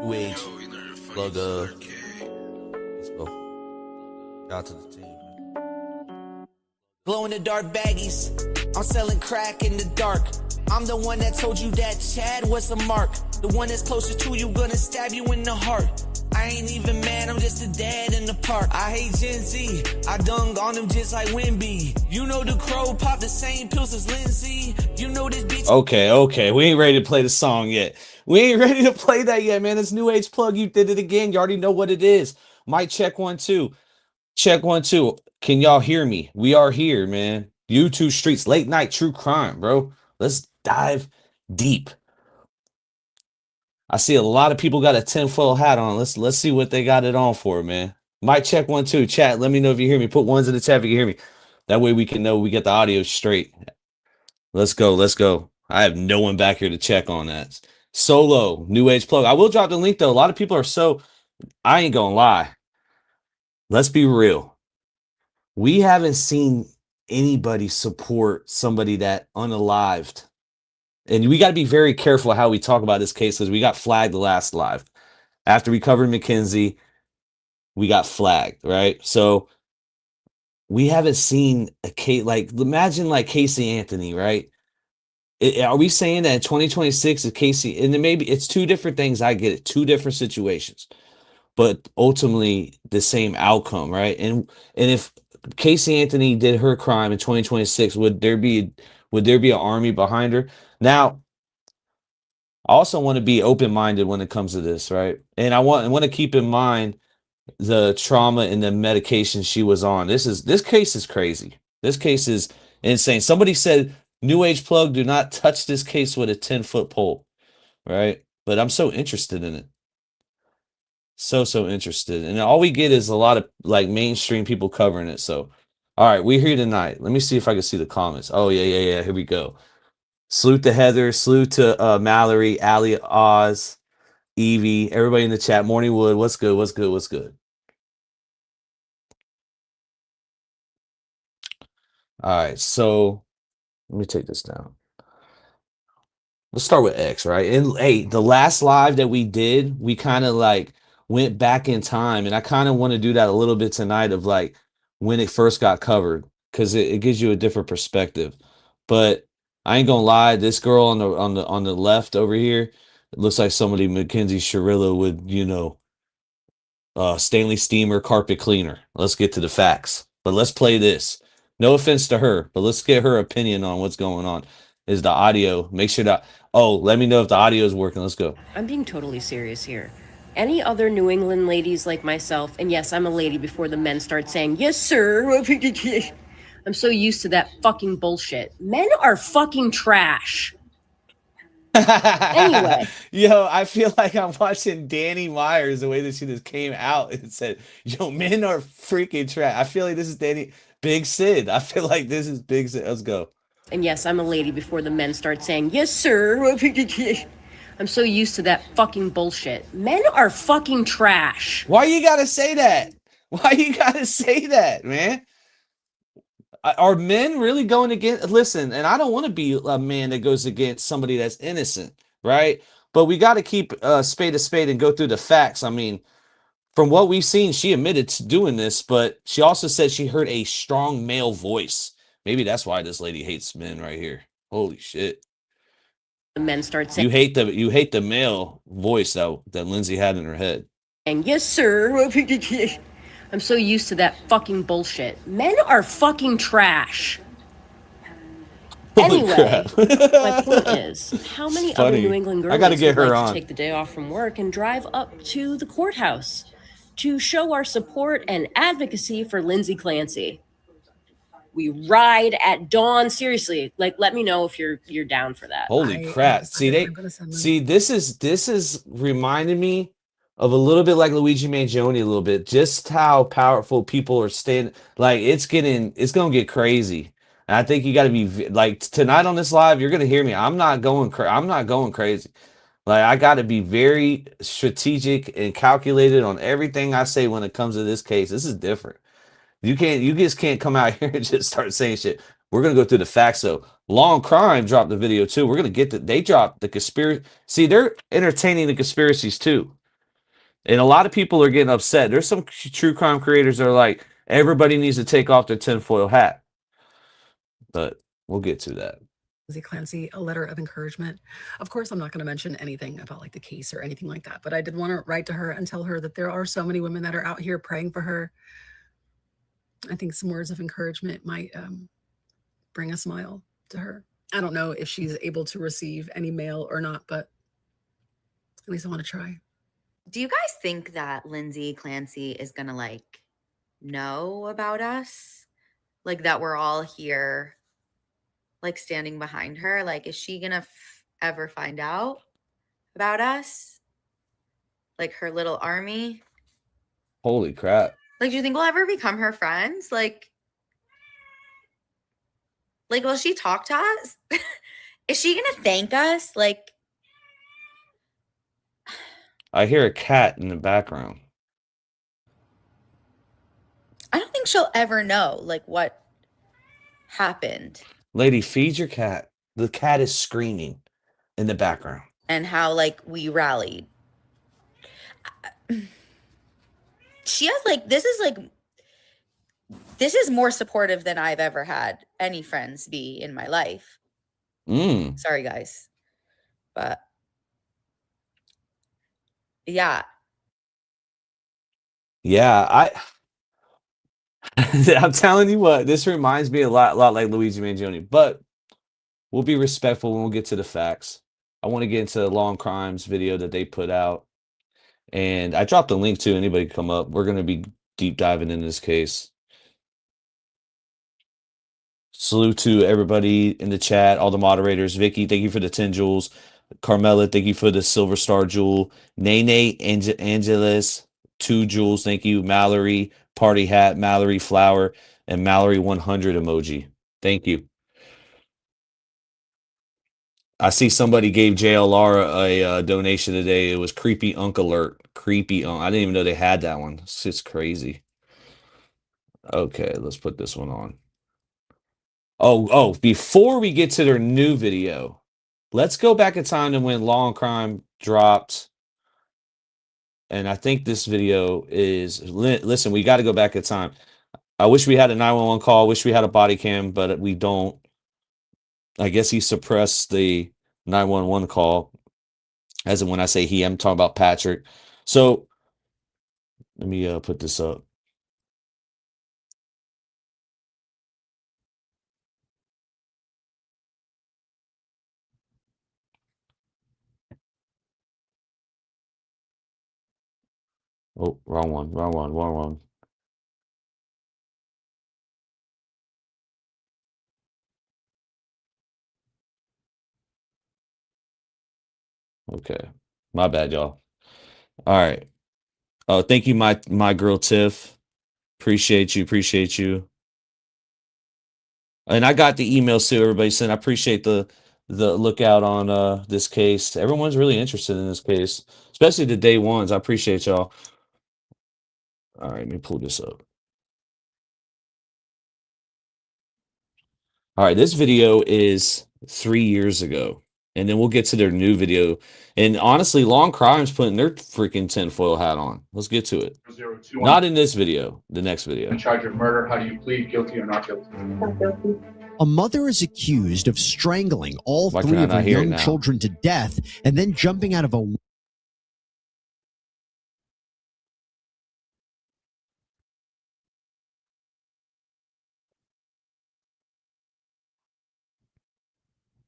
New age plug. Let's go. Shout out to the team. Glow in the dark baggies. I'm selling crack in the dark. I'm the one that told you that Chad was a mark. The one that's closest to you, gonna stab you in the heart. I ain't even mad, I'm just a dad in the park. I hate Gen Z, I dung on them just like Wimby. You know the crow pop the same pills as Lindsay. You know this bitch. Okay. We ain't ready to play the song yet. We ain't ready to play that yet, man. This new age plug, you did it again. You already know what it is. Mic check 1 2. Check 1 2. Can y'all hear me? We are here, man. YouTube streets, late night true crime, bro. Let's dive deep. I see a lot of people got a tinfoil hat on. Let's see what they got it on for, man. Mic check 1 2. Chat. Let me know if you hear me. Put ones in the chat if you hear me. That way we can know we get the audio straight. Let's go. I have no one back here to check on that. Solo, new age plug. I will drop the link though. A lot of people are I ain't gonna lie. Let's be real. We haven't seen anybody support somebody that unalived. And we got to be very careful how we talk about this case because we got flagged the last live. After we covered McKenzie, we got flagged, right? So we haven't seen a case like, imagine like Casey Anthony, right? Are we saying that in 2026 is Casey? And then maybe it's two different things. I get it, two different situations, but ultimately the same outcome, right? And if Casey Anthony did her crime in 2026, would there be an army behind her? Now, I also want to be open-minded when it comes to this, right? And I want to keep in mind the trauma and the medication she was on. This case is crazy. This case is insane. Somebody said, New Age plug, do not touch this case with a 10-foot pole, right? But I'm so interested in it. So interested. And all we get is a lot of like mainstream people covering it. So, all right, we're here tonight. Let me see if I can see the comments. Oh, yeah. Here we go. Salute to Heather. Salute to Mallory, Allie, Oz, Evie, everybody in the chat. Morningwood, what's good? All right, so let me take this down. Let's start with X, right? And hey, the last live that we did, we kind of like went back in time, and I kind of want to do that a little bit tonight of like when it first got covered because it gives you a different perspective. But I ain't gonna lie, this girl on the left over here, it looks like somebody Mackenzie Shirilla would, Stanley Steamer carpet cleaner. Let's get to the facts. But let's play this. No offense to her, but let's get her opinion on what's going on. Is the audio? Make sure that. Oh, let me know if the audio is working. Let's go. I'm being totally serious here. Any other New England ladies like myself, and yes, I'm a lady before the men start saying, yes, sir. I'm so used to that fucking bullshit. Men are fucking trash. Anyway. Yo, I feel like I'm watching Danny Myers, the way that she just came out and said, yo, men are freaking trash. I feel like this is Big Sid. I feel like this is Big Sid. Let's go. And yes, I'm a lady before the men start saying, yes, sir. I'm so used to that fucking bullshit. Men are fucking trash. Why you gotta say that? Why you gotta say that, man? Are men really going against? Listen, and I don't want to be a man that goes against somebody that's innocent, right? But we got to keep spade a spade and go through the facts. I mean, from what we've seen, she admitted to doing this, but she also said she heard a strong male voice. Maybe that's why this lady hates men right here. Holy shit. The men start saying, you hate the male voice that Lindsay had in her head. And yes, sir. I'm so used to that fucking bullshit. Men are fucking trash. Anyway, my point is, how many other New England girls would like to take the day off from work and drive up to the courthouse to show our support and advocacy for Lindsay Clancy? We ride at dawn. Seriously, like, let me know if you're down for that. Holy crap! See, this is reminding me of a little bit like Luigi Mangione, a little bit, just how powerful people are staying. Like it's gonna get crazy. And I think you got to be like tonight on this live. You're gonna hear me. I'm not going crazy. Like I got to be very strategic and calculated on everything I say when it comes to this case. This is different. You just can't come out here and just start saying shit. We're gonna go through the facts though. Long Crime dropped the video too. We're gonna get they dropped the conspiracy. See, they're entertaining the conspiracies too. And a lot of people are getting upset. There's some true crime creators that are like, everybody needs to take off their tinfoil hat. But we'll get to that. Lindsay Clancy a letter of encouragement. Of course, I'm not going to mention anything about like the case or anything like that, but I did want to write to her and tell her that there are so many women that are out here praying for her. I think some words of encouragement might bring a smile to her. I don't know if she's able to receive any mail or not, but at least I want to try. Do you guys think that Lindsay Clancy is going to like know about us? Like that we're all here, like standing behind her? Like, is she going to ever find out about us? Like her little army? Holy crap. Like, do you think we'll ever become her friends? Like, will she talk to us? Is she going to thank us? Like, I hear a cat in the background. I don't think she'll ever know, like, what happened. Lady, feed your cat. The cat is screaming in the background. And how, like, we rallied. She has, like, this is more supportive than I've ever had any friends be in my life. Sorry, guys. But, yeah. Yeah, I'm telling you what, this reminds me a lot like Luigi Mangione, but we'll be respectful when we'll get to the facts. I want to get into the Long Crimes video that they put out. And I dropped a link to anybody come up. We're going to be deep diving in this case. Salute to everybody in the chat, all the moderators. Vicky, thank you for the 10 jewels. Carmela, thank you for the silver star jewel. Nene Angeles, 2 jewels. Thank you. Mallory, party hat, Mallory flower, and Mallory 100 emoji. Thank you. I see somebody gave JLR a donation today. It was Creepy Unk Alert. Creepy Unk. I didn't even know they had that one. It's just crazy. Okay, let's put this one on. Oh, before we get to their new video, let's go back in time to when Law and Crime dropped. And I think this video is, listen, we got to go back in time. I wish we had a 911 call. Wish we had a body cam, but we don't. I guess he suppressed the 911 call. As in when I say he, I'm talking about Patrick. So let me put this up. Oh, wrong one. Okay. My bad, y'all. All right. Oh, thank you, my girl Tiff. Appreciate you. And I got the emails too, everybody sent. I appreciate the lookout on this case. Everyone's really interested in this case, especially the day ones. I appreciate y'all. All right, let me pull this up. All right, this video is 3 years ago. And then we'll get to their new video. And honestly, Long Crime's putting their freaking tinfoil hat on. Let's get to it. 021. Not in this video. The next video. In charge of murder, how do you plead, guilty or not guilty? Not guilty. A mother is accused of strangling all 3 of her young children to death and then jumping out of a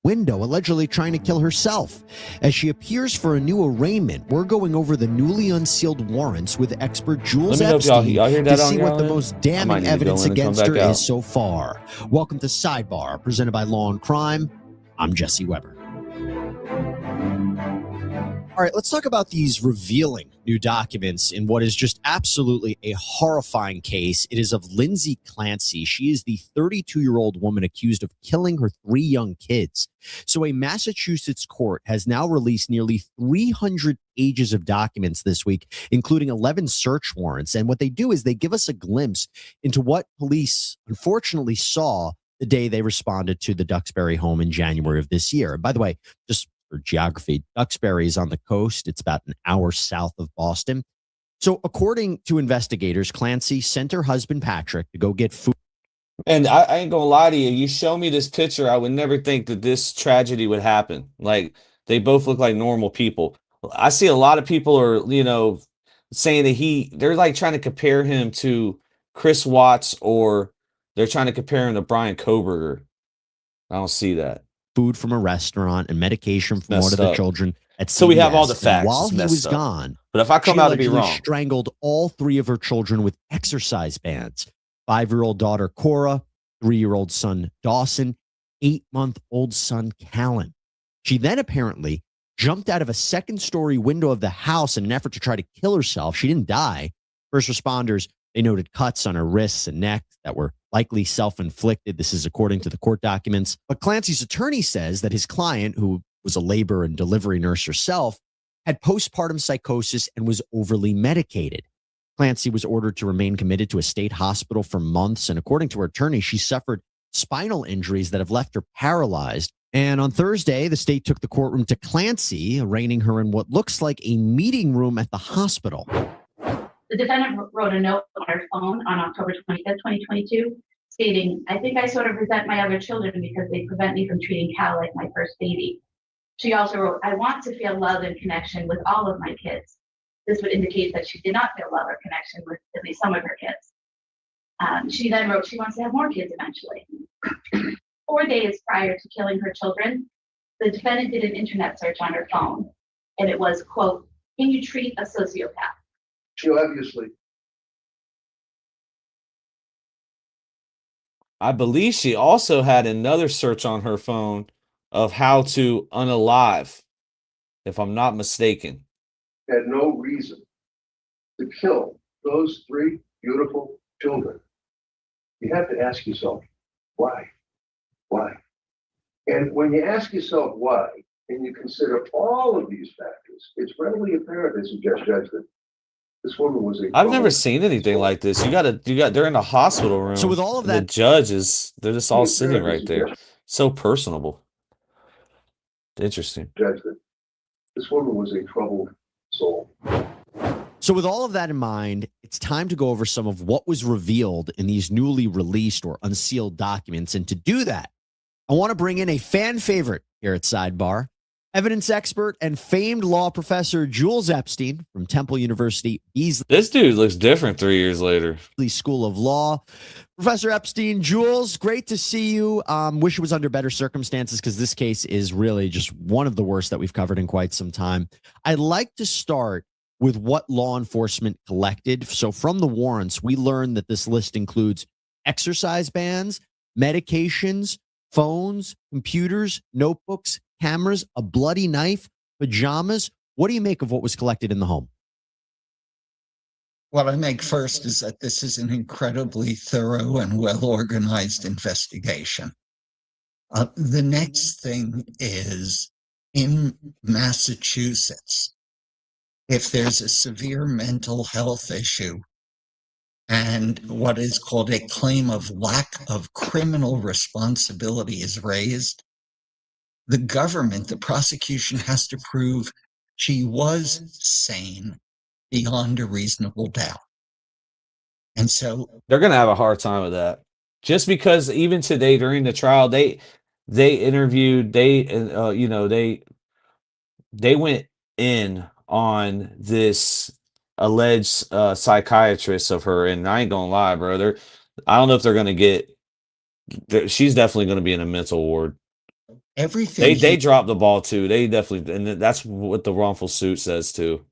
window, allegedly trying to kill herself. As she appears for a new arraignment, we're going over the newly unsealed warrants with expert Jules Epstein to see what the most damning evidence against her is so far. Welcome to Sidebar, presented by Law and Crime. I'm Jesse Weber. All right, let's talk about these revealing new documents in what is just absolutely a horrifying case. It is of Lindsay Clancy. She is the 32-year-old woman accused of killing her 3 young kids. So a Massachusetts court has now released nearly 300 pages of documents this week, including 11 search warrants. And what they do is they give us a glimpse into what police unfortunately saw the day they responded to the Duxbury home in January of this year. And by the way, just for geography, Duxbury is on the coast. It's about an hour south of Boston. So according to investigators, Clancy sent her husband, Patrick, to go get food. And I ain't gonna lie to you. You show me this picture, I would never think that this tragedy would happen. Like, they both look like normal people. I see a lot of people are, saying that they're like trying to compare him to Chris Watts, or they're trying to compare him to Brian Koberger. I don't see that. Food from a restaurant and medication from one of the children at CVS. So we have all the facts. While he was gone, but if I come out to be wrong, strangled all 3 of her children with exercise bands. 5-year-old daughter Cora, 3-year-old son Dawson, 8-month-old son Callan. She then apparently jumped out of a second-story window of the house in an effort to try to kill herself. She didn't die. First responders, they noted cuts on her wrists and neck that were likely self-inflicted. This is according to the court documents. But Clancy's attorney says that his client, who was a labor and delivery nurse herself, had postpartum psychosis and was overly medicated. Clancy was ordered to remain committed to a state hospital for months. And according to her attorney, she suffered spinal injuries that have left her paralyzed. And on Thursday, the state took the courtroom to Clancy, arraigning her in what looks like a meeting room at the hospital. The defendant wrote a note on her phone on October 25th, 2022, stating, "I think I sort of resent my other children because they prevent me from treating Cal like my first baby." She also wrote, "I want to feel love and connection with all of my kids." This would indicate that she did not feel love or connection with at least some of her kids. She then wrote she wants to have more kids eventually. 4 days prior to killing her children, the defendant did an internet search on her phone, and it was, quote, "Can you treat a sociopath?" She obviously. I believe she also had another search on her phone of how to unalive, if I'm not mistaken. Had no reason to kill those 3 beautiful children. You have to ask yourself, why? Why? And when you ask yourself why, and you consider all of these factors, it's readily apparent as you just judged that this woman was a. I've never seen anything like this. They're in a hospital room. So with all of that, the judges, they're just all sitting right there. So personable. Interesting. Judged that this woman was a troubled soul. So with all of that in mind, it's time to go over some of what was revealed in these newly released or unsealed documents. And to do that, I want to bring in a fan favorite here at Sidebar, evidence expert and famed law professor Jules Epstein from Temple University. This dude looks different 3 years later. School of Law. Professor Epstein, Jules, great to see you. Wish it was under better circumstances because this case is really just one of the worst that we've covered in quite some time. I'd like to start with what law enforcement collected. So from the warrants, we learned that this list includes exercise bands, medications, phones, computers, notebooks, cameras, a bloody knife, pajamas. What do you make of what was collected in the home? What I make first is that this is an incredibly thorough and well-organized investigation. The next thing is, in Massachusetts, if there's a severe mental health issue and what is called a claim of lack of criminal responsibility is raised, the government, the prosecution, has to prove she was sane beyond a reasonable doubt. And so they're going to have a hard time with that. Just because even today during the trial, they interviewed, they went in on this alleged psychiatrist of her, and I ain't gonna lie, bro. I don't know if they're gonna get. She's definitely gonna be in a mental ward. Everything they dropped the ball too. They definitely, and that's what the wrongful suit says too.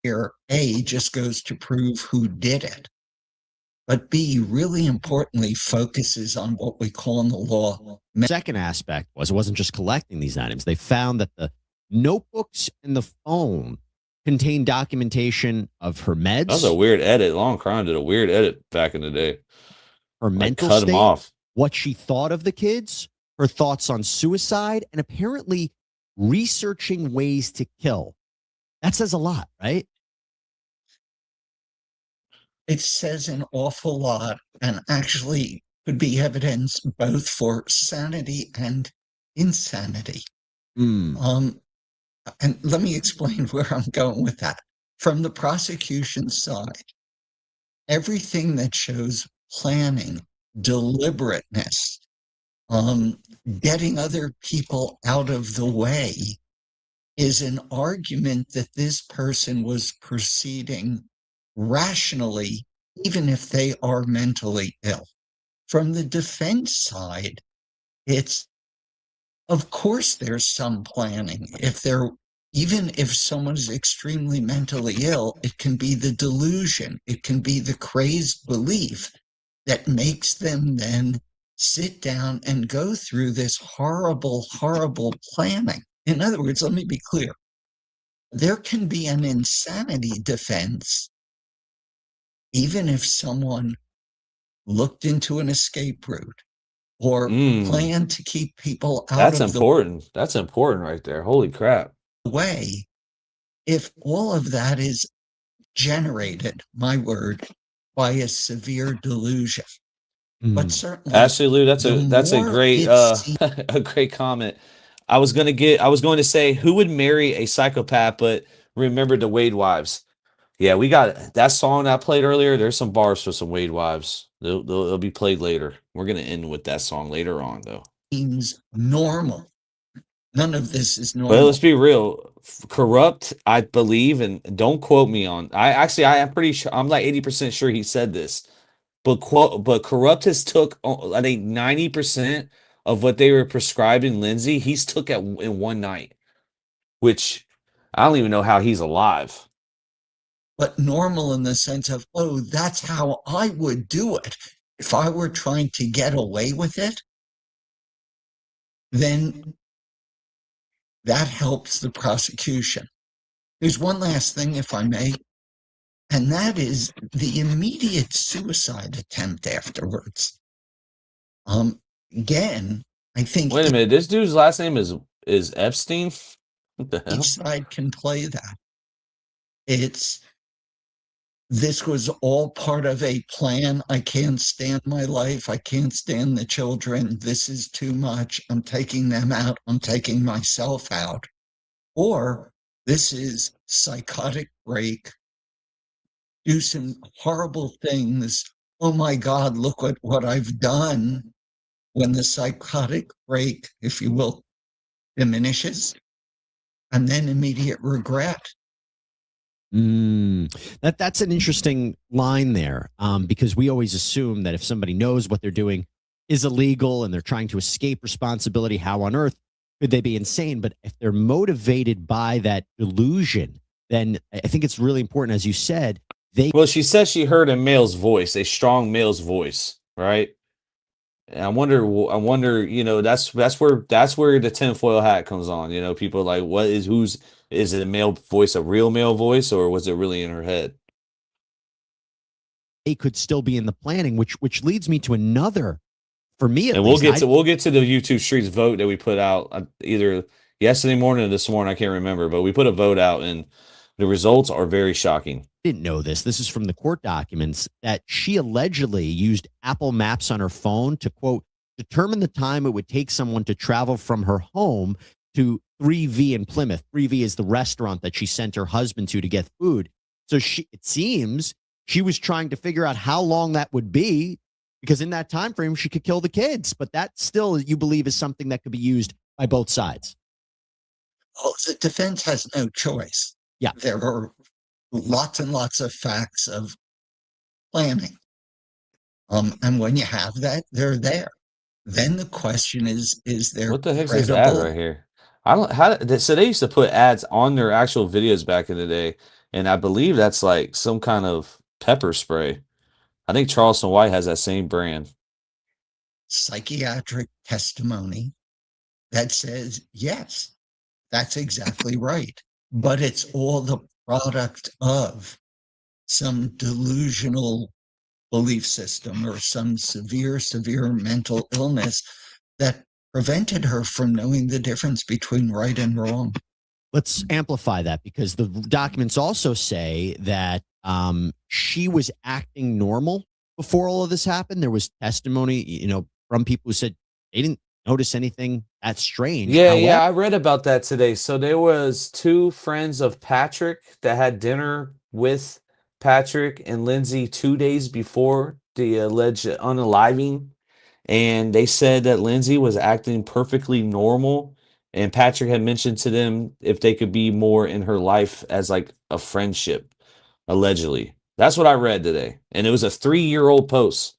Here, A, just goes to prove who did it, but B, really importantly, focuses on what we call in the law. Second aspect was it wasn't just collecting these items. They found that the notebooks and the phone contained documentation of her meds. That was a weird edit. Long Crime did a weird edit back in the day. Her mental cut state, him off. what she thought of the kids, her thoughts on suicide, and apparently researching ways to kill. That says a lot, right? It says an awful lot, and actually could be evidence both for sanity and insanity. And let me explain where I'm going with that. From the prosecution side, everything that shows planning, deliberateness, getting other people out of the way is an argument that this person was proceeding rationally, even if they are mentally ill. From the defense side, it's, of course, there's some planning. Even if someone is extremely mentally ill, it can be the delusion, it can be the crazed belief that makes them then sit down and go through this horrible, horrible planning. In other words, let me be clear. There can be an insanity defense, even if someone looked into an escape route or planned to keep people out That's of important. That's important right there. Holy crap. the way. If all of that is generated, my word, by a severe delusion. But certainly, Ashley Lou, that's a great a great comment. I was going to say, who would marry a psychopath but remember the Wade wives? Yeah, we got that song that I played earlier. There's some bars for some Wade wives. They'll be played later. We're going to end with that song later on, though. Seems normal. None of this is normal. But let's be real. Corrupt, I believe, and don't quote me on. I am pretty sure. I'm like 80% sure he said this. But Corrupt has took, I think, 90% of what they were prescribing Lindsay. He's took it in one night, which I don't even know how he's alive. But normal in the sense of, oh, that's how I would do it. If I were trying to get away with it, then that helps the prosecution. There's one last thing, if I may, and that is the immediate suicide attempt afterwards. Again, I think. Wait a minute, this dude's last name is Epstein? What the hell? Each side can play that. This was all part of a plan. I can't stand my life. I can't stand the children. This is too much. I'm taking them out. I'm taking myself out. Or this is psychotic break. Do some horrible things. Oh my God, look what I've done. When the psychotic break, if you will, diminishes, and then immediate regret. That's an interesting line there, because we always assume that if somebody knows what they're doing is illegal and they're trying to escape responsibility, how on earth could they be insane? But if they're motivated by that delusion, then I think it's really important, as you said. Well, she said she heard a male's voice, a strong male's voice, right? And I wonder, that's where the tinfoil hat comes on. People are like, is it a male voice, a real male voice, or was it really in her head? It could still be in the planning, which leads me to another, for me at and least. We'll get to the YouTube Streets vote that we put out either yesterday morning or this morning. I can't remember, but we put a vote out, and the results are very shocking. Didn't know this. This is from the court documents that she allegedly used Apple Maps on her phone to, quote, determine the time it would take someone to travel from her home to 3V in Plymouth. 3V is the restaurant that she sent her husband to get food. So it seems she was trying to figure out how long that would be, because in that time frame she could kill the kids. But that still, you believe, is something that could be used by both sides. Well, the defense has no choice. Yeah, there are lots and lots of facts of planning. And when you have that, they're there. Then the question is there what the heck is this ad right here? So they used to put ads on their actual videos back in the day, and I believe that's like some kind of pepper spray. I think Charleston White has that same brand. Psychiatric testimony that says, yes, that's exactly right. But it's all the product of some delusional belief system or some severe mental illness that prevented her from knowing the difference between right and wrong. Let's amplify that, because the documents also say that she was acting normal before all of this happened. There was testimony, from people who said they notice anything that's strange. Yeah, However, I read about that today. So there was two friends of Patrick that had dinner with Patrick and Lindsay 2 days before the alleged unaliving, and they said that Lindsay was acting perfectly normal, and Patrick had mentioned to them if they could be more in her life as like a friendship, allegedly. That's what I read today, and it was a 3-year-old post.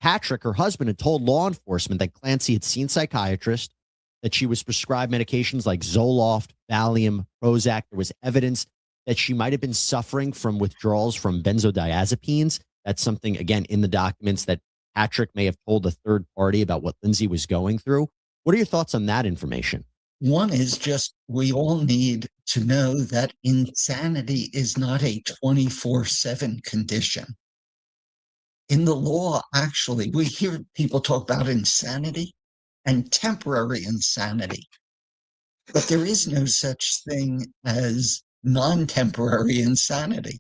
Patrick, her husband, had told law enforcement that Clancy had seen psychiatrists, that she was prescribed medications like Zoloft, Valium, Prozac. There was evidence that she might have been suffering from withdrawals from benzodiazepines. That's something, again, in the documents that Patrick may have told a third party about what Lindsay was going through. What are your thoughts on that information? One is just we all need to know that insanity is not a 24/7 condition. In the law, actually, we hear people talk about insanity and temporary insanity, but there is no such thing as non-temporary insanity.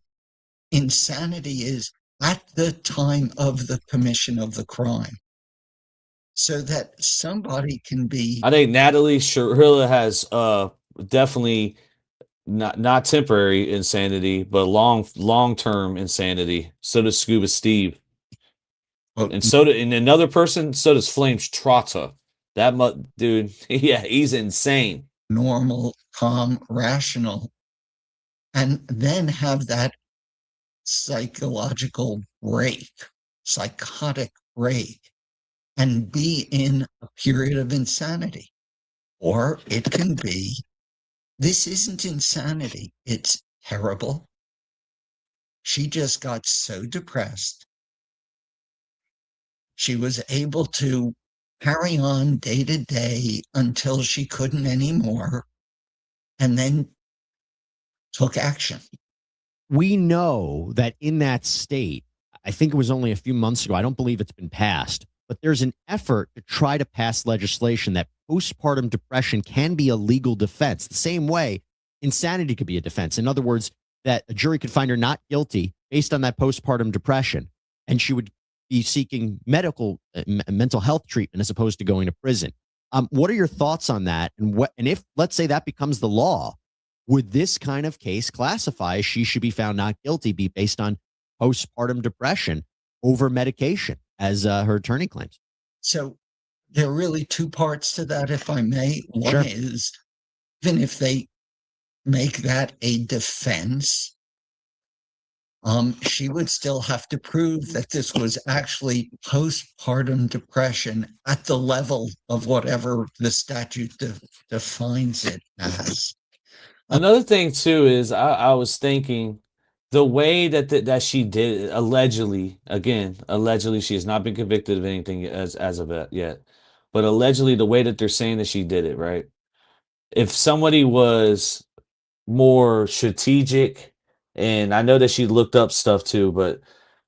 Insanity is at the time of the commission of the crime, so that somebody can be. I think Natalie Sherilla has definitely not temporary insanity, but long-term insanity. So does Scuba Steve. And another person, so does Flames Trotta. Dude, yeah, he's insane. Normal, calm, rational, and then have that psychological break, psychotic break, and be in a period of insanity. Or it can be, this isn't insanity, it's terrible. She just got so depressed. She was able to carry on day to day until she couldn't anymore, and then took action. We know that in that state, I think it was only a few months ago, I don't believe it's been passed, but there's an effort to try to pass legislation that postpartum depression can be a legal defense, the same way insanity could be a defense. In other words, that a jury could find her not guilty based on that postpartum depression, and she would be seeking mental health treatment as opposed to going to prison. What are your thoughts on that? And if, let's say, that becomes the law, would this kind of case classify as she should be found not guilty, be based on postpartum depression over medication, as her attorney claims? So there are really two parts to that, if I may. One Sure. is, even if they make that a defense, she would still have to prove that this was actually postpartum depression at the level of whatever the statute defines it as. Another thing too is I was thinking the way that she did it, allegedly she has not been convicted of anything as of yet, but allegedly the way that they're saying that she did it, right? If somebody was more strategic, and I know that she looked up stuff too, but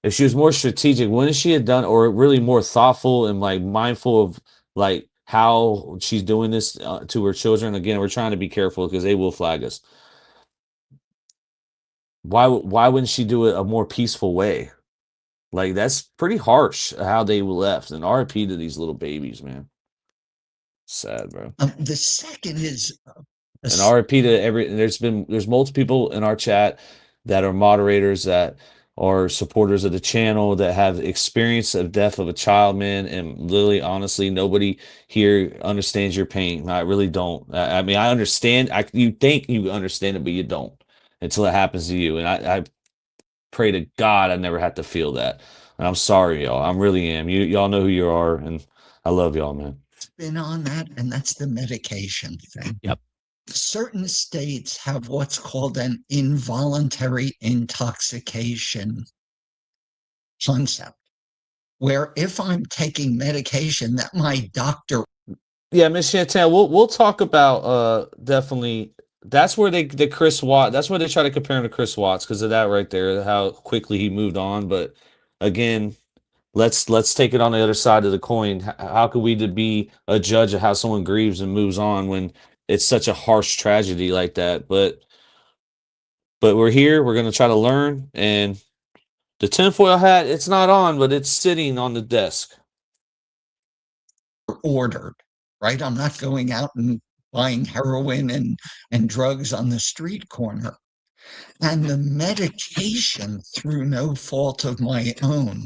if she was more strategic, wouldn't she have done, or really more thoughtful and like mindful of like how she's doing this to her children? Again, we're trying to be careful because they will flag us. Why wouldn't she do it a more peaceful way? Like, that's pretty harsh how they left. And RIP to these little babies, man. Sad, bro. The second is and RIP to there's multiple people in our chat that are moderators that are supporters of the channel that have experience of death of a child, man. And literally, honestly, nobody here understands your pain. I really don't. I mean, I understand. You think you understand it, but you don't until it happens to you. And I pray to God I never had to feel that. And I'm sorry, y'all. I really am. Y'all know who you are, and I love y'all, man. Spin on that, and that's the medication thing. Yep. Certain states have what's called an involuntary intoxication concept, where if I'm taking medication that my doctor. Yeah, Miss Chantel, we'll talk about definitely. That's where the Chris Watts. That's where they try to compare him to Chris Watts because of that right there, how quickly he moved on. But again, let's take it on the other side of the coin. How could we be a judge of how someone grieves and moves on when it's such a harsh tragedy like that? But we're here. We're gonna try to learn. And the tinfoil hat, it's not on, but it's sitting on the desk. ordered, right? I'm not going out and buying heroin and drugs on the street corner. And the medication, through no fault of my own,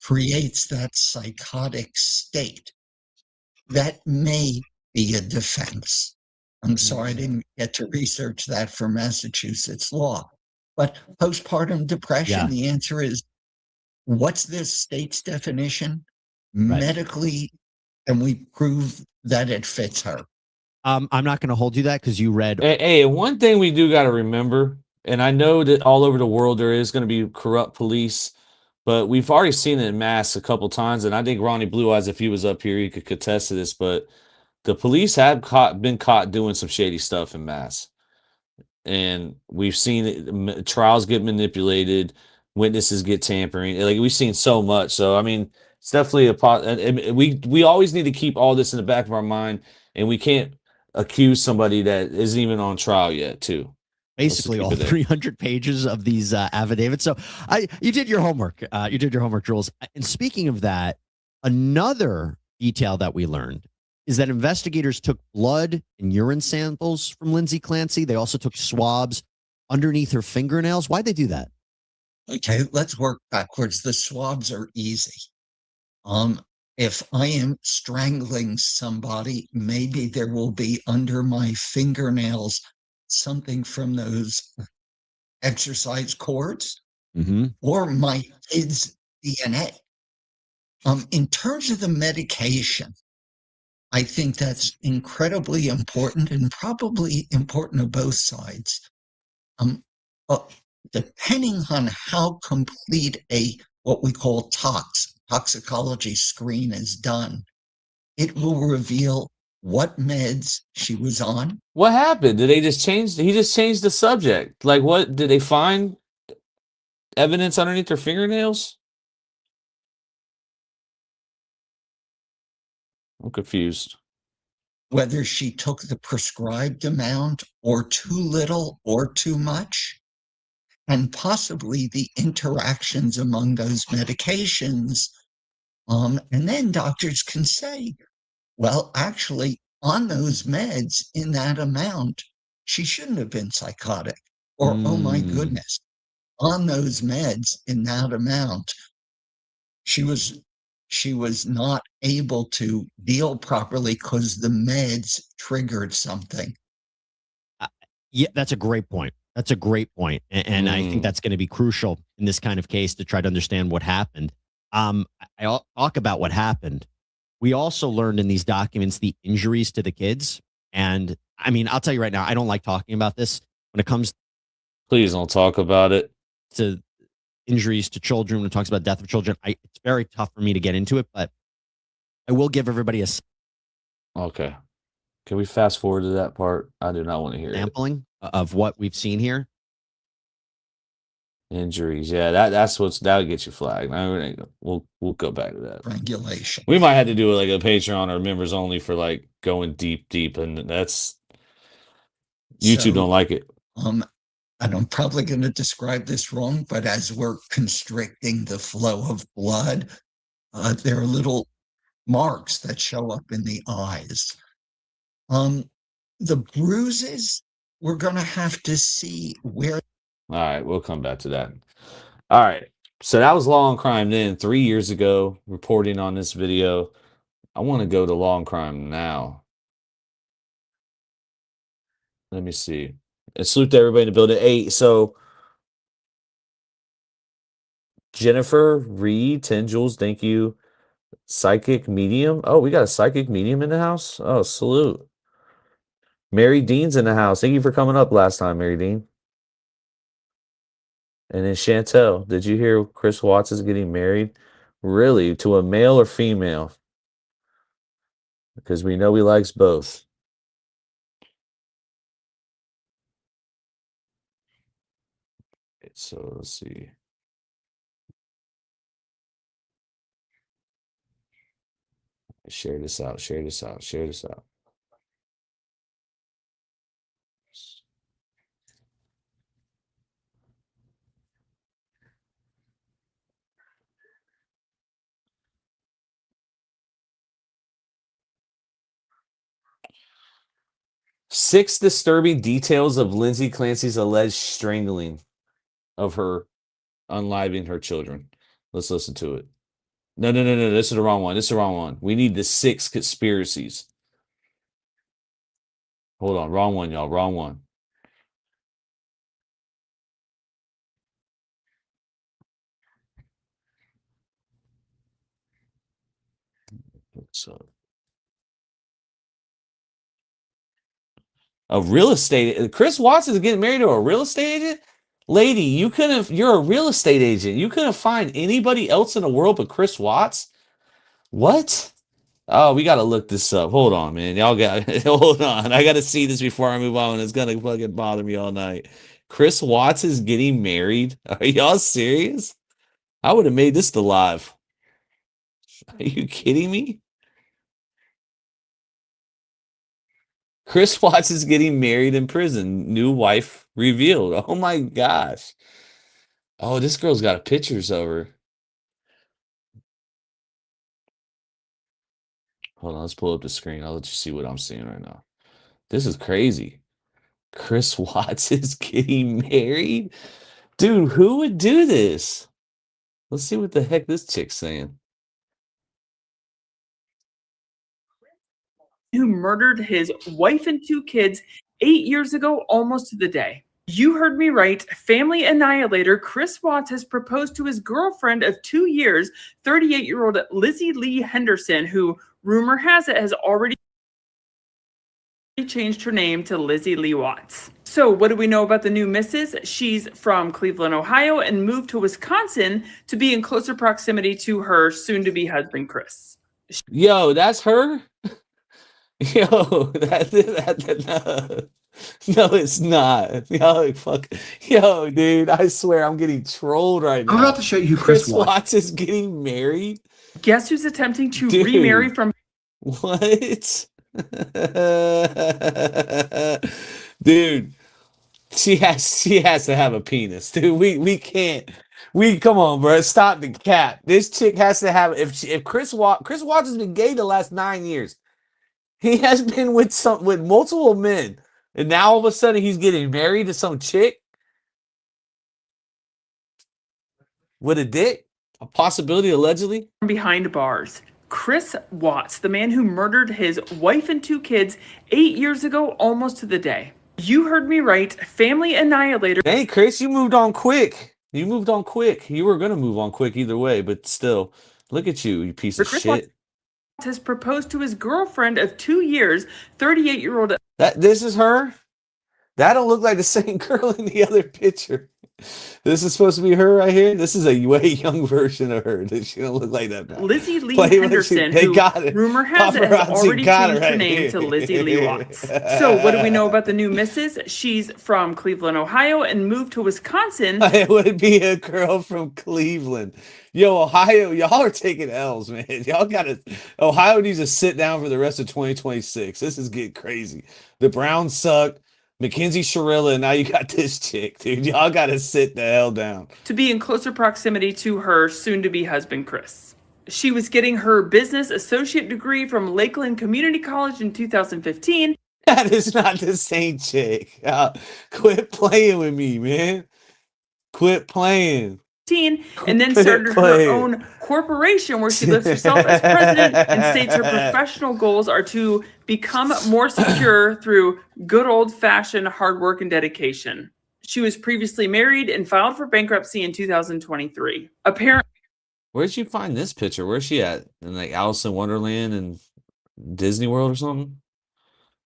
creates that psychotic state. That may be a defense. I'm sorry I didn't get to research that for Massachusetts law. But postpartum depression, the answer is, what's this state's definition? Medically, and we prove that it fits her. I'm not going to hold you that because you read. Hey, one thing we do got to remember, and I know that all over the world there is going to be corrupt police, but we've already seen it in mass a couple times, and I think Ronnie Blue Eyes, if he was up here, he could contest to this. But the police have been caught doing some shady stuff in mass, and we've seen trials get manipulated, witnesses get tampering. Like, we've seen so much. So I mean, it's definitely we always need to keep all this in the back of our mind, and we can't accuse somebody that isn't even on trial yet, too. Basically, all 300 pages of these affidavits. So you did your homework. You did your homework, Jules. And speaking of that, another detail that we learned is that investigators took blood and urine samples from Lindsay Clancy. They also took swabs underneath her fingernails. Why'd they do that? Okay, let's work backwards. The swabs are easy. If I am strangling somebody, maybe there will be under my fingernails something from those exercise cords or my kid's DNA. In terms of the medication, I think that's incredibly important and probably important to both sides. Depending on how complete what we call toxicology screen is done, it will reveal what meds she was on. What happened? Did they just change? He just changed the subject. Like, what did they find? Evidence underneath her fingernails? I'm confused. Whether she took the prescribed amount or too little or too much, and possibly the interactions among those medications. And then doctors can say, well, actually, on those meds in that amount, she shouldn't have been psychotic. Or, oh my goodness, on those meds in that amount, she was not able to deal properly because the meds triggered something. Yeah, that's a great point. That's a great point. And I think that's going to be crucial in this kind of case to try to understand what happened. I'll talk about what happened. We also learned in these documents the injuries to the kids. And I mean, I'll tell you right now, I don't like talking about this when it comes. Please don't talk about it. To injuries to children, when it talks about death of children, it's very tough for me to get into it, but I will give everybody a. Okay. Can we fast forward to that part? I do not want to hear sampling of what we've seen here. Injuries, yeah, that'll get you flagged. We'll go back to that. Regulation. We might have to do like a Patreon or members only for like going deep, and that's YouTube don't like it. And I'm probably going to describe this wrong, but as we're constricting the flow of blood, there are little marks that show up in the eyes. The bruises, we're going to have to see where. All right, we'll come back to that. All right, so that was Law and Crime then 3 years ago, reporting on this video. I want to go to Law and Crime now. Let me see. And salute to everybody in the building. Hey, so Jennifer Reed, 10 Jules, thank you. Psychic Medium. Oh, we got a Psychic Medium in the house? Oh, salute. Mary Dean's in the house. Thank you for coming up last time, Mary Dean. And then Chantel, did you hear Chris Watts is getting married? Really? To a male or female? Because we know he likes both. So let's see. Share this out. 6 disturbing details of Lindsay Clancy's alleged strangling of her, unliving her children. Let's listen to it. No. This is the wrong one. We need the 6 conspiracies. Hold on. Wrong one, y'all. Wrong one. So, a real estate. Chris Watts is getting married to a real estate agent? Lady, you're a real estate agent. You couldn't find anybody else in the world but Chris Watts? What? Oh, we gotta look this up. Hold on, man. Y'all got hold on. I gotta see this before I move on. It's gonna fucking bother me all night. Chris Watts is getting married. Are y'all serious? I would have made this the live. Are you kidding me? Chris Watts is getting married in prison. New wife revealed. Oh my gosh. Oh, this girl's got pictures of her. Hold on, let's pull up the screen. I'll let you see what I'm seeing right now. This is crazy. Chris Watts is getting married? Dude, who would do this? Let's see what the heck this chick's saying. Who murdered his wife and 2 kids 8 years ago, almost to the day. You heard me right. Family annihilator Chris Watts has proposed to his girlfriend of 2 years, 38-year-old Lizzie Lee Henderson, who, rumor has it, has already changed her name to Lizzie Lee Watts. So what do we know about the new missus? She's from Cleveland, Ohio, and moved to Wisconsin to be in closer proximity to her soon-to-be husband, Chris. Yo, that's her? Yo, no, it's not. Yo, fuck. Yo, dude, I swear I'm getting trolled right now. I'm about to show you who Chris Watts is getting married. Guess who's attempting to remarry from... What? Dude, she has to have a penis, dude. We can't. Come on, bro. Stop the cap. This chick has to have. If Chris Watts has been gay the last 9 years. He has been with multiple men, and now all of a sudden he's getting married to some chick with a dick. A possibility, allegedly. Behind bars. Chris Watts, the man who murdered his wife and 2 kids 8 years ago, almost to the day. You heard me right. Family annihilator. Hey, Chris, you moved on quick. You were going to move on quick either way, but still. Look at you piece of shit. Has proposed to his girlfriend of 2 years, 38-year-old. This is her? That don't look like the same girl in the other picture. This is supposed to be her right here. This is a way young version of her. She don't look like that. Lizzie Lee Henderson, who rumor has it has already changed her name to Lizzie Lee Watts. So what do we know about the new missus? She's from Cleveland, Ohio, and moved to Wisconsin. It would be a girl from Cleveland. Yo, Ohio, y'all are taking L's, man. Ohio needs to sit down for the rest of 2026. This is getting crazy. The Browns suck. Mackenzie Shirilla, and now you got this chick, dude. Y'all got to sit the hell down. To be in closer proximity to her soon-to-be husband, Chris. She was getting her business associate degree from Lakeland Community College in 2015. That is not the same chick. Quit playing with me, man. Quit playing. And then started her own corporation where she lists herself as president and states her professional goals are to become more secure through good old-fashioned hard work and dedication. She was previously married and filed for bankruptcy in 2023. Apparently, where'd you find this picture? Where's she at? In like Alice in Wonderland and Disney World or something?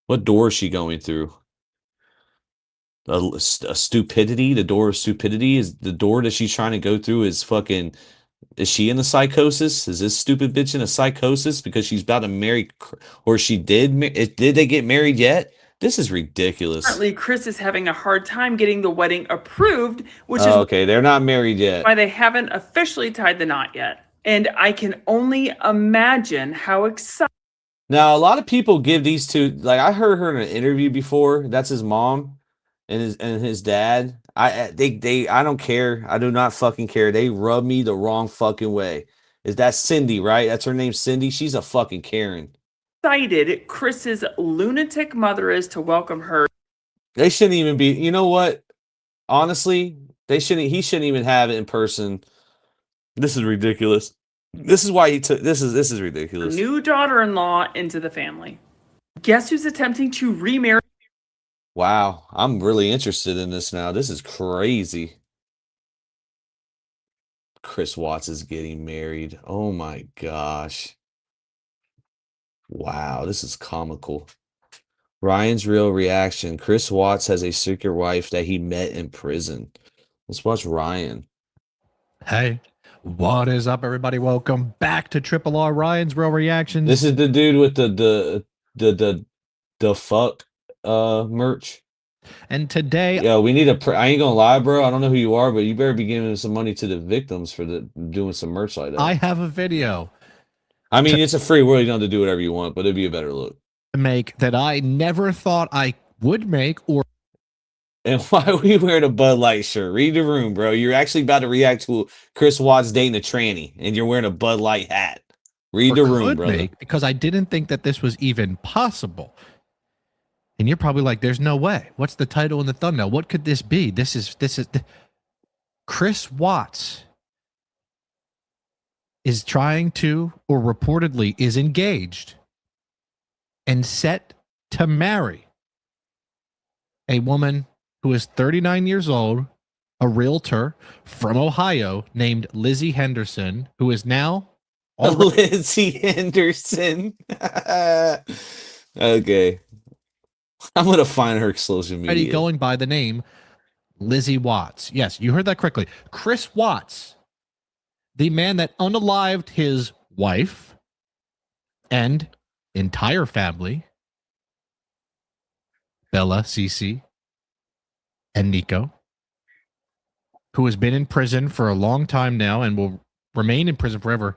What door is she going through? A stupidity, the door of stupidity is the door that she's trying to go through is fucking. Is she in a psychosis? Is this stupid bitch in a psychosis because she's about to marry, or she did? Did they get married yet? This is ridiculous. Apparently, Chris is having a hard time getting the wedding approved, which is okay. They're not married yet. Why they haven't officially tied the knot yet, and I can only imagine how excited. Now, a lot of people give these two. Like I heard her in an interview before. That's his mom. And his dad, I don't care. I do not fucking care. They rub me the wrong fucking way. Is that Cindy, right? That's her name, Cindy. She's a fucking Karen. excited Chris's lunatic mother is to welcome her. They shouldn't even be. You know what? Honestly, he shouldn't even have it in person. This is ridiculous. This is why he took this is ridiculous. New daughter-in-law into the family. Guess who's attempting to remarry? Wow, I'm really interested in this now. This is crazy. Chris Watts is getting married. Oh my gosh. Wow, this is comical. Ryan's real reaction. Chris Watts has a secret wife that he met in prison. Let's watch Ryan. Hey, what is up, everybody? Welcome back to Triple R Ryan's Real Reactions. This is the dude with the fuck merch. And today, yeah, we need I ain't gonna lie, bro. I don't know who you are, but you better be giving some money to the victims for doing some merch like that. I have a video. I mean, it's a free world. You don't have to do whatever you want, but it'd be a better look. Make that I never thought I would make, or and why are we wearing a Bud Light shirt? Read the room, bro. You're actually about to react to Chris Watts dating a tranny, and you're wearing a Bud Light hat. Read the room, brother. Because I didn't think that this was even possible. And you're probably like, "There's no way." What's the title and the thumbnail? What could this be? This is Chris Watts is trying to, or reportedly is engaged and set to marry a woman who is 39 years old, a realtor from Ohio named Lizzie Henderson, who is now Lizzie Henderson. Okay. I'm going to find her social media. Going by the name Lizzie Watts. Yes, you heard that correctly. Chris Watts, the man that unalived his wife and entire family, Bella, Cece, and Nico, who has been in prison for a long time now and will remain in prison forever,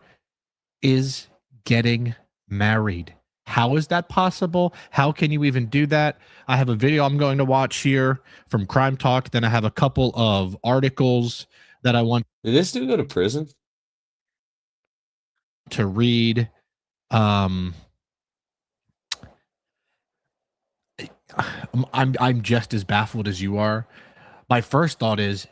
is getting married. How is that possible? How can you even do that? I have a video I'm going to watch here from Crime Talk. Then I have a couple of articles that I want. Did this dude go to prison? To read. I'm just as baffled as you are. My first thought is,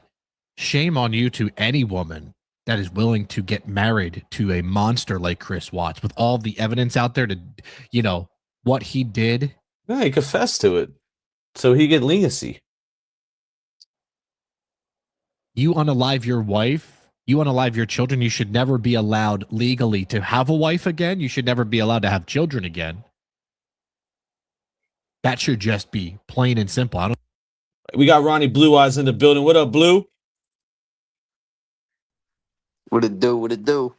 shame on you to any woman that is willing to get married to a monster like Chris Watts with all the evidence out there to, you know, what he did. Yeah, he confessed to it. So he get leniency. You unalive your wife, you unalive your children. You should never be allowed legally to have a wife again. You should never be allowed to have children again. That should just be plain and simple. We got Ronnie Blue Eyes in the building. What up, Blue? What it do? What it do?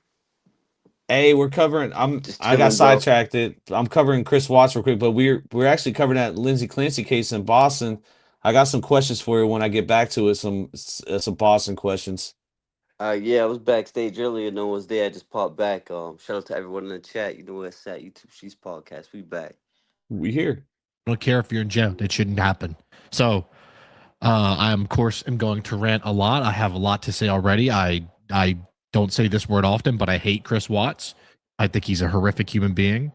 Hey, we're covering. I got sidetracked. I'm covering Chris Watts real quick, but we're actually covering that Lindsay Clancy case in Boston. I got some questions for you when I get back to it. Some Boston questions. Yeah, I was backstage earlier. No one's there. I just popped back. Shout out to everyone in the chat. You know where it's at. YouTube She's Podcast. We back. We here. I don't care if you're in jail. That shouldn't happen. So, I of course am going to rant a lot. I have a lot to say already. I don't say this word often, but I hate Chris Watts. I think he's a horrific human being.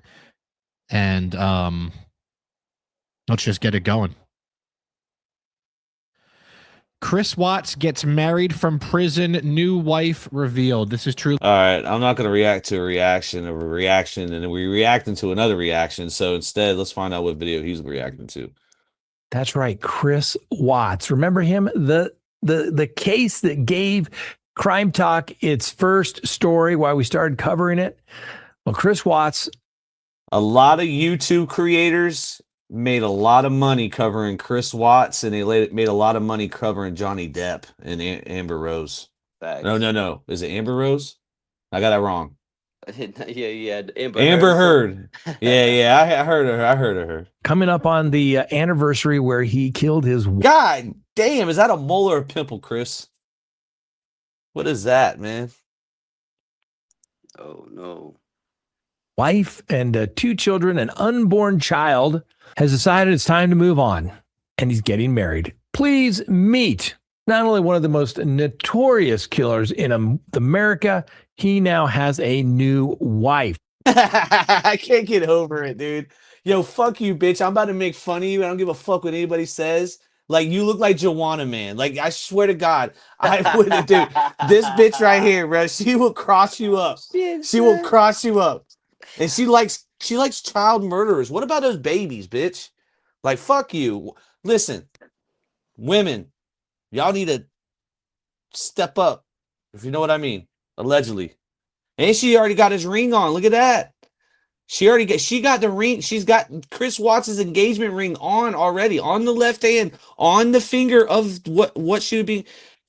And let's just get it going. Chris Watts gets married from prison. New wife revealed. This is true. All right. I'm not going to react to a reaction of a reaction, and then we're reacting to another reaction. So instead, let's find out what video he's reacting to. That's right. Chris Watts. Remember him? The case that gave Crime Talk its first story, why we started covering it. Well, Chris Watts. A lot of YouTube creators made a lot of money covering Chris Watts, and they made a lot of money covering Johnny Depp and Amber Rose. Facts. No. Is it Amber Rose? I got that wrong. Yeah. Amber Heard. Yeah. I heard of her. Coming up on the anniversary where he killed his. God damn, is that a mole or a pimple, Chris? What is that, man? Oh, no. Wife and 2 children, an unborn child, has decided it's time to move on, and he's getting married. Please meet not only one of the most notorious killers in America, he now has a new wife. I can't get over it, dude. Yo, fuck you, bitch. I'm about to make fun of you. I don't give a fuck what anybody says. Like, you look like Joanna, man. Like, I swear to God, I would, dude. This bitch right here, bro, she will cross you up. She will cross you up. And she likes child murderers. What about those babies, bitch? Like, fuck you. Listen, women, y'all need to step up, if you know what I mean. Allegedly. And she already got his ring on. Look at that. She got the ring. She's got Chris Watts' engagement ring on already, on the left hand, on the finger of what she would be.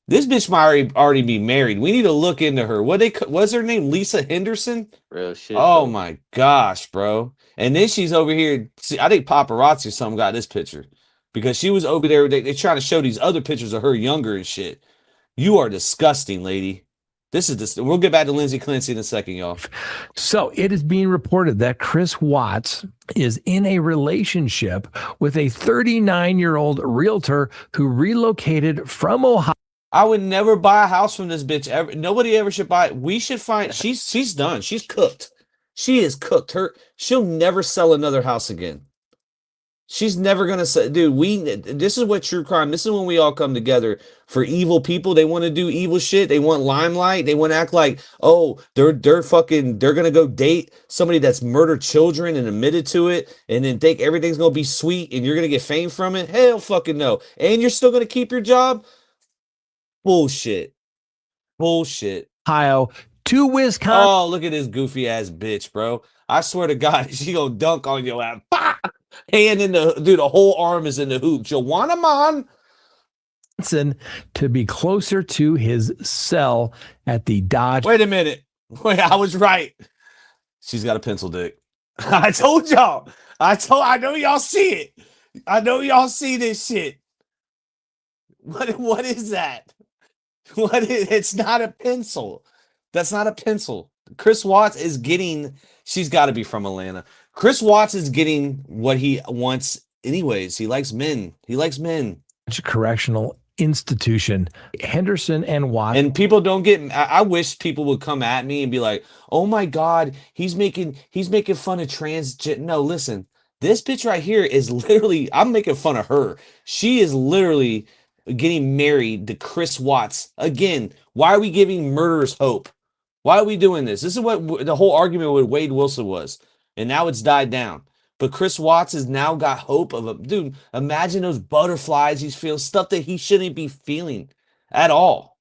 This bitch might already be married. We need to look into her. What's her name? Lisa Henderson? Real shit. Oh my gosh, bro. And then she's over here. See, I think paparazzi or something got this picture because she was over there. They're trying to show these other pictures of her younger and shit. You are disgusting, lady. We'll get back to Lindsay Clancy in a second, y'all. So it is being reported that Chris Watts is in a relationship with a 39-year-old realtor who relocated from Ohio. I would never buy a house from this bitch ever. Nobody ever should buy it. We should find she's done. She's cooked. She is cooked. She'll never sell another house again. She's never gonna say, dude, this is what true crime. This is when we all come together for evil people. They want to do evil shit. They want limelight. They want to act like, oh, they're gonna go date somebody that's murdered children and admitted to it, and then think everything's gonna be sweet and you're gonna get fame from it. Hell fucking no. And you're still gonna keep your job? Bullshit. Ohio to Wisconsin. Oh, look at this goofy ass bitch, bro. I swear to God, she gonna dunk on your ass. Bah! Hand in the whole arm is in the hoop. Joanna man. To be closer to his cell at the Dodge. Wait a minute. Wait, I was right. She's got a pencil dick. I told y'all. I know y'all see it. I know y'all see this shit. What is that? It's not a pencil. That's not a pencil. Chris Watts is getting, she's got to be from Atlanta. Chris Watts is getting what he wants anyways. He likes men. Correctional institution. Henderson and Watts. And people don't get, I wish people would come at me and be like, oh my God, he's making fun of transgender. No, listen, this bitch right here is literally, I'm making fun of her. She is literally getting married to Chris Watts. Again, why are we giving murderers hope? Why are we doing this? This is what the whole argument with Wade Wilson was. And now it's died down. But Chris Watts has now got hope of a dude. Imagine those butterflies he's feeling, stuff that he shouldn't be feeling at all.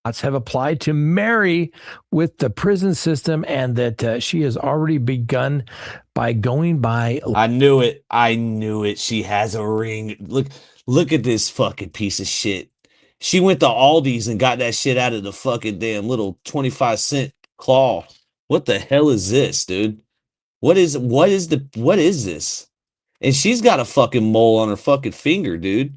Have applied to marry with the prison system, and that she has already begun by going by. I knew it. She has a ring. Look at this fucking piece of shit. She went to Aldi's and got that shit out of the fucking damn little 25-cent claw. What the hell is this, dude? What is this? And she's got a fucking mole on her fucking finger, dude.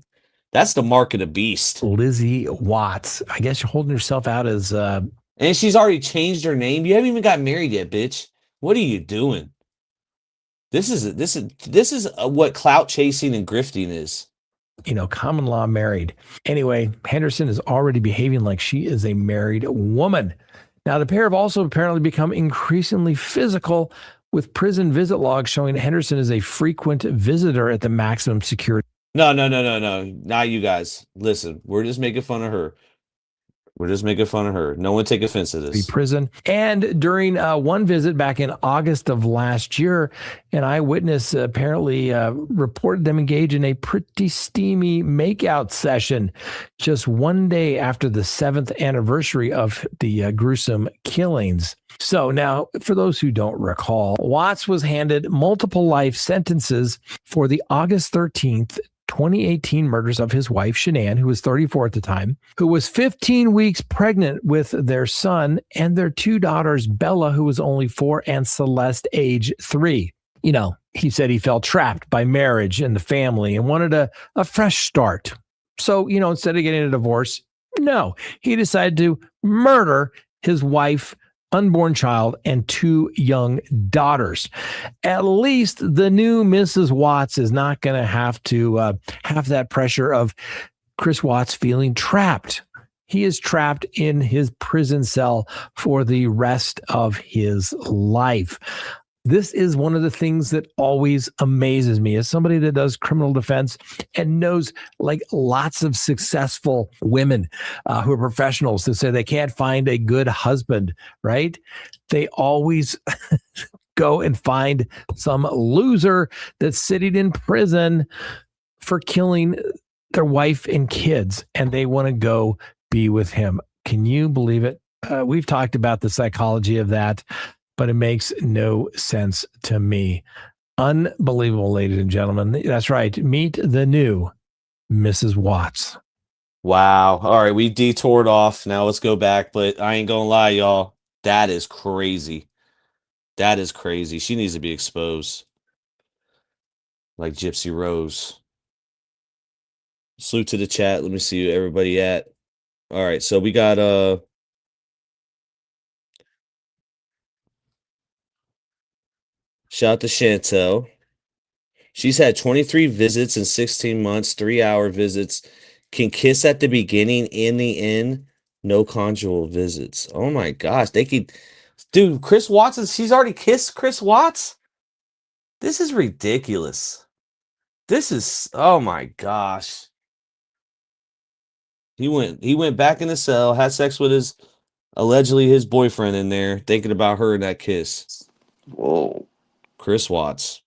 That's the mark of the beast. Lizzie Watts. I guess you're holding yourself out as and she's already changed her name. You haven't even got married yet, bitch. What are you doing? This is what clout chasing and grifting is. Common law married. Anyway, Henderson is already behaving like she is a married woman. Now, the pair have also apparently become increasingly physical, with prison visit logs showing Henderson is a frequent visitor at the maximum security. No. Not you guys. Listen, we're just making fun of her. No one take offense to this. Prison. And during one visit back in August of last year, an eyewitness apparently reported them engaged in a pretty steamy makeout session just one day after the 7th anniversary of the gruesome killings. So now, for those who don't recall, Watts was handed multiple life sentences for the August 13th, 2018 murders of his wife, Shanann, who was 34 at the time, who was 15 weeks pregnant with their son, and their 2 daughters, Bella, who was only 4, and Celeste, age 3. He said he felt trapped by marriage and the family and wanted a fresh start. So, instead of getting a divorce, no, he decided to murder his wife, unborn child, and 2 young daughters. At least the new Mrs. Watts is not going to have to have that pressure of Chris Watts feeling trapped. he is trapped in his prison cell for the rest of his life. This is one of the things that always amazes me as somebody that does criminal defense and knows like lots of successful women who are professionals that say they can't find a good husband, right? They always go and find some loser that's sitting in prison for killing their wife and kids, and they want to go be with him. Can you believe it? We've talked about the psychology of that, but it makes no sense to me. Unbelievable, ladies and gentlemen. That's right. Meet the new Mrs. Watts. Wow. All right, we detoured off. Now let's go back, but I ain't gonna lie, y'all. That is crazy. That is crazy. She needs to be exposed. Like Gypsy Rose. Salute to the chat. Let me see where everybody at. All right, so we got shout out to Chantel. She's had 23 visits in 16 months, 3-hour visits. Can kiss at the beginning and the end. No conjugal visits. Oh my gosh. They could. Dude, Chris Watson, she's already kissed Chris Watts? This is ridiculous. This is, oh my gosh. He went back in the cell, had sex with allegedly his boyfriend in there, thinking about her in that kiss. Whoa. Chris Watts.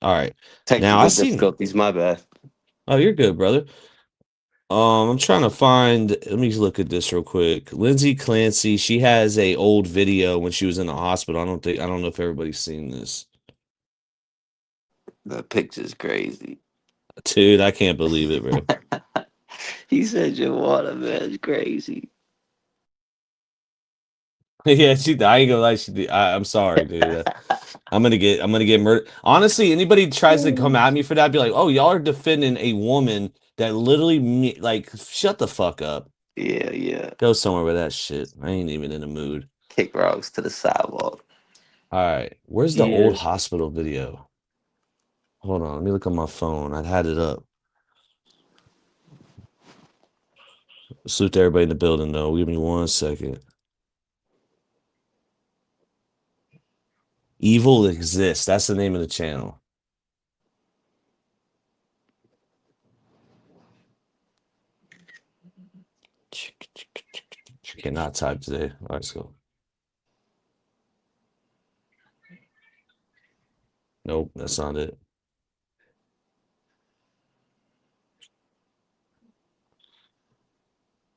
All right. Technical difficulties, my bad. Oh, you're good, brother. I'm trying to find, let me look at this real quick. Lindsay Clancy, she has a old video when she was in the hospital. I don't know if everybody's seen this. The picture's crazy. Dude, I can't believe it, bro. He said your water, man. It's crazy. Yeah, I ain't gonna lie, I'm sorry, dude. I'm gonna get murdered. Honestly, anybody tries to come at me for that, I'd be like, oh, y'all are defending a woman that literally like, shut the fuck up. Yeah. Go somewhere with that shit. I ain't even in the mood. Kick rocks to the sidewalk. All right. Where's the old hospital video? Hold on. Let me look on my phone. I had it up. Salute to everybody in the building, though. Give me 1 second. Evil Exists. That's the name of the channel. Cannot type today. All right, let's go. Nope, that's not it.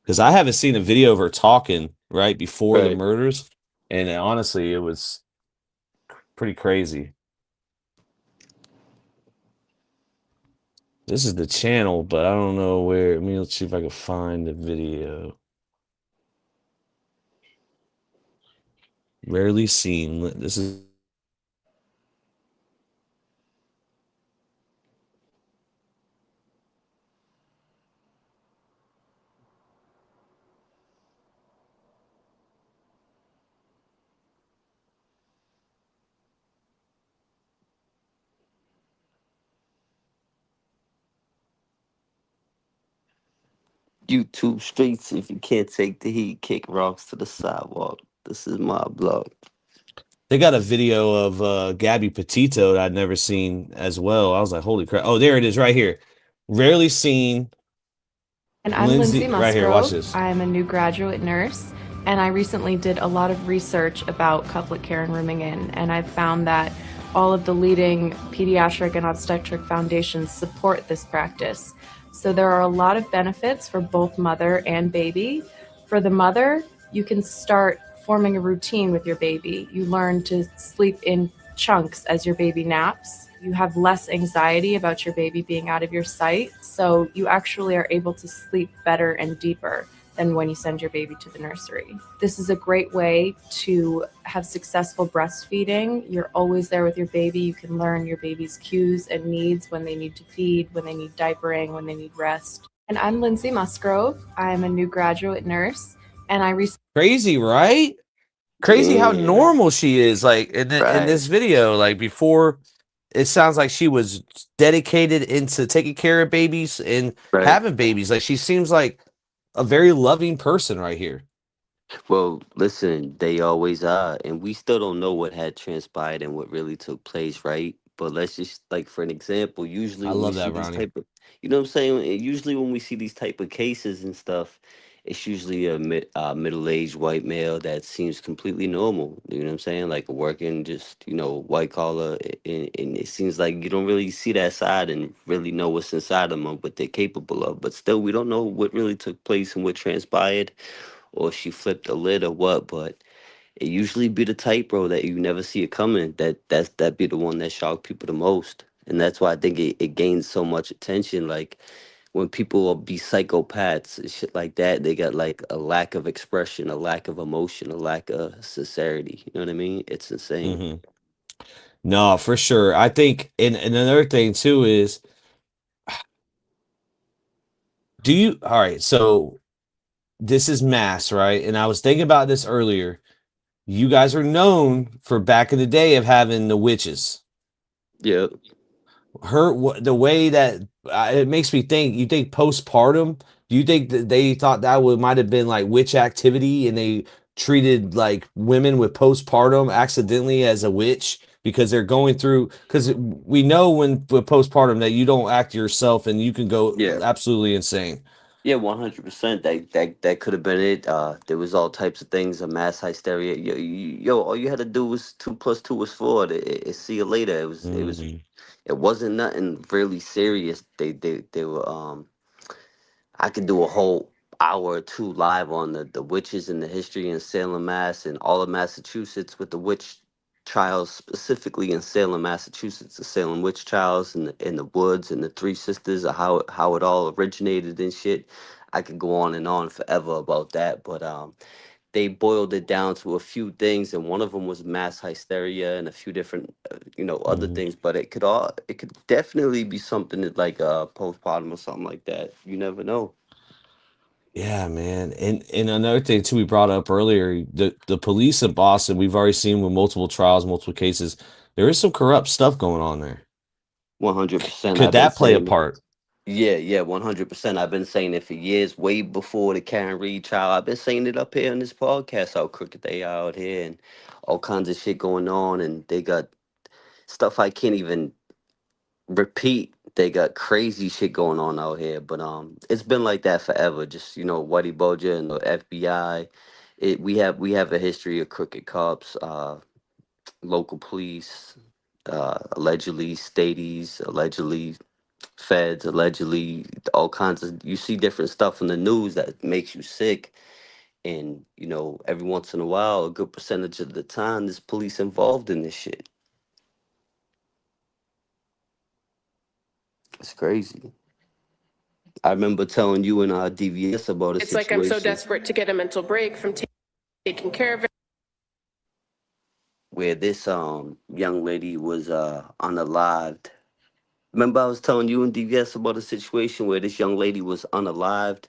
Because I haven't seen a video of her talking right before the murders, and honestly, it was pretty crazy. This is the channel, but I don't know where. I mean, let's see if I can find the video. Rarely seen. This is. YouTube streets, if you can't take the heat, kick rocks to the sidewalk. This is my blog. They got a video of Gabby Petito that I'd never seen as well. I was like, holy crap. Oh, there it is right here. Rarely seen. And I'm Lindsay Musgrove. Right here, watch this. I'm a new graduate nurse, and I recently did a lot of research about couplet care and rooming in, and I've found that all of the leading pediatric and obstetric foundations support this practice. So there are a lot of benefits for both mother and baby. For the mother, you can start forming a routine with your baby. You learn to sleep in chunks as your baby naps. You have less anxiety about your baby being out of your sight. So you actually are able to sleep better and deeper than when you send your baby to the nursery. This is a great way to have successful breastfeeding. You're always there with your baby. You can learn your baby's cues and needs when they need to feed, when they need diapering, when they need rest. And I'm Lindsay Musgrove. I'm a new graduate nurse, and I recently— Crazy, right? Crazy how normal she is. Like in this video, like before, it sounds like she was dedicated into taking care of babies and having babies. Like she seems like a very loving person right here. Well, listen, they always are, and we still don't know what had transpired and what really took place, right? But let's just like for an example, usually I when we love see that, these Ronnie. type of, you know what I'm saying? Usually when we see these type of cases and stuff, it's usually a middle-aged white male that seems completely normal. You know what I'm saying? Like a working, just white collar, and it seems like you don't really see that side and really know what's inside of them, what they're capable of. But still, we don't know what really took place and what transpired or she flipped the lid or what, but it usually be the type, bro, that you never see it coming. That be the one that shock people the most. And that's why I think it gains so much attention. Like when people will be psychopaths and shit like that, they got like a lack of expression, a lack of emotion, a lack of sincerity. You know what I mean? It's insane. Mm-hmm. No, for sure. I think, and another thing too is, all right, so this is mass, right? And I was thinking about this earlier. You guys are known for back in the day of having the witches. Yeah. The way that it makes me think, you think postpartum, do you think that they thought that might have been like witch activity and they treated like women with postpartum accidentally as a witch because they're going through, because we know when with postpartum that you don't act yourself and you can go Yeah. absolutely insane. Yeah, 100%. That could have been it. There was all types of things, a mass hysteria. Yo, all you had to do was 2 + 2 was 4. See you later. It wasn't nothing really serious. They were I could do a whole hour or two live on the witches and the history in Salem, Mass, and all of Massachusetts with the witch trials, specifically in Salem, Massachusetts, the Salem witch trials in the woods and the Three Sisters, of how it all originated and shit. I could go on and on forever about that, but they boiled it down to a few things, and one of them was mass hysteria and a few different, other things. But it could definitely be something that like postpartum or something like that. You never know. Yeah, man. And another thing too we brought up earlier, the police in Boston, we've already seen with multiple trials, multiple cases, there is some corrupt stuff going on there. 100%. Could I've been that play a saying it. part? Yeah, 100%. I've been saying it for years, way before the Karen Reed trial. I've been saying it up here on this podcast, how crooked they are out here, and all kinds of shit going on, and they got stuff I can't even repeat. They got crazy shit going on out here, but it's been like that forever. Just Whitey Bulger and the FBI. We have a history of crooked cops, local police, allegedly staties, allegedly feds, allegedly all kinds of. You see different stuff in the news that makes you sick, and every once in a while, a good percentage of the time, there's police involved in this shit. It's crazy. I remember telling you in our DVS about a It's situation. like I'm so desperate to get a mental break from taking care of it. Where this young lady was unalived. Remember I was telling you in DVS about a situation where this young lady was unalived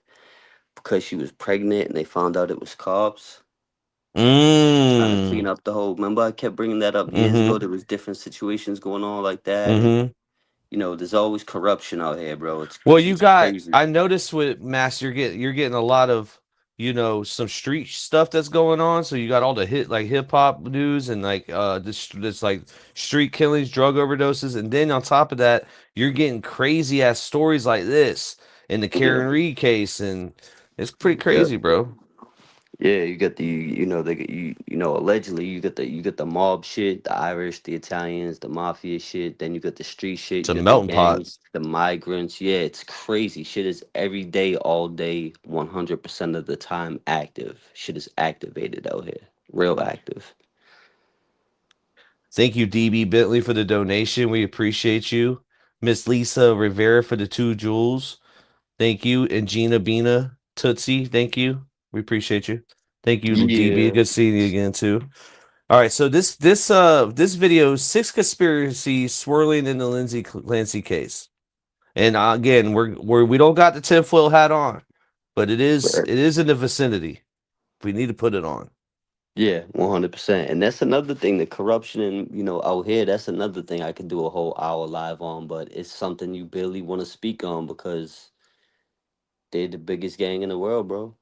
because she was pregnant and they found out it was cops. Trying to clean up the whole. Remember I kept bringing that up years ago. There was different situations going on like that, and there's always corruption out here, bro. Well, It's crazy. I noticed with Mass, you're getting a lot of, some street stuff that's going on. So you got all the hip hop news and like this like street killings, drug overdoses, and then on top of that, you're getting crazy ass stories like this in the Karen Reed case, and it's pretty crazy, bro. Yeah, you got allegedly you got the mob shit, the Irish, the Italians, the mafia shit. Then you got the street shit, It's you a got the melting pot. gangs, the migrants. Yeah, it's crazy. Shit is every day, all day, 100% of the time active. Shit is activated out here, real active. Thank you, DB Bentley, for the donation. We appreciate you. Miss Lisa Rivera for the 2 jewels. Thank you. And Gina Bina Tootsie, thank you. We appreciate you. Thank you, DB. Yeah. Good seeing you again too. All right, so this video, 6 conspiracies swirling in the Lindsay Clancy case. And again, we don't got the tinfoil hat on, but it is in the vicinity. We need to put it on. Yeah, 100%. And that's another thing, the corruption and out here, that's another thing I could do a whole hour live on, but it's something you barely want to speak on because They're the biggest gang in the world, bro.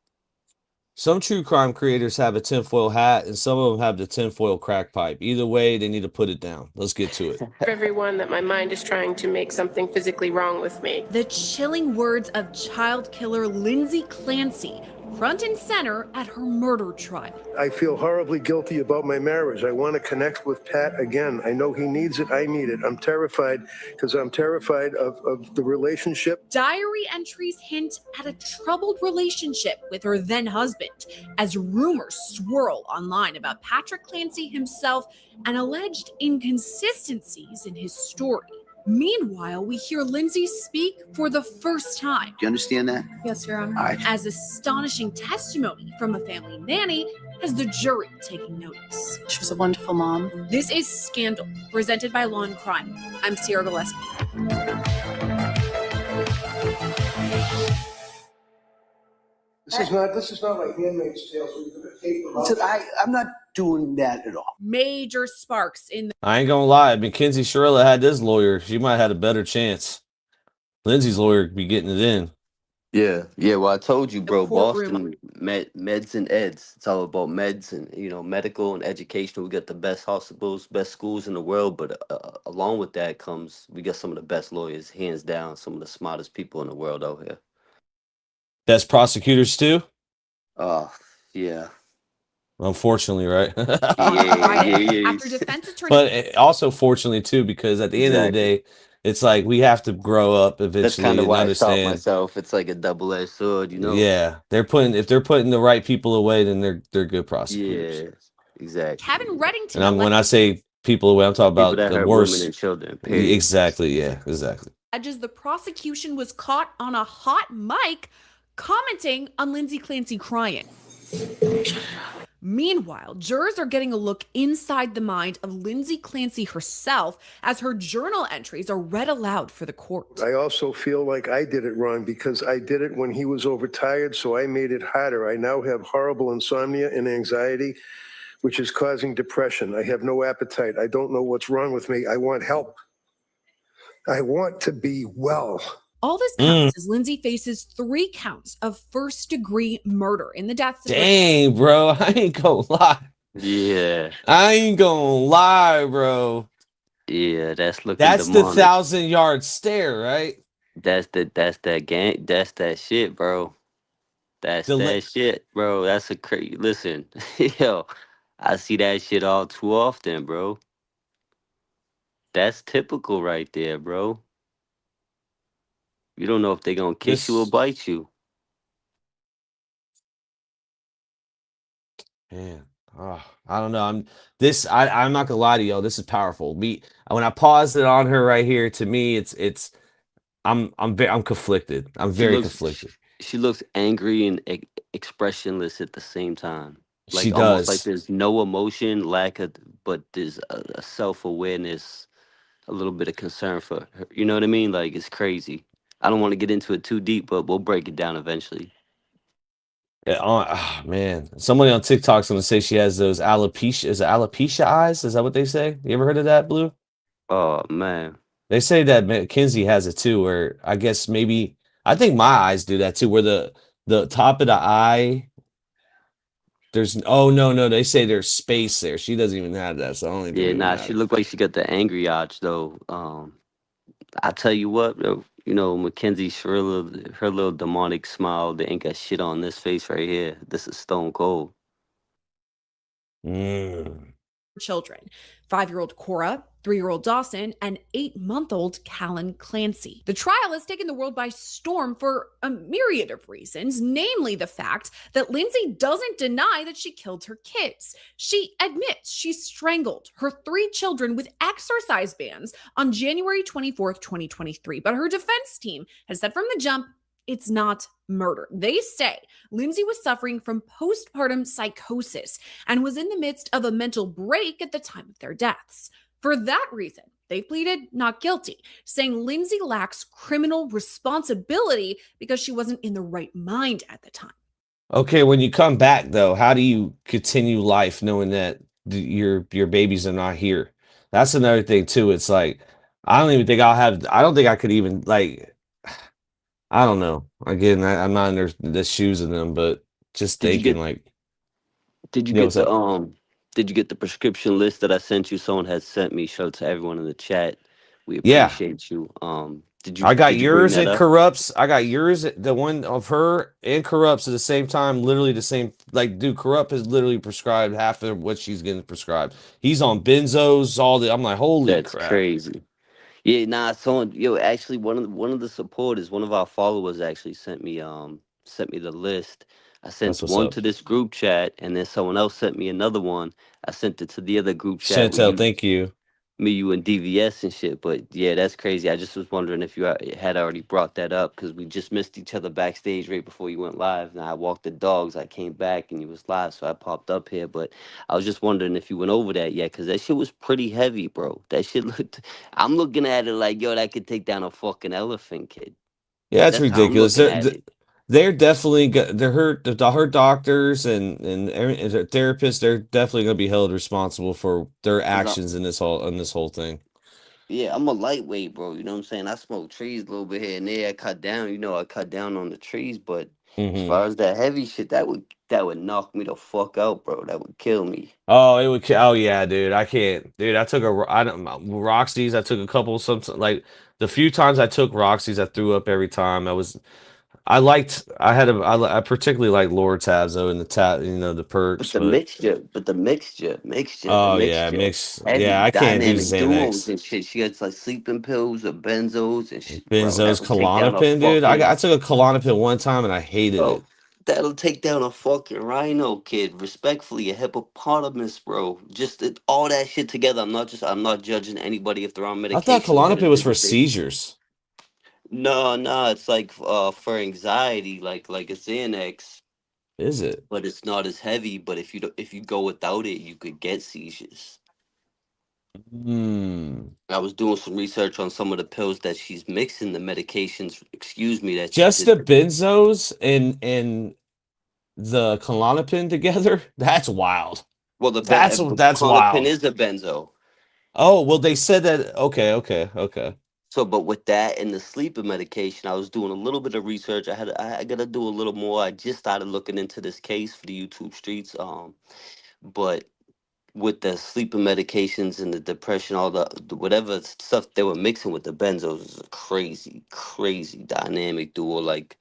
Some true crime creators have a tinfoil hat, and some of them have the tinfoil crack pipe. Either way, they need to put it down. Let's get to it. Everyone that my mind is trying to make something physically wrong with me. The chilling words of child killer Lindsay Clancy, front and center at her murder trial. I feel horribly guilty about my marriage. I want to connect with Pat again. I know he needs it. I need it. I'm terrified because I'm terrified of the relationship. Diary entries hint at a troubled relationship with her then husband, as rumors swirl online about Patrick Clancy himself and alleged inconsistencies in his story. Meanwhile, we hear Lindsay speak for the first time. Do you understand that? Yes, Your Honor. All right. As astonishing testimony from a family nanny has the jury taking notice. She was a wonderful mom. This is Scandal, presented by Law and Crime. I'm Sierra Gillespie. This is not like Handmaid's Tale. So you're going to tape them out. I'm not doing that at all. Major sparks in the I ain't gonna lie. If Mackenzie Shirella had this lawyer, she might have had a better chance. Lindsay's lawyer could be getting it in. Yeah. Well, I told you, bro. courtroom. Boston, meds and eds. It's all about meds and medical and education. We got the best hospitals, best schools in the world. But along with that comes we got some of the best lawyers, hands down. Some of the smartest people in the world out here. Best prosecutors too. Yeah. Unfortunately, right? Yeah. After defense attorney. But also fortunately too, because at the end of the day, it's like we have to grow up eventually. That's kind of and why understand. I thought myself. It's like a double-edged sword, Yeah, if they're putting the right people away, then they're good prosecutors. Yeah, exactly. Kevin Reddington. And when I say people away, I'm talking about that the hurt worst. women and children. Period. Exactly. Yeah. Exactly. Alleges the prosecution was caught on a hot mic commenting on Lindsay Clancy crying. Meanwhile, jurors are getting a look inside the mind of Lindsay Clancy herself as her journal entries are read aloud for the court. I also feel like I did it wrong because I did it when he was overtired, so I made it harder. I now have horrible insomnia and anxiety, which is causing depression. I have no appetite. I don't know what's wrong with me. I want help. I want to be well. All this counts as Lindsay faces 3 counts of first-degree murder in the deaths of Dang, bro. I ain't gonna lie. Yeah. I ain't gonna lie, bro. Yeah, that's looking. That's demonic. the 1,000-yard stare, right? That's that gang. That's that shit, bro. That's that shit, bro. That's a crazy. Listen, yo, I see that shit all too often, bro. That's typical right there, bro. You don't know if they're gonna kiss you or bite you. Man, I don't know. I'm not gonna lie to y'all. This is powerful. When I paused it on her right here, to me, I'm conflicted. I'm very conflicted. She looks angry and expressionless at the same time. Like She almost does. like there's no emotion, but there's a self-awareness, a little bit of concern for her. You know what I mean? Like it's crazy. I don't want to get into it too deep, but we'll break it down eventually. Yeah, man. Somebody on TikTok's gonna say she has those alopecia. Is it alopecia eyes? Is that what they say? You ever heard of that, Blue? Oh man. They say that Mackenzie has it too, where I guess I think my eyes do that too, where the top of the eye. No, they say there's space there. She doesn't even have that, so I don't even. Yeah, nah, she looked like she got the angry arch though. I tell you what, Mackenzie Shirella, her little demonic smile, they ain't got shit on this face right here. This is stone cold. children, 5-year-old Cora, 3-year-old Dawson, and 8-month-old Callan Clancy. The trial has taken the world by storm for a myriad of reasons, namely the fact that Lindsay doesn't deny that she killed her kids. She admits she strangled her 3 children with exercise bands on January 24th, 2023, but her defense team has said from the jump, it's not murder. They say Lindsay was suffering from postpartum psychosis and was in the midst of a mental break at the time of their deaths. For that reason, they pleaded not guilty, saying Lindsay lacks criminal responsibility because she wasn't in the right mind at the time. Okay, when you come back, though, how do you continue life knowing that your babies are not here? That's another thing, too. It's like, I don't think I could even, like, I don't know. Again, I'm not in the shoes of them, but just Did you thinking get like, did you yeah, get what's up? did you get the prescription list that I sent you? Someone had sent me. Shout out to everyone in the chat. We Yeah, appreciate you. I got Did you bring yours that and up? Corrupts. I got yours, the one of her and Corrupts at the same time. Literally the same. Like, dude, Corrupt has literally prescribed half of what she's getting prescribed. He's on benzos, all the. I'm like, holy That's crap. crazy. Yeah, nah, someone actually one of the supporters, one of our followers actually sent me the list. I That's sent what's one up. to this group chat and then someone else sent me another one. I sent it to the other group chat with Chantel, you, thank you. me, you, and DVS and shit. But yeah, that's crazy. I just was wondering if you had already brought that up because we just missed each other backstage right before you went live. And I walked the dogs. I came back and you was live, so I popped up here. But I was just wondering if you went over that yet because that shit was pretty heavy, bro. That shit looked. I'm looking at it like, yo, that could take down a fucking elephant, kid. Yeah, it's That's how I'm ridiculous. looking at it. They're definitely they're her doctors and their therapists. They're definitely going to be held responsible for their Cause actions in this whole thing. yeah, I'm a lightweight, bro. You know what I'm saying? I smoke trees a little bit here and there. I cut down, I cut down on the trees. But as Mm-hmm. far as that heavy shit, that would knock me the fuck out, bro. That would kill me. Oh, it would. Oh yeah, dude. I can't, dude. I took I don't Roxy's. I took a couple. Some like the few times I took Roxy's, I threw up every time. I particularly like Lord tabs though, and the perks, but But the oh yeah, mixture, mix. heavy Yeah, I can't do dynamic duos Xanax. and shit. She gets like sleeping pills or benzos and shit, bro. That Benzos, would take down a Klonopin, dude. I fucking took a Klonopin one time and I hated bro. it. That'll take down a fucking rhino, kid. Respectfully, a hippopotamus, bro. Just all that shit together. I'm not judging anybody if they're on I thought medication. Klonopin was for seizures. No, it's like for anxiety, like a Xanax, Is it? but it's not as heavy. But if you go without it, you could get seizures. Hmm. I was doing some research on some of the pills that she's mixing, the medications. Excuse me, that she Just did. the benzos and the Klonopin together? That's wild. Well, That's Klonopin wild. is a benzo. Oh, well, they said that. Okay. So, but with that and the sleeping medication, I was doing a little bit of research. I got to do a little more. I just started looking into this case for the YouTube streets. But with the sleeping medications and the depression, all the whatever stuff they were mixing with the benzos is a crazy dynamic duo. Like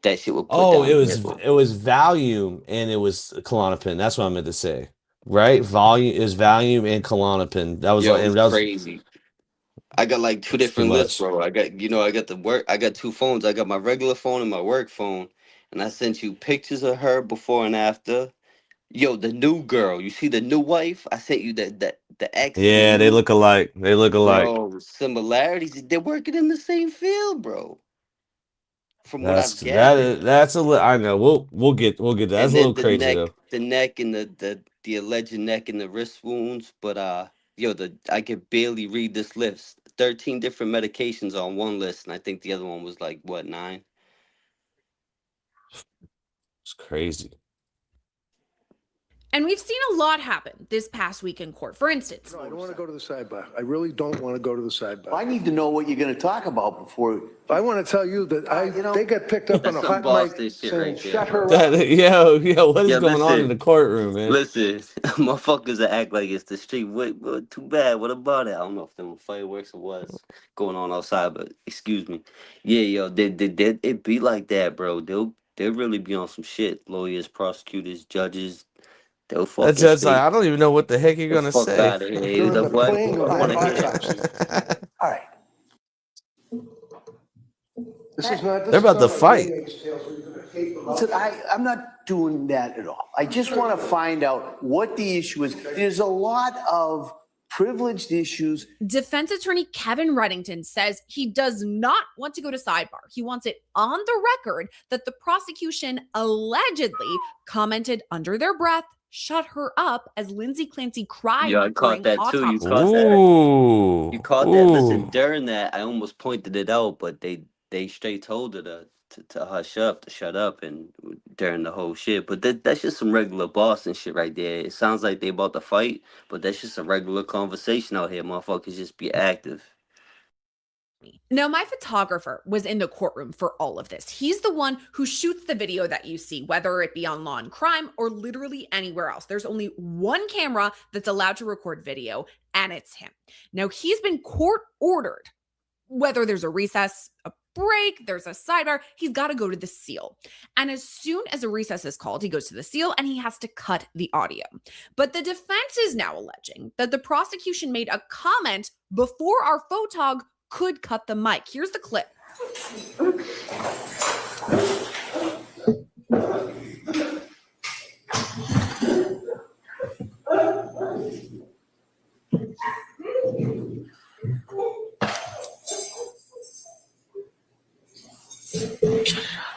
that shit would put Oh, down people. it was Valium and it was Klonopin. That's what I meant to say. Right? Volume is Valium and Klonopin. Yo, it's That was crazy. I got like two it's too different lists, much. bro. I got the work. I got two phones. I got my regular phone and my work phone, and I sent you pictures of her before and after. Yo, the new girl. You see the new wife? I sent you the ex to the Yeah, they new look alike. They look alike. bro. Similarities. They're working in the same field, bro. From what I've gathered. That's a little. I know. We'll get that. That's And a little then crazy though. the neck and the alleged neck and the wrist wounds. But yo, I could barely read this list. 13 different medications on one list, and I think the other one was like what, 9? It's crazy. And we've seen a lot happen this past week in court. For instance, No, I don't want to go to the sidebar. I really don't want to go to the sidebar. I need to know what you're going to talk about before. I want to tell you that they got picked up on a That's hot some boss mic shit saying, right there, shut bro. her up. Yo, what is Yeah, going on in the courtroom, man? listen, motherfuckers that act like it's the street. What? Too bad. What about it? I don't know if them were fireworks or what's going on outside, but excuse me. Yeah, yo, it be like that, bro. They'll really be on some shit. Lawyers, prosecutors, judges, they'll That's fucking just like straight I don't even know what the heck you're the gonna fuck say. out of here. During The the what? playing of I that want to hear. autopsy. All right. This is not. They're about to fight. Listen, I'm not doing that at all. I just want to find out what the issue is. There's a lot of privileged issues. defense attorney Kevin Reddington says he does not want to go to sidebar. He wants it on the record that the prosecution allegedly commented under their breath, shut her up, as Lindsay Clancy cried Yeah, I during caught that too. You autopsy. caught that. Ooh, You caught that. Listen, ooh. during that, I almost pointed it out, but they straight told her to hush up, to shut up, and during the whole shit. But that's just some regular Boston shit right there. It sounds like they about to fight, but that's just a regular conversation out here. Motherfuckers just be active. Now, my photographer was in the courtroom for all of this. He's the one who shoots the video that you see, whether it be on Law and Crime or literally anywhere else. There's only one camera that's allowed to record video, and it's him. Now, he's been court ordered, whether there's a recess, a break, there's a sidebar, he's got to go to the seal. And as soon as a recess is called, he goes to the seal and he has to cut the audio. But the defense is now alleging that the prosecution made a comment before our photog could cut the mic. Here's the clip.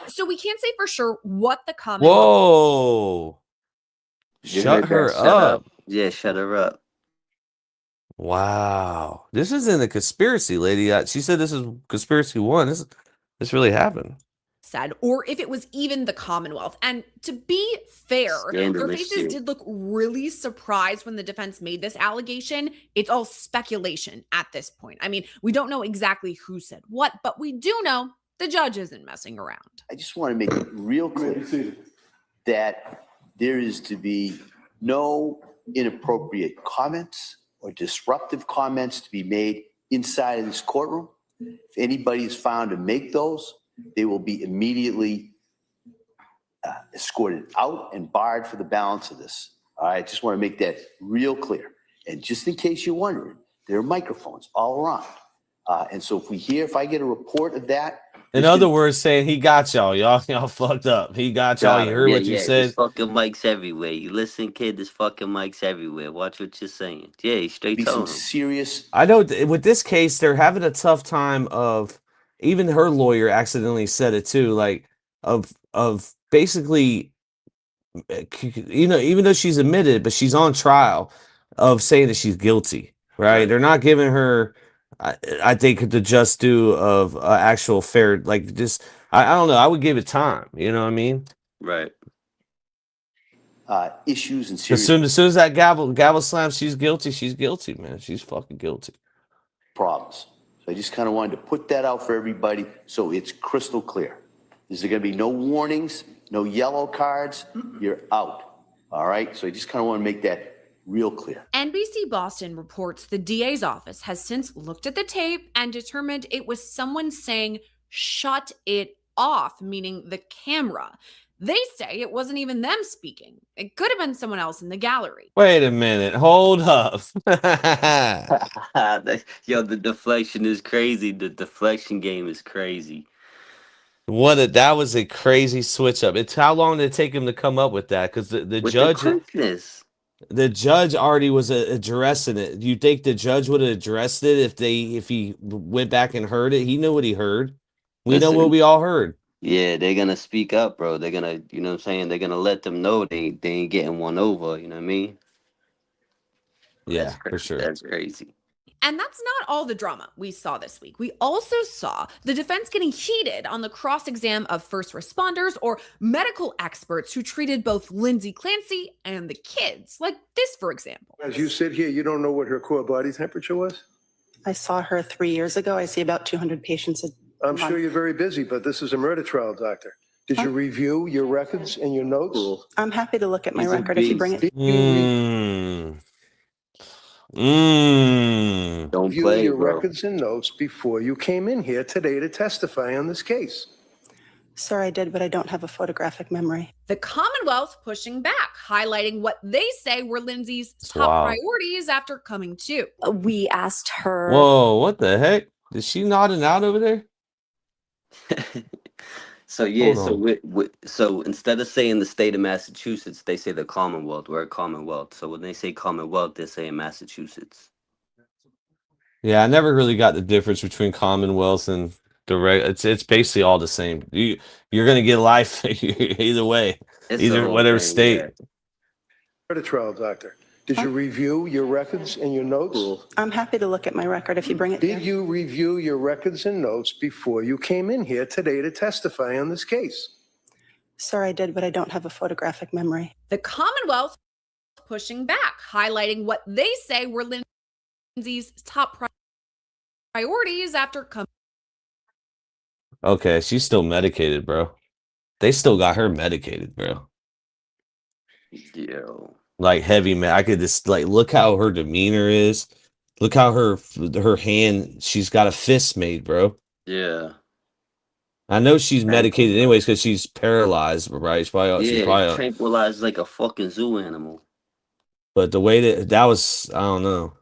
So we can't say for sure what the comment. Whoa. Shut her up. Yeah, shut her up. Wow. This isn't a conspiracy, lady. She said this is conspiracy one. This really happened. Said, or if it was even the Commonwealth. And to be fair, their faces did look really surprised when the defense made this allegation. It's all speculation at this point. I mean, we don't know exactly who said what, but we do know the judge isn't messing around. I just want to make it real clear that there is to be no inappropriate comments or disruptive comments to be made inside of this courtroom. If anybody is found to make those, they will be immediately escorted out and barred for the balance of this. All right, I just want to make that real clear. And just in case you're wondering, there are microphones all around. And so if I get a report of that. In other words, saying he got y'all. Y'all fucked up. He got y'all. You heard what you said. There's fucking mics everywhere. You listen, kid, there's fucking mics everywhere. Watch what you're saying. Yeah, he's straight telling him. Serious. I know with this case, they're having a tough time of, even her lawyer accidentally said it too, like of basically, even though she's admitted, but she's on trial, of saying that she's guilty, right? They're not giving her, I think, the just due of actual fair, like just, I don't know. I would give it time. You know what I mean? Right. Issues and serious. As soon as that gavel slams, she's guilty. She's guilty, man. She's fucking guilty. Problems. So I just kind of wanted to put that out for everybody so it's crystal clear. There's going to be no warnings, no yellow cards. You're out. All right. So I just kind of want to make that real clear. NBC Boston reports the DA's office has since looked at the tape and determined it was someone saying, "Shut it off," meaning the camera. They say it wasn't even them speaking. It could have been someone else in the gallery. Wait a minute. Hold up. Yo, the deflection is crazy. The deflection game is crazy. That was a crazy switch up. It's how long did it take him to come up with that? Because the judge already was addressing it. Do you think the judge would have addressed it if he went back and heard it? He knew what he heard. We know what we all heard. Yeah, they're gonna speak up, bro. They're gonna, you know what I'm saying? They're gonna let them know they ain't getting one over. You know what I mean? Yeah, for sure. That's crazy. And that's not all the drama we saw this week. We also saw the defense getting heated on the cross-exam of first responders or medical experts who treated both Lindsay Clancy and the kids. Like this, for example. As you sit here, you don't know what her core body temperature was? I saw her 3 years ago. I see about 200 patients a I'm month. sure you're very busy, but this is a murder trial, doctor. Did you review your records and your notes? I'm happy to look at my record if you bring it. Don't review play, your bro. records and notes before you came in here today to testify on this case. Sir, I did, but I don't have a photographic memory. The Commonwealth pushing back, highlighting what they say were Lindsay's top priorities after coming to. We asked her. Whoa, what the heck? Is she nodding out over there? So yeah, Hold so instead of saying the state of Massachusetts, they say the Commonwealth. We're a Commonwealth. So when they say Commonwealth, they're saying Massachusetts. Yeah, I never really got the difference between Commonwealth and it's basically all the same. You're gonna get life either way, either whatever state. Murder trial, doctor. Did you review your records and your notes? I'm happy to look at my record if you bring it. Did you review your records and notes before you came in here today to testify on this case? Sir, I did, but I don't have a photographic memory. The Commonwealth pushing back, highlighting what they say were Lindsay's top priorities after coming. Okay, she's still medicated, bro. They still got her medicated, bro. Yo. Like heavy I could just like look how her demeanor is. Look how her hand, she's got a fist made, bro. Yeah. I know she's medicated anyways because she's paralyzed, right? She's probably tranquilized like a fucking zoo animal. But the way that was, I don't know.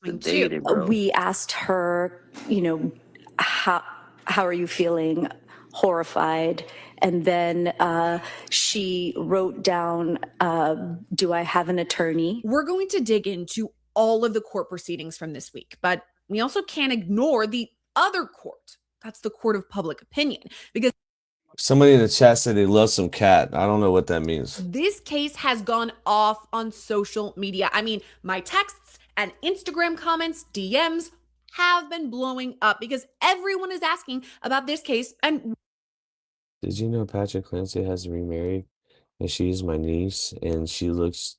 Sedated, bro. We asked her, how are you feeling? Horrified. And then she wrote down, do I have an attorney? We're going to dig into all of the court proceedings from this week, but we also can't ignore the other court. That's the court of public opinion, because somebody in the chat said they love some cat. I don't know what that means. This case has gone off on social media. I mean, my texts and Instagram comments, DMs have been blowing up because everyone is asking about this case. And did you know Patrick Clancy has remarried? And she's my niece, and she looks.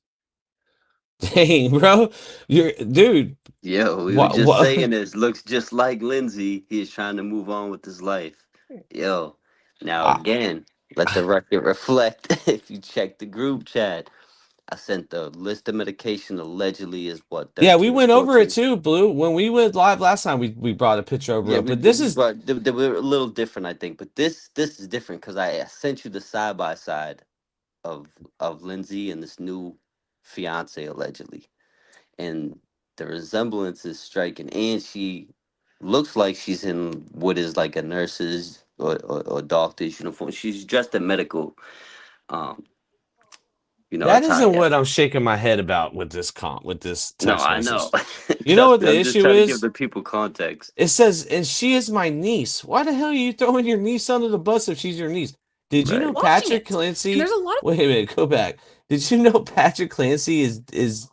Dang, bro, you're dude. Yo, we were just saying this. Looks just like Lindsay. He's trying to move on with his life. Yo, now again, let the record reflect. If you check the group chat, I sent the list of medication allegedly is what. Yeah, we went over it too, Blue. When we went live last time, we brought a picture over it. But this is they were a little different, I think. But this is different because I sent you the side by side of Lindsay and this new fiance allegedly, and the resemblance is striking. And she looks like she's in what is like a nurse's or doctor's uniform. She's dressed in medical. That isn't what I'm shaking my head about with this text no, I message. know. You know what the I'm issue just is? To give the people context. It says, and she is my niece. Why the hell are you throwing your niece under the bus if she's your niece? Did you know Patrick Clancy? there's a lot of wait a minute, go back. Did you know Patrick Clancy is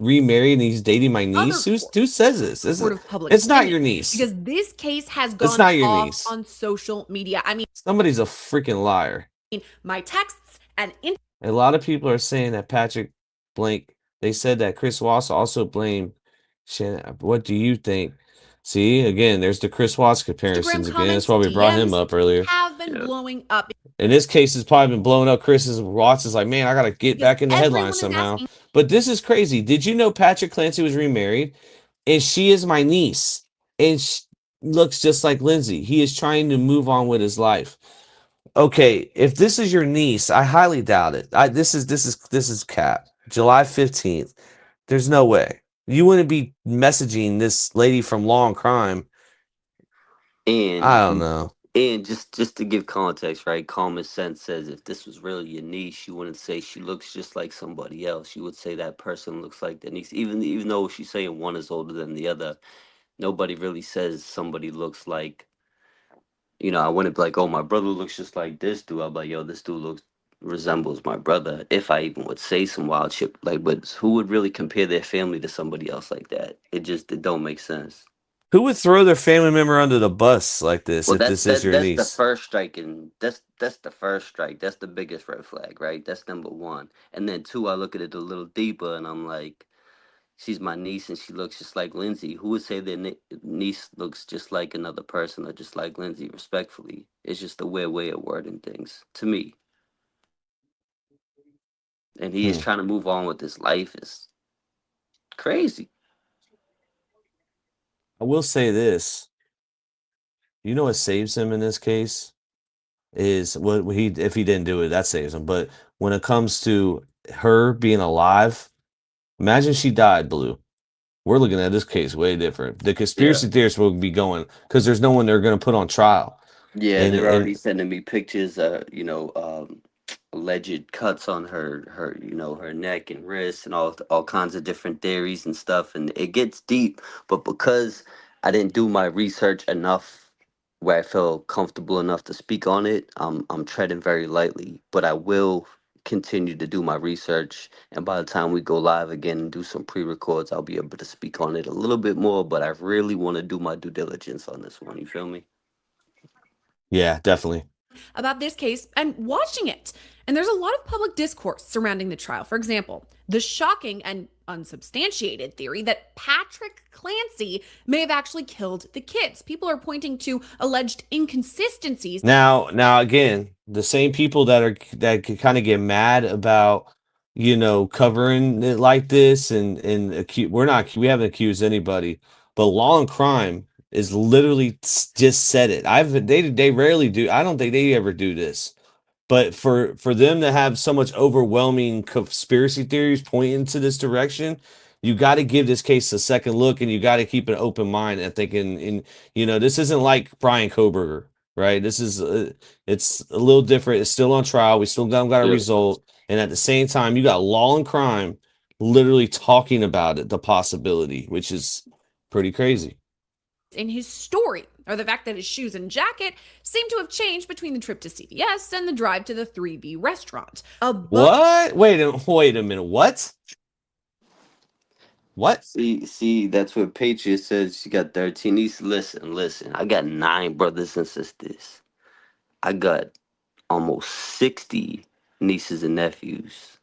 remarried and he's dating my niece? Who says this? It's not your niece. Because this case has gone not your off niece. on social media. I mean, Somebody's a freaking liar. my texts and A lot of people are saying that Patrick Blank. They said that Chris Watts also blamed Shannon. What do you think? See, again, there's the Chris Watts comparisons again. That's why we brought him up earlier. Have been blowing up. In this case, it's probably been blowing up. Watts is like, man, I gotta get back in the headlines somehow. But this is crazy. Did you know Patrick Clancy was remarried, and she is my niece, and she looks just like Lindsay. He is trying to move on with his life. Okay, if this is your niece, I highly doubt it. This is cap. July 15th. There's no way. You wouldn't be messaging this lady from Law and Crime. And I don't know. And just to give context, right? Common sense says if this was really your niece, you wouldn't say she looks just like somebody else. You would say that person looks like their niece. Even though she's saying one is older than the other, nobody really says somebody looks like, I wouldn't be like, oh, my brother looks just like this dude. I'll be like, yo, this dude resembles my brother. If I even would say some wild shit, but who would really compare their family to somebody else like that? It don't make sense. Who would throw their family member under the bus like this if this is your niece? That's the first strike, and that's the first strike. That's the biggest red flag, right? That's number one. And then two, I look at it a little deeper, and I'm like, she's my niece, and she looks just like Lindsay. Who would say their niece looks just like another person or just like Lindsay? Respectfully, it's just a weird way of wording things to me. And he is trying to move on with his life. It's crazy. I will say this. You know what saves him in this case is if he didn't do it, that saves him. But when it comes to her being alive, imagine she died, Blue. We're looking at this case way different. The conspiracy theorists will be going because there's no one they're going to put on trial. Yeah, they're already sending me pictures. Alleged cuts on her her neck and wrists and all kinds of different theories and stuff, and it gets deep. But because I didn't do my research enough where I feel comfortable enough to speak on it, I'm treading very lightly. But I will continue to do my research, and by the time we go live again and do some pre-records, I'll be able to speak on it a little bit more. But I really want to do my due diligence on this one. You feel me? Yeah, definitely. about this case and watching it. And there's a lot of public discourse surrounding the trial. For example, the shocking and unsubstantiated theory that Patrick Clancy may have actually killed the kids. People are pointing to alleged inconsistencies. Now again, the same people that kind of get mad about, covering it like this and we haven't accused anybody, but Law and Crime is literally just said it. They rarely do. I don't think they ever do this. But for them to have so much overwhelming conspiracy theories pointing to this direction, you got to give this case a second look, and you got to keep an open mind. I think this isn't like Brian Koberger, right? This is it's a little different. It's still on trial. We still got a result, and at the same time, you got Law and Crime literally talking about it, the possibility, which is pretty crazy. In his story, or the fact that his shoes and jacket seem to have changed between the trip to CVS and the drive to the 3B restaurant. What? Wait a minute. What? What? See, that's what Patriot says. She got 13 nieces. Listen. I got 9 brothers and sisters. I got almost 60 nieces and nephews.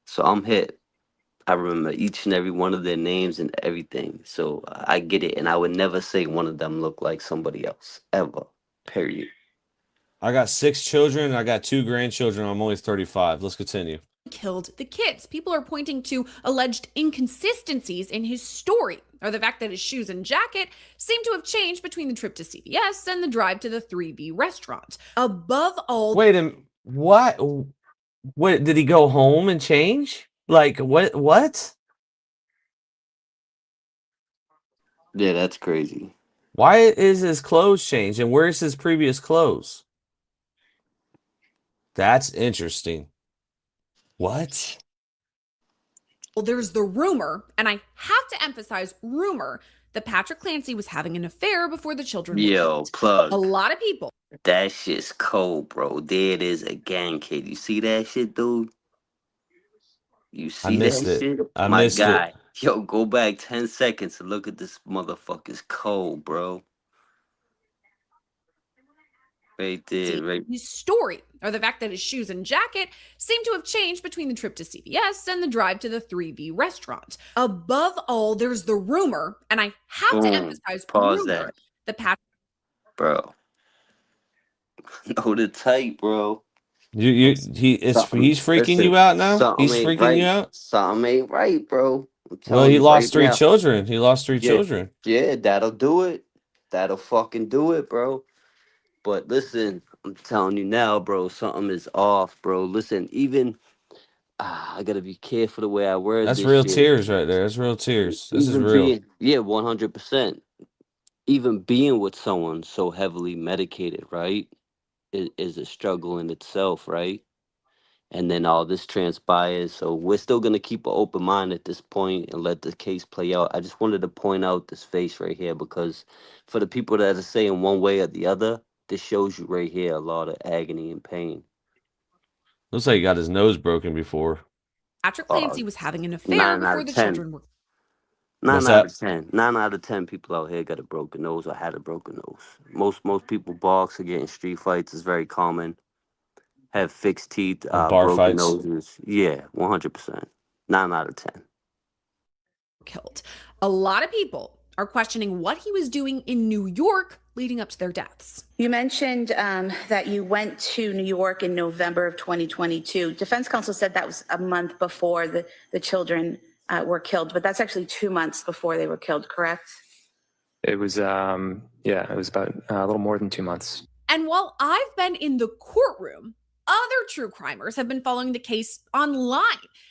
So I'm hip. I remember each and every one of their names and everything. So I get it. And I would never say one of them looked like somebody else. Ever. Period. I got 6 children. I got 2 grandchildren. I'm only 35. Let's continue. Killed the kids. People are pointing to alleged inconsistencies in his story, or the fact that his shoes and jacket seem to have changed between the trip to CVS and the drive to the 3B restaurant. Above all... Wait a minute. What? What? Did he go home and change? Like, what? Yeah, that's crazy. Why is his clothes changed? And where's his previous clothes? That's interesting. What? Well, there's the rumor, and I have to emphasize rumor, that Patrick Clancy was having an affair before the children were killed. Plug. A lot of people. That shit's cold, bro. There it is again, kid. You see that shit, dude? You see that shit? I My missed guy. it. Yo, go back 10 seconds and look at this motherfucker's cold, bro. Right there, right. His story, or the fact that his shoes and jacket seem to have changed between the trip to CVS and the drive to the 3B restaurant. Above all, there's the rumor, and I have to emphasize Pause rumor, that. Patrick... Bro. Know the type, bro. He's freaking you out now? He's freaking you out? Something ain't right, bro. Well, he lost 3 children. He lost 3 children. Yeah, that'll do it. That'll fucking do it, bro. But listen, I'm telling you now, bro, something is off, bro. Listen, even I gotta be careful the way I word That's this real shit. tears right there. That's real tears. This is real. 100%. Even being with someone so heavily medicated, right, is a struggle in itself, right? And then all this transpires. So we're still going to keep an open mind at this point and let the case play out. I just wanted to point out this face right here because for the people that are saying one way or the other, this shows you right here a lot of agony and pain. Looks like he got his nose broken before. Patrick Clancy was having an affair before the children were... 9 out of 10. 9 out of 10 people out here got a broken nose or had a broken nose. Most people box or get in street fights is very common. Have fixed teeth, bar broken fights. noses. Yeah, 100%. 9 out of 10. Killed. A lot of people are questioning what he was doing in New York leading up to their deaths. You mentioned that you went to New York in November of 2022. Defense counsel said that was a month before the children were killed, but that's actually 2 months before they were killed, correct? It was, it was about a little more than 2 months. And while I've been in the courtroom, other true crimers have been following the case online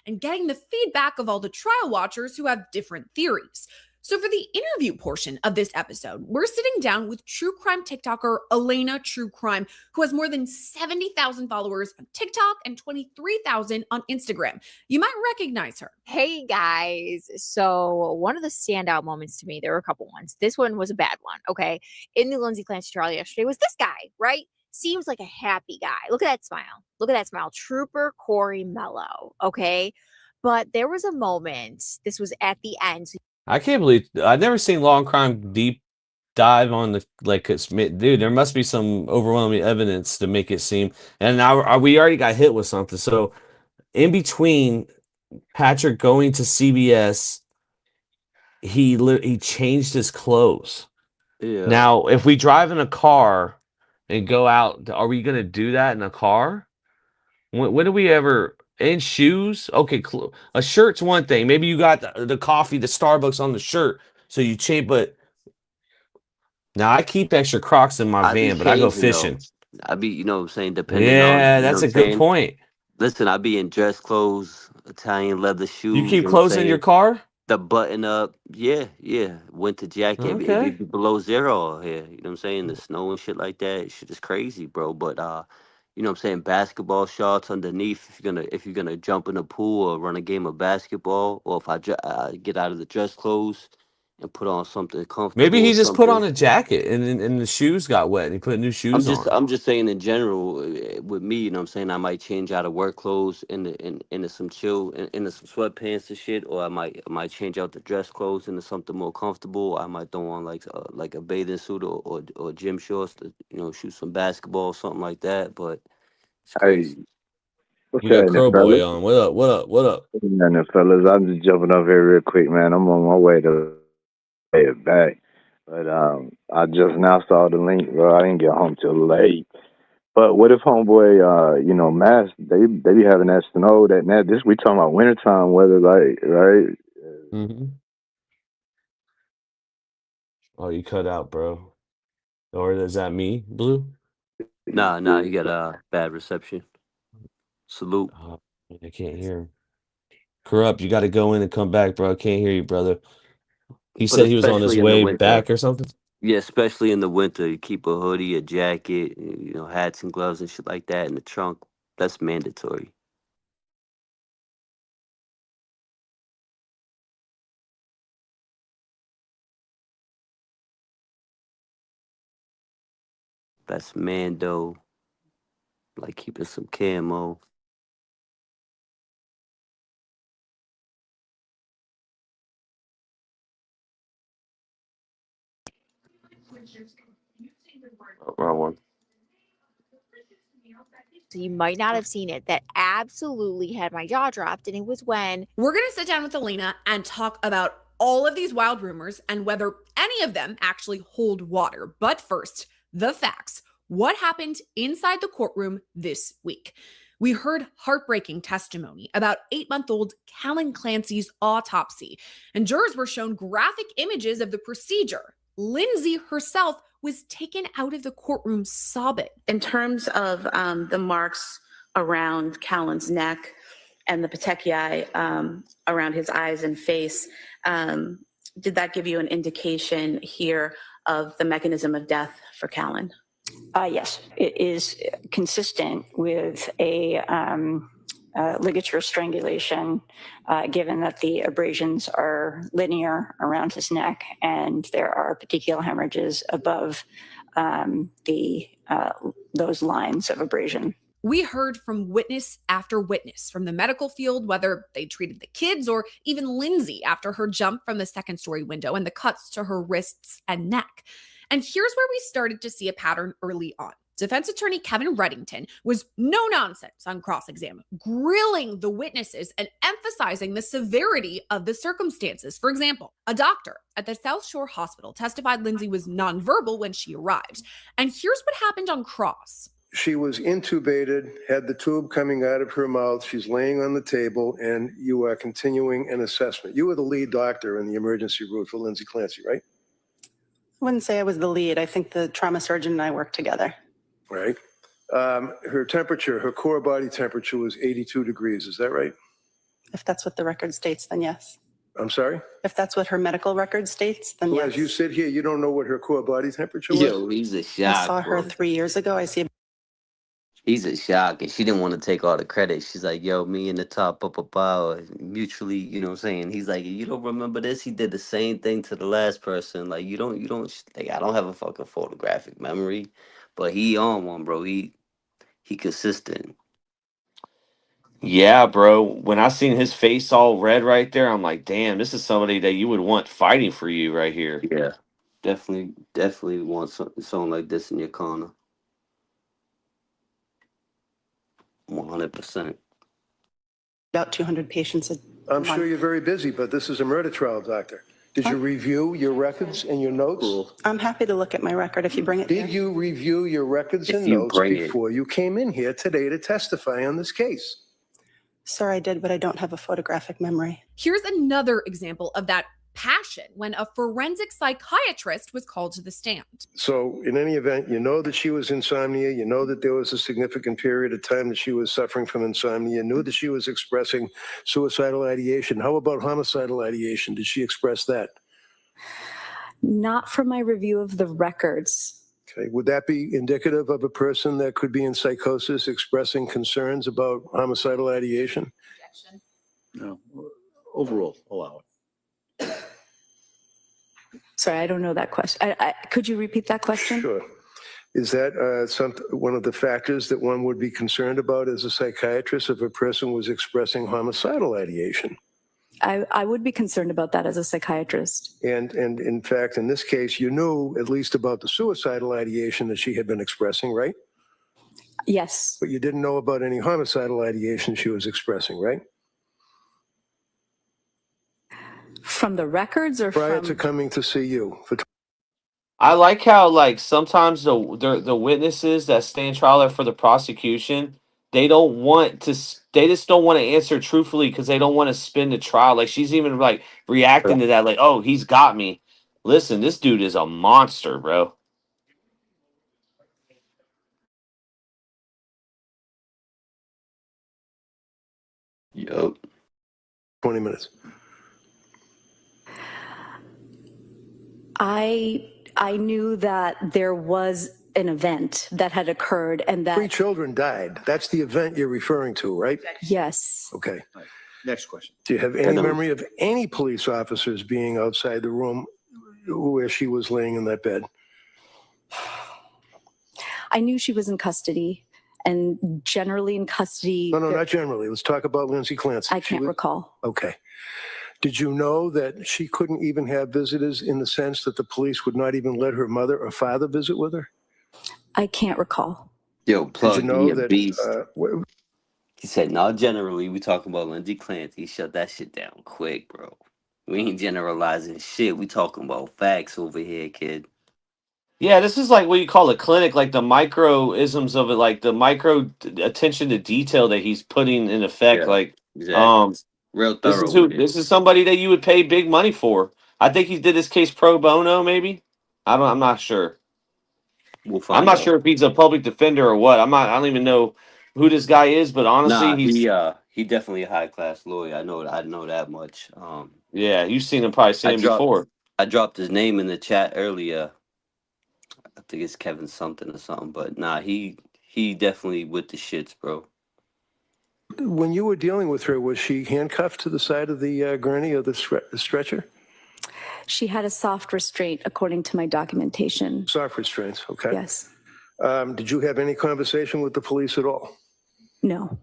and getting the feedback of all the trial watchers who have different theories. So for the interview portion of this episode, we're sitting down with true crime TikToker Elena True Crime, who has more than 70,000 followers on TikTok and 23,000 on Instagram. You might recognize her. Hey guys. So one of the standout moments to me, there were a couple ones. This one was a bad one. Okay. In the Lindsay Clancy trial yesterday was this guy, right? Seems like a happy guy. Look at that smile. Look at that smile. Trooper Corey Mello. Okay. But there was a moment, this was at the end. I can't believe I've never seen Law and Crime deep dive on the like, 'cause, dude, there must be some overwhelming evidence to make it seem. And now we already got hit with something. So in between Patrick going to CBS, he changed his clothes. Yeah. Now, if we drive in a car and go out, are we gonna do that in a car? When do we ever in shoes? Okay, a shirt's one thing. Maybe you got the coffee, the Starbucks on the shirt, so you change. But now I keep extra Crocs in my I be van, but I go changing though. fishing. I be, you know what I'm saying, depending on, Yeah, you know that's what a I'm good saying? point. Listen, I be in dress clothes, Italian leather shoes, You you keep know what I'm clothes in your saying? car? The button up, yeah. Winter jacket, it be Okay. below zero out here. You know what I'm saying? The snow and shit like that. Shit is crazy, bro. But you know what I'm saying, basketball shorts underneath if you're gonna jump in a pool or run a game of basketball, or if I get out of the dress clothes and put on something Maybe comfortable he or just put on something. a jacket and the shoes got wet and he put new shoes on. I'm just saying in general, with me, you know what I'm saying, I might change out of work clothes into some into some sweatpants and shit, or I might change out the dress clothes into something more comfortable. I might throw on like a bathing suit or gym shorts to, you know, shoot some basketball or something like that. But it's Hey, crazy. what's We got happening, Crow fellas? Boy on. What up? What up? What up? What's happening, fellas? I'm just jumping up here real quick, man. I'm on my way to pay it back. But I just now saw the link, bro. I didn't get home till late. But what if homeboy, you know, Mass, they be having that snow, this we talking about wintertime weather, like, right? Mm-hmm. Oh, you cut out, bro. Or is that me, Blue? Nah, you got a bad reception. Salute. Oh, I can't hear him. Corrupt, you got to go in and come back, bro. I can't hear you, brother. He But said he was on his especially in the way winter. back or something. Yeah, especially in the winter, you keep a hoodie, a jacket, you know, hats and gloves and shit like that in the trunk. That's mandatory. That's Mando. Like keeping some camo. Wrong one. So you might not have seen it. That absolutely had my jaw dropped. And it was when We're going to sit down with Elena and talk about all of these wild rumors and whether any of them actually hold water. But first, the facts. What happened inside the courtroom this week? We heard heartbreaking testimony about 8-month-old Callan Clancy's autopsy, and jurors were shown graphic images of the procedure. Lindsay herself was taken out of the courtroom sobbing. In terms of the marks around Callan's neck and the petechiae around his eyes and face, did that give you an indication here of the mechanism of death for Callan? Yes, it is consistent with a ligature strangulation, given that the abrasions are linear around his neck and there are petechial hemorrhages above those lines of abrasion. We heard from witness after witness from the medical field, whether they treated the kids or even Lindsay after her jump from the second-story window and the cuts to her wrists and neck. And here's where we started to see a pattern early on. Defense attorney Kevin Reddington was no nonsense on cross-exam, grilling the witnesses and emphasizing the severity of the circumstances. For example, a doctor at the South Shore Hospital testified Lindsay was nonverbal when she arrived. And here's what happened on cross. She was intubated, had the tube coming out of her mouth. She's laying on the table, and you are continuing an assessment. You were the lead doctor in the emergency room for Lindsay Clancy, right? I wouldn't say I was the lead. I think the trauma surgeon and I worked together. Right. Her temperature, her core body temperature was 82 degrees. Is that right? If that's what the record states, then yes. I'm sorry? If that's what her medical record states, then So yes. as you sit here, you don't know what her core body temperature was? Yo, he's a shock. I saw her bro. 3 years ago. I see. He's a shock, and she didn't want to take all the credit. She's like, yo, me and the top, mutually, you know what I'm saying? He's like, you don't remember this? He did the same thing to the last person. Like, you don't, like, I don't have a fucking photographic memory, but he on one, bro. He consistent. Yeah, bro. When I seen his face all red right there, I'm like, damn, this is somebody that you would want fighting for you right here. Yeah. Definitely want someone like this in your corner. 100%. About 200 patients a I'm month. sure you're very busy, but this is a murder trial, doctor. Did you review your records and your notes? I'm happy to look at my record if you bring it Did here. you review your records If and you notes bring it. before you came in here today to testify on this case? Sir, I did, but I don't have a photographic memory. Here's another example of that passion when a forensic psychiatrist was called to the stand. So in any event, you know that she was insomnia. You know that there was a significant period of time that she was suffering from insomnia. You knew that she was expressing suicidal ideation. How about homicidal ideation? Did she express that? Not from my review of the records. Okay. Would that be indicative of a person that could be in psychosis expressing concerns about homicidal ideation? No. Overall, allow it. Sorry, I don't know that question. Could you repeat that question? Sure. Is that one of the factors that one would be concerned about as a psychiatrist if a person was expressing homicidal ideation? I would be concerned about that as a psychiatrist. And in fact, in this case, you knew at least about the suicidal ideation that she had been expressing, right? Yes. But you didn't know about any homicidal ideation she was expressing, right? From the records or prior from... to coming to see you? I like how like sometimes the witnesses that stand trial for the prosecution, they just don't want to answer truthfully because they don't want to spin the trial. Like she's even like reacting to that, like, oh, he's got me. Listen, this dude is a monster, bro. Yup. 20 minutes. I knew that there was an event that had occurred and that 3 children died. That's the event you're referring to, right? Yes. Okay. Right. Next question. Do you have any memory of any police officers being outside the room where she was laying in that bed? I knew she was in custody, and generally in custody. No, not generally. Let's talk about Lindsay Clancy. I can't recall. Okay. Did you know that she couldn't even have visitors in the sense that the police would not even let her mother or father visit with her? I can't recall. Yo, plug, Did you know you a that, beast. He said, not generally. We talking about Lindsay Clancy. Shut that shit down quick, bro. We ain't generalizing shit. We talking about facts over here, kid. Yeah, this is like what you call a clinic, like the microisms of it, like the micro attention to detail that he's putting in effect. Yeah, like, exactly. Real thorough. This is somebody that you would pay big money for. I think he did this case pro bono, maybe. I'm not sure. We'll find I'm not out. sure if he's a public defender or what. I don't even know who this guy is, but honestly, he definitely a high class lawyer. I know that much. Yeah, you've seen him before. I dropped his name in the chat earlier. I think it's Kevin something or something, but nah, he definitely with the shits, bro. When you were dealing with her, was she handcuffed to the side of the gurney of the stretcher? She had a soft restraint, according to my documentation. Soft restraints, okay. Yes. Did you have any conversation with the police at all? No.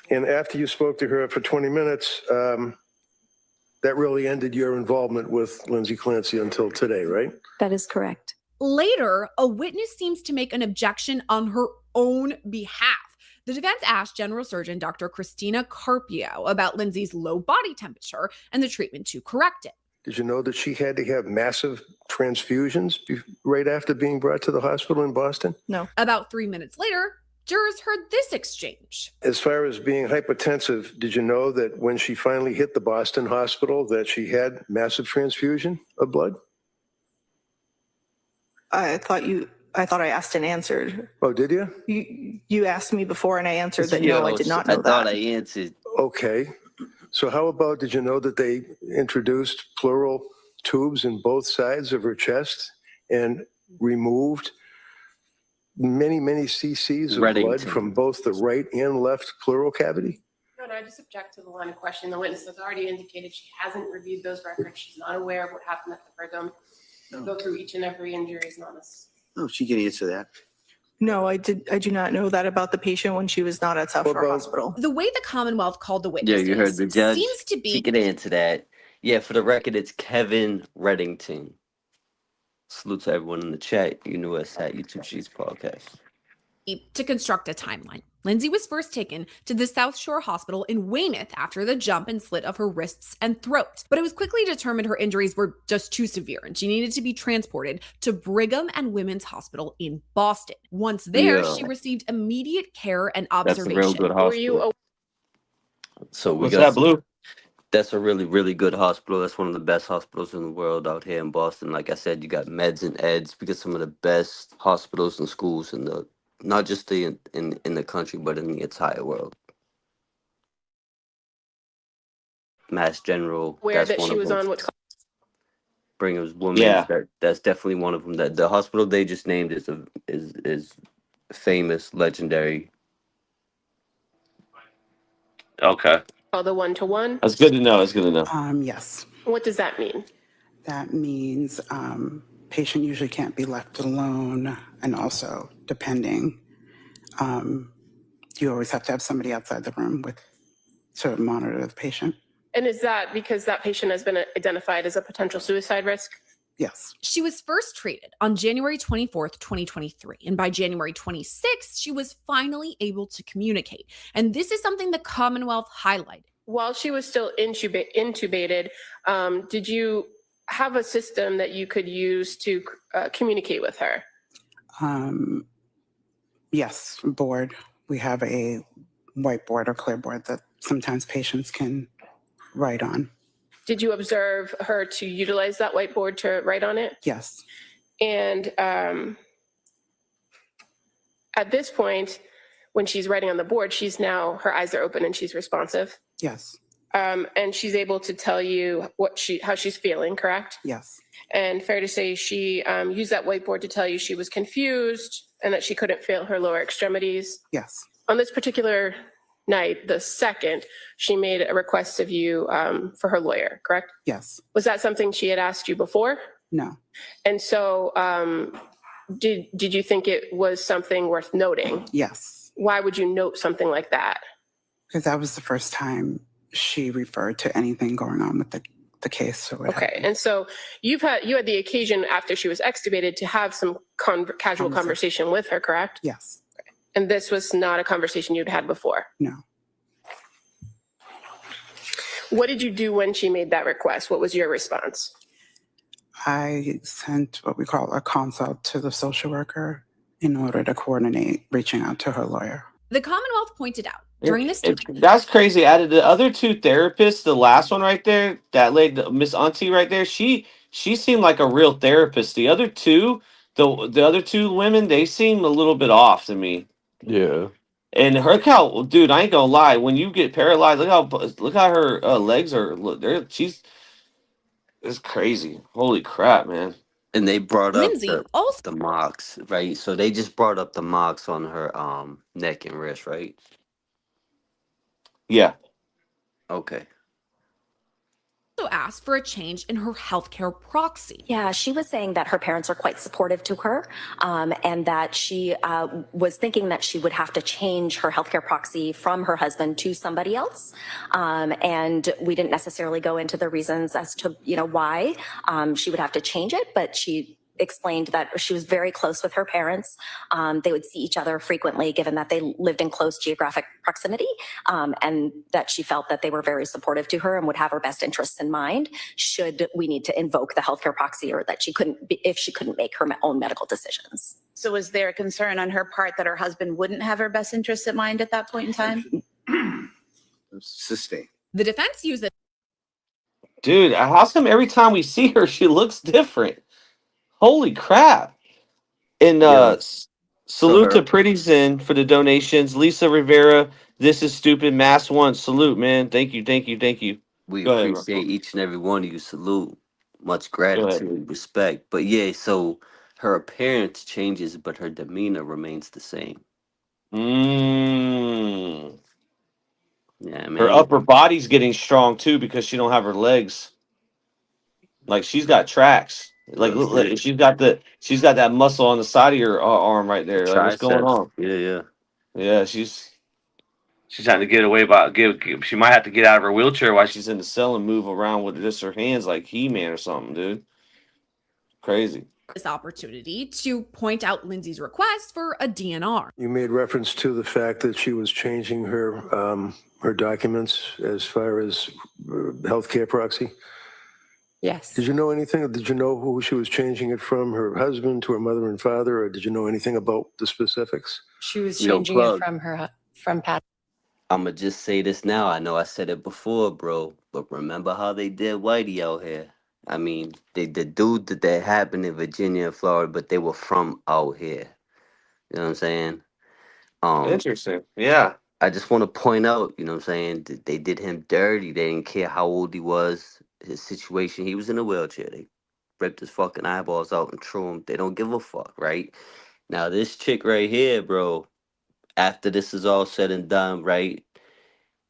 And after you spoke to her for 20 minutes, that really ended your involvement with Lindsay Clancy until today, right? That is correct. Later, a witness seems to make an objection on her own behalf. The defense asked General Surgeon Dr. Christina Carpio about Lindsay's low body temperature and the treatment to correct it. Did you know that she had to have massive transfusions right after being brought to the hospital in Boston? No. About 3 minutes later, jurors heard this exchange. As far as being hypertensive, did you know that when she finally hit the Boston hospital that she had massive transfusion of blood? I thought I asked and answered. Oh, did you? You asked me before and I answered that no, I did not know that. I thought I answered. Okay. So how about, did you know that they introduced pleural tubes in both sides of her chest and removed many cc's of blood from both the right and left pleural cavity? No, I just object to the line of questioning. The witness has already indicated she hasn't reviewed those records. She's not aware of what happened at the Brigham. Go through each and every injury is not us. No, she can answer that. No, I do not know that about the patient when she was not at South Shore Hospital. The way the Commonwealth called the witness Yeah, you heard the judge. seems to be. She can answer that. Yeah, for the record, it's Kevin Reddington. Salute to everyone in the chat. You know us at YouTube Sheets Podcast. To construct a timeline. Lindsay was first taken to the South Shore Hospital in Weymouth after the jump and slit of her wrists and throat. But it was quickly determined her injuries were just too severe and she needed to be transported to Brigham and Women's Hospital in Boston. Once there, she received immediate care and observation. That's a real good hospital. So we What's got that, Blue? That's a really, really good hospital. That's one of the best hospitals in the world out here in Boston. Like I said, you got meds and eds. We get some of the best hospitals and schools in the, not just in the country, but in the entire world. Mass General. Where that she was on what's called. Brigham's Women's. Yeah. That's definitely one of them. That the hospital they just named is famous, legendary. Okay. Oh, the 1-to-1? That's good to know. That's good to know. Yes. What does that mean? That means patient usually can't be left alone, and also depending, you always have to have somebody outside the room to monitor the patient. And is that because that patient has been identified as a potential suicide risk? Yes. She was first treated on January 24th, 2023. And by January 26th, she was finally able to communicate. And this is something the Commonwealth highlighted. While she was still intubated, did you have a system that you could use to communicate with her? Yes, board. We have a whiteboard or clearboard that sometimes patients can write on. Did you observe her to utilize that whiteboard to write on it? Yes. And at this point, when she's writing on the board, her eyes are open and she's responsive. Yes. And she's able to tell you how she's feeling, correct? Yes. And fair to say she used that whiteboard to tell you she was confused and that she couldn't feel her lower extremities. Yes. On this particular night, the second, she made a request of you for her lawyer, correct? Yes. Was that something she had asked you before? No. And so did you think it was something worth noting? Yes. Why would you note something like that? Because that was the first time she referred to anything going on with the case. Or okay. And so you had the occasion after she was extubated to have some casual conversation with her, correct? Yes. And this was not a conversation you'd had before? No. What did you do when she made that request? What was your response? I sent what we call a consult to the social worker in order to coordinate reaching out to her lawyer. The Commonwealth pointed out during this That's crazy. Out of the other two therapists, the last one right there, that lady, Miss Auntie right there, she seemed like a real therapist. The other two, the other two women, they seem a little bit off to me. Yeah. And look how, dude, I ain't gonna lie. When you get paralyzed, look how her legs are. Look, it's crazy. Holy crap, man. And they brought up Lindsay the marks, right? So they just brought up the marks on her neck and wrist, right? Yeah. Okay. also asked for a change in her healthcare proxy. Yeah, she was saying that her parents are quite supportive to her, and that she was thinking that she would have to change her healthcare proxy from her husband to somebody else. And we didn't necessarily go into the reasons as to, why she would have to change it, but she explained that she was very close with her parents. They would see each other frequently, given that they lived in close geographic proximity, and that she felt that they were very supportive to her and would have her best interests in mind should we need to invoke the healthcare proxy, or that she couldn't, if she couldn't make her own medical decisions. So was there a concern on her part that her husband wouldn't have her best interests in mind at that point in time? Sustain. The defense used it. Dude, how come every time we see her, she looks different? Holy crap. And salute to Pretty Zen for the donations. Lisa Rivera, this is stupid. Mass one. Salute, man. Thank you. We Go ahead, appreciate each and every one of you. Salute. Much gratitude, respect. But yeah, so her appearance changes, but her demeanor remains the same. Yeah, man. Her upper body's getting strong too because she don't have her legs. Like she's got tracks. Like look, she's got that muscle on the side of her arm right there. Like, what's going on? Yeah. She's trying to get away she might have to get out of her wheelchair while she's in the cell and move around with just her hands like He-Man or something, dude. Crazy. this opportunity to point out Lindsay's request for a DNR. You made reference to the fact that she was changing her her documents as far as healthcare proxy. Yes. Did you know anything? Did you know who she was changing it from, her husband to her mother and father, or did you know anything about the specifics? She was Yo, changing it Plug. from Pat. I'ma just say this now. I know I said it before, bro, but remember how they did Whitey out here? I mean, the dude that happened in Virginia and Florida, but they were from out here. You know what I'm saying? Interesting. Yeah. I just want to point out, you know what I'm saying, they did him dirty. They didn't care how old he was, his situation. He was in a wheelchair. They ripped his fucking eyeballs out and threw him. They don't give a fuck, right? Now, this chick right here, bro, after this is all said and done, right,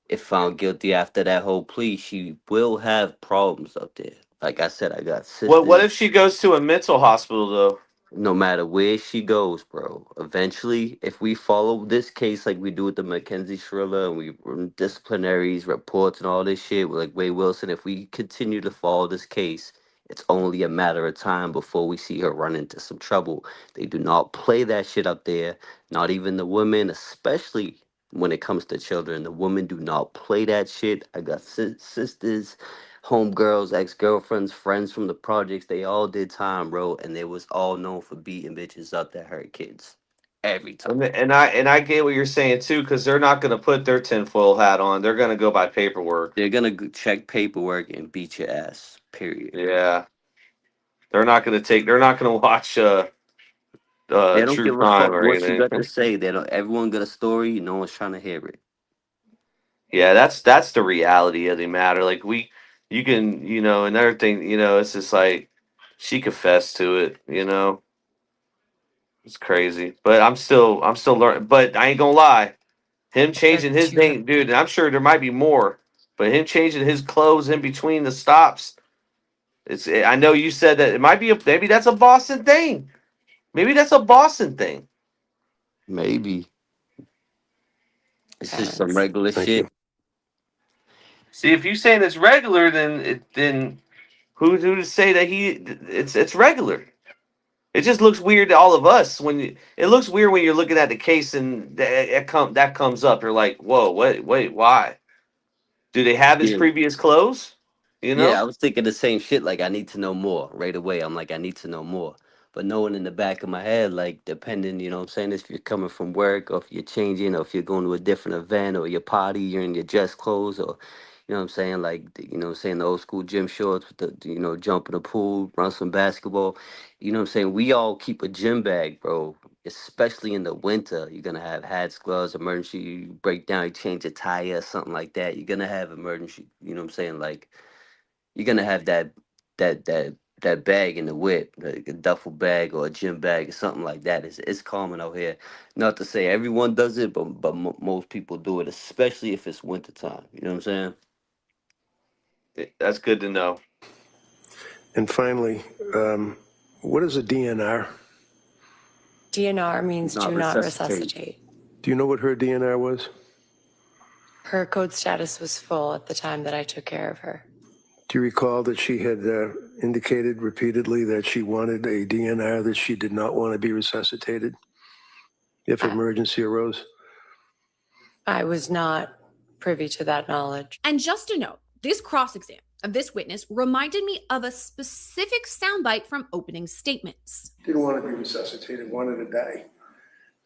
if found guilty after that whole plea, she will have problems up there. Like I said, I got sisters. What if she goes to a mental hospital though? No matter where she goes, bro, eventually, if we follow this case like we do with the Mackenzie thriller and we run disciplinaries, reports, and all this shit, like Wade Wilson, if we continue to follow this case, it's only a matter of time before we see her run into some trouble. They do not play that shit up there, not even the women, especially when it comes to children. The women do not play that shit. I got sisters, homegirls, ex-girlfriends, friends from the projects. They all did time, bro, and they was all known for beating bitches up that hurt kids every time. And I get what you're saying too, because they're not gonna put their tinfoil hat on. They're gonna go by paperwork. They're gonna check paperwork and beat your ass. Period. Yeah. They're not gonna watch They don't True give a Crime fuck or what you anything. got to say. They don't. Everyone got a story. No one's trying to hear it. Yeah, that's the reality of the matter. Like you can, another thing, it's just like she confessed to it, It's crazy. But I'm still learning. But I ain't gonna lie, him changing his name, dude, and I'm sure there might be more, but him changing his clothes in between the stops, I know you said that it might be maybe that's a Boston thing. Maybe that's a Boston thing. Maybe it's just some regular shit. See, if you're saying it's regular, then who's who to say that it's regular? It just looks weird to all of us it looks weird when you're looking at the case and that comes up. You're like, whoa, wait, why? Do they have his Yeah. previous clothes? Yeah, I was thinking the same shit. Like, I need to know more right away. I'm like, I need to know more. But knowing in the back of my head, like, depending, you know what I'm saying, if you're coming from work or if you're changing or if you're going to a different event or your party, you're in your dress clothes or, you know what I'm saying, like, you know what I'm saying, the old school gym shorts with the, jump in the pool, run some basketball. You know what I'm saying? We all keep a gym bag, bro, especially in the winter. You're going to have hats, gloves, emergency, you break down, you change a tire or something like that. You're going to have emergency, you know what I'm saying, like, you're gonna have that bag in the whip, like a duffel bag or a gym bag or something like that. It's common out here. Not to say everyone does it, but most people do it, especially if it's wintertime. You know what I'm saying? That's good to know. And finally, what is a DNR? DNR means do not resuscitate. Do you know what her DNR was? Her code status was full at the time that I took care of her. Do you recall that she had indicated repeatedly that she wanted a DNR, that she did not want to be resuscitated if emergency arose? I was not privy to that knowledge. And just a note, this cross-exam of this witness reminded me of a specific soundbite from opening statements. Didn't want to be resuscitated, wanted to die.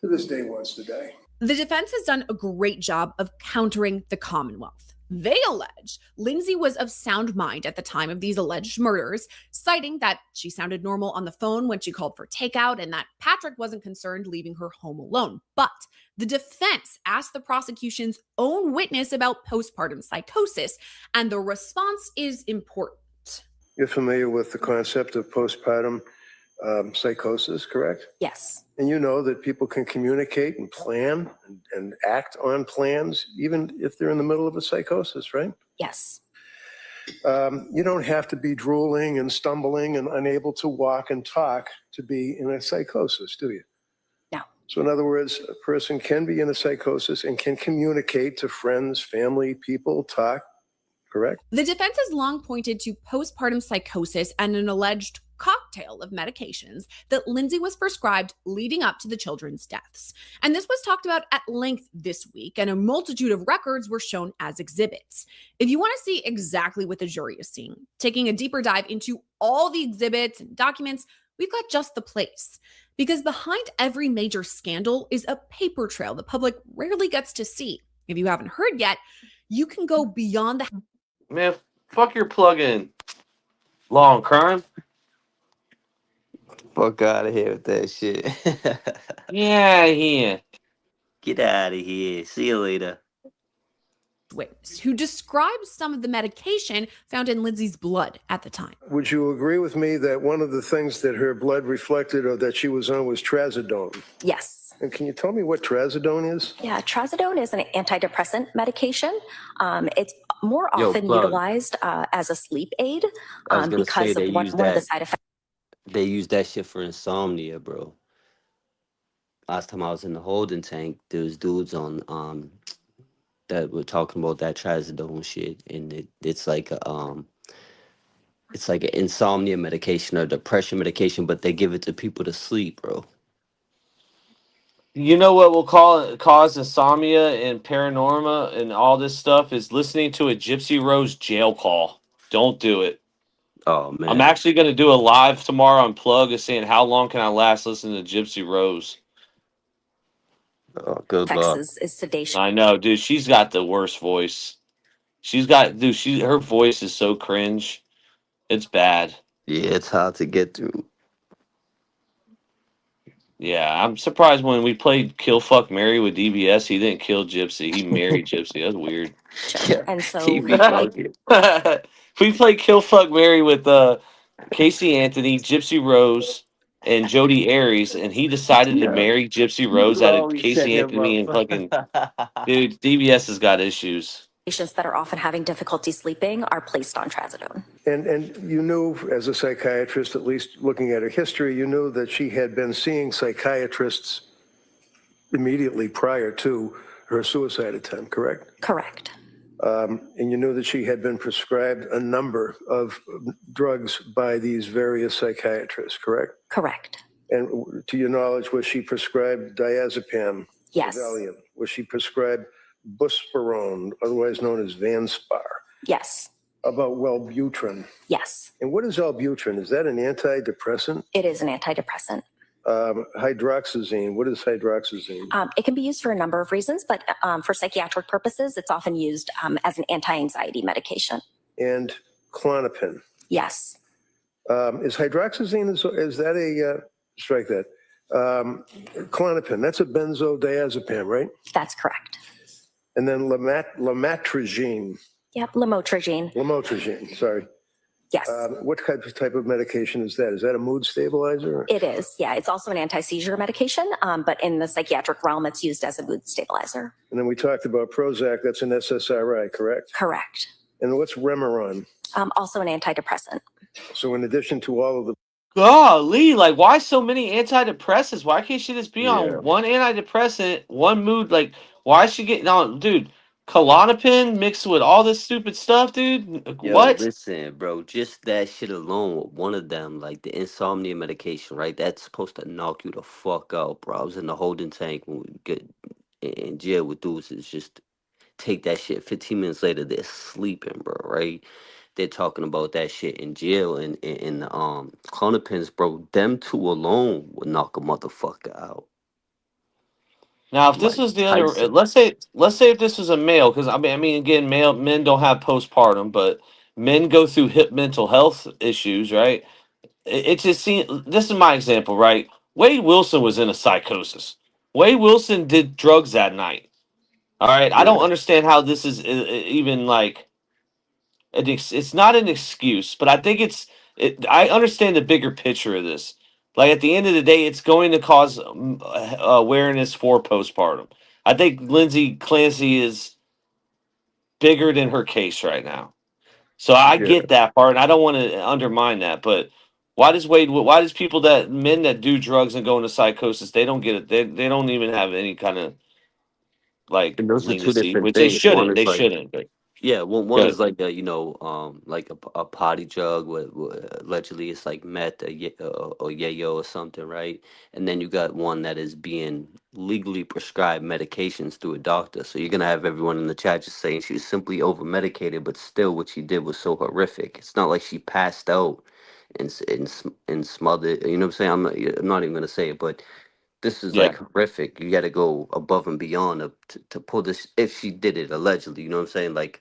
To this day wants to die. The defense has done a great job of countering the Commonwealth. They allege Lindsay was of sound mind at the time of these alleged murders, citing that she sounded normal on the phone when she called for takeout and that Patrick wasn't concerned leaving her home alone. But the defense asked the prosecution's own witness about postpartum psychosis, and the response is important. You're familiar with the concept of postpartum psychosis, correct? Yes. And you know that people can communicate and plan and act on plans, even if they're in the middle of a psychosis, right? Yes. You don't have to be drooling and stumbling and unable to walk and talk to be in a psychosis, do you? No. So in other words, a person can be in a psychosis and can communicate to friends, family, people, talk, correct? The defense has long pointed to postpartum psychosis and an alleged cocktail of medications that Lindsay was prescribed leading up to the children's deaths. And this was talked about at length this week, and a multitude of records were shown as exhibits. If you want to see exactly what the jury is seeing, taking a deeper dive into all the exhibits and documents, we've got just the place. Because behind every major scandal is a paper trail the public rarely gets to see. If you haven't heard yet, you can go beyond the... Man, fuck your plug-in. Law and crime. Fuck out of here with that shit. Yeah, here. Get out of here. See you later. Witness who described some of the medication found in Lindsay's blood at the time. Would you agree with me that one of the things that her blood reflected or that she was on was trazodone? Yes. And can you tell me what trazodone is? Yeah, trazodone is an antidepressant medication. It's more Yo, often plug. utilized as a sleep aid I was gonna say because they of one use of the that. side effects. They use that shit for insomnia, bro. Last time I was in the holding tank, there was dudes on that were talking about that trazodone shit, and it's like a it's like an insomnia medication or depression medication, but they give it to people to sleep, bro. You know what will cause insomnia and paranorma and all this stuff is listening to a Gypsy Rose jail call. Don't do it. Oh man, I'm actually going to do a live tomorrow on Plug of saying how long can I last listening to Gypsy Rose. Oh, good Effects luck. is sedation. I know, dude. She's got the worst voice. She's got, dude. Her voice is so cringe. It's bad. Yeah, it's hard to get through. Yeah, I'm surprised when we played Kill Fuck Mary with DBS, he didn't kill Gypsy. He married Gypsy. That's weird. And so We played Kill Fuck Mary with Casey Anthony, Gypsy Rose, and Jody Aries, and he decided to marry Gypsy Rose out of Casey Anthony and fucking dude. DBS has got issues. Patients that are often having difficulty sleeping are placed on trazodone. And you knew, as a psychiatrist, at least looking at her history, you knew that she had been seeing psychiatrists immediately prior to her suicide attempt, correct? Correct. And you knew that she had been prescribed a number of drugs by these various psychiatrists, correct? Correct. And to your knowledge, was she prescribed diazepam? Yes. Valium? Was she prescribed buspirone, otherwise known as Vanspar? Yes. About Wellbutrin? Yes. And what is Wellbutrin? Is that an antidepressant? It is an antidepressant. Hydroxyzine. What is hydroxyzine? It can be used for a number of reasons, but for psychiatric purposes, it's often used as an anti-anxiety medication. And Klonopin. Yes. Is hydroxyzine, is that a, strike that. Klonopin, that's a benzodiazepam, right? That's correct. And then lamotrigine. Yep, lamotrigine. Lamotrigine, sorry. Yes. What type of medication is that? Is that a mood stabilizer? It is, yeah. It's also an anti-seizure medication, but in the psychiatric realm, it's used as a mood stabilizer. And then we talked about Prozac, that's an SSRI, correct? Correct. And what's Remeron? Also an antidepressant. So in addition to all of the... Golly, like why so many antidepressants? Why can't she just be on one antidepressant, one mood? Like, why is she getting on, dude? Klonopin mixed with all this stupid stuff, dude. Yo, What? listen, bro, just that shit alone with one of them, like the insomnia medication, right? That's supposed to knock you the fuck out, bro. I was in the holding tank when we get in jail with dudes. It's just take that shit. 15 minutes later, they're sleeping, bro, right? They're talking about that shit in jail and the Klonopins, bro. Them two alone would knock a motherfucker out. Now, if this was the other, let's say if this was a male, because I mean, again, men don't have postpartum, but men go through mental health issues, right? It just seems. This is my example, right? Wade Wilson was in a psychosis. Wade Wilson did drugs that night. All right, I don't understand how this is even like. It's not an excuse, but I think I understand the bigger picture of this. Like at the end of the day, it's going to cause awareness for postpartum. I think Lindsay Clancy is bigger than her case right now. So I get that part, and I don't want to undermine that. But why does men that do drugs and go into psychosis, they don't get it? They don't even have any kind of like And those are two leniency, different which things. they shouldn't. One is They like, shouldn't. But Yeah, one Good. is like like a potty drug. Allegedly it's like meth or yayo or something, right? And then you got one that is being legally prescribed medications through a doctor. So you're gonna have everyone in the chat just saying she was simply over medicated, but still what she did was so horrific. It's not like she passed out and smothered. You know what I'm saying? I'm not even gonna say it, but this is Yeah. like horrific. You got to go above and beyond to pull this. If she did it allegedly, you know what I'm saying? Like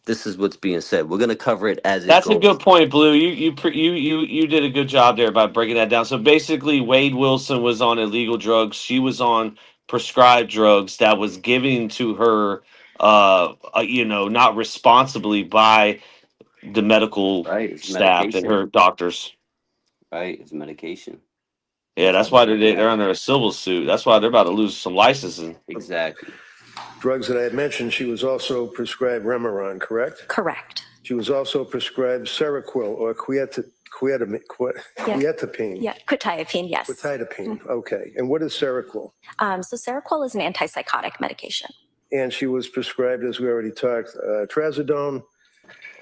this is what's being said. We're gonna cover it as it That's a goes. good point, Blue. You did a good job there by breaking that down. So basically, Wade Wilson was on illegal drugs. She was on prescribed drugs that was given to her, not responsibly by the medical Right? It's staff and medication. her doctors. Right? It's medication. Yeah, That's how that's why they they're under a civil suit. That's why they're about to lose some licensing. Exactly. Drugs that I had mentioned, she was also prescribed Remeron, correct? Correct. She was also prescribed Seroquel or quetiapine. Yeah, quetiapine, yes. Quetiapine, okay. And what is Seroquel? So Seroquel is an antipsychotic medication. And she was prescribed, as we already talked, trazodone.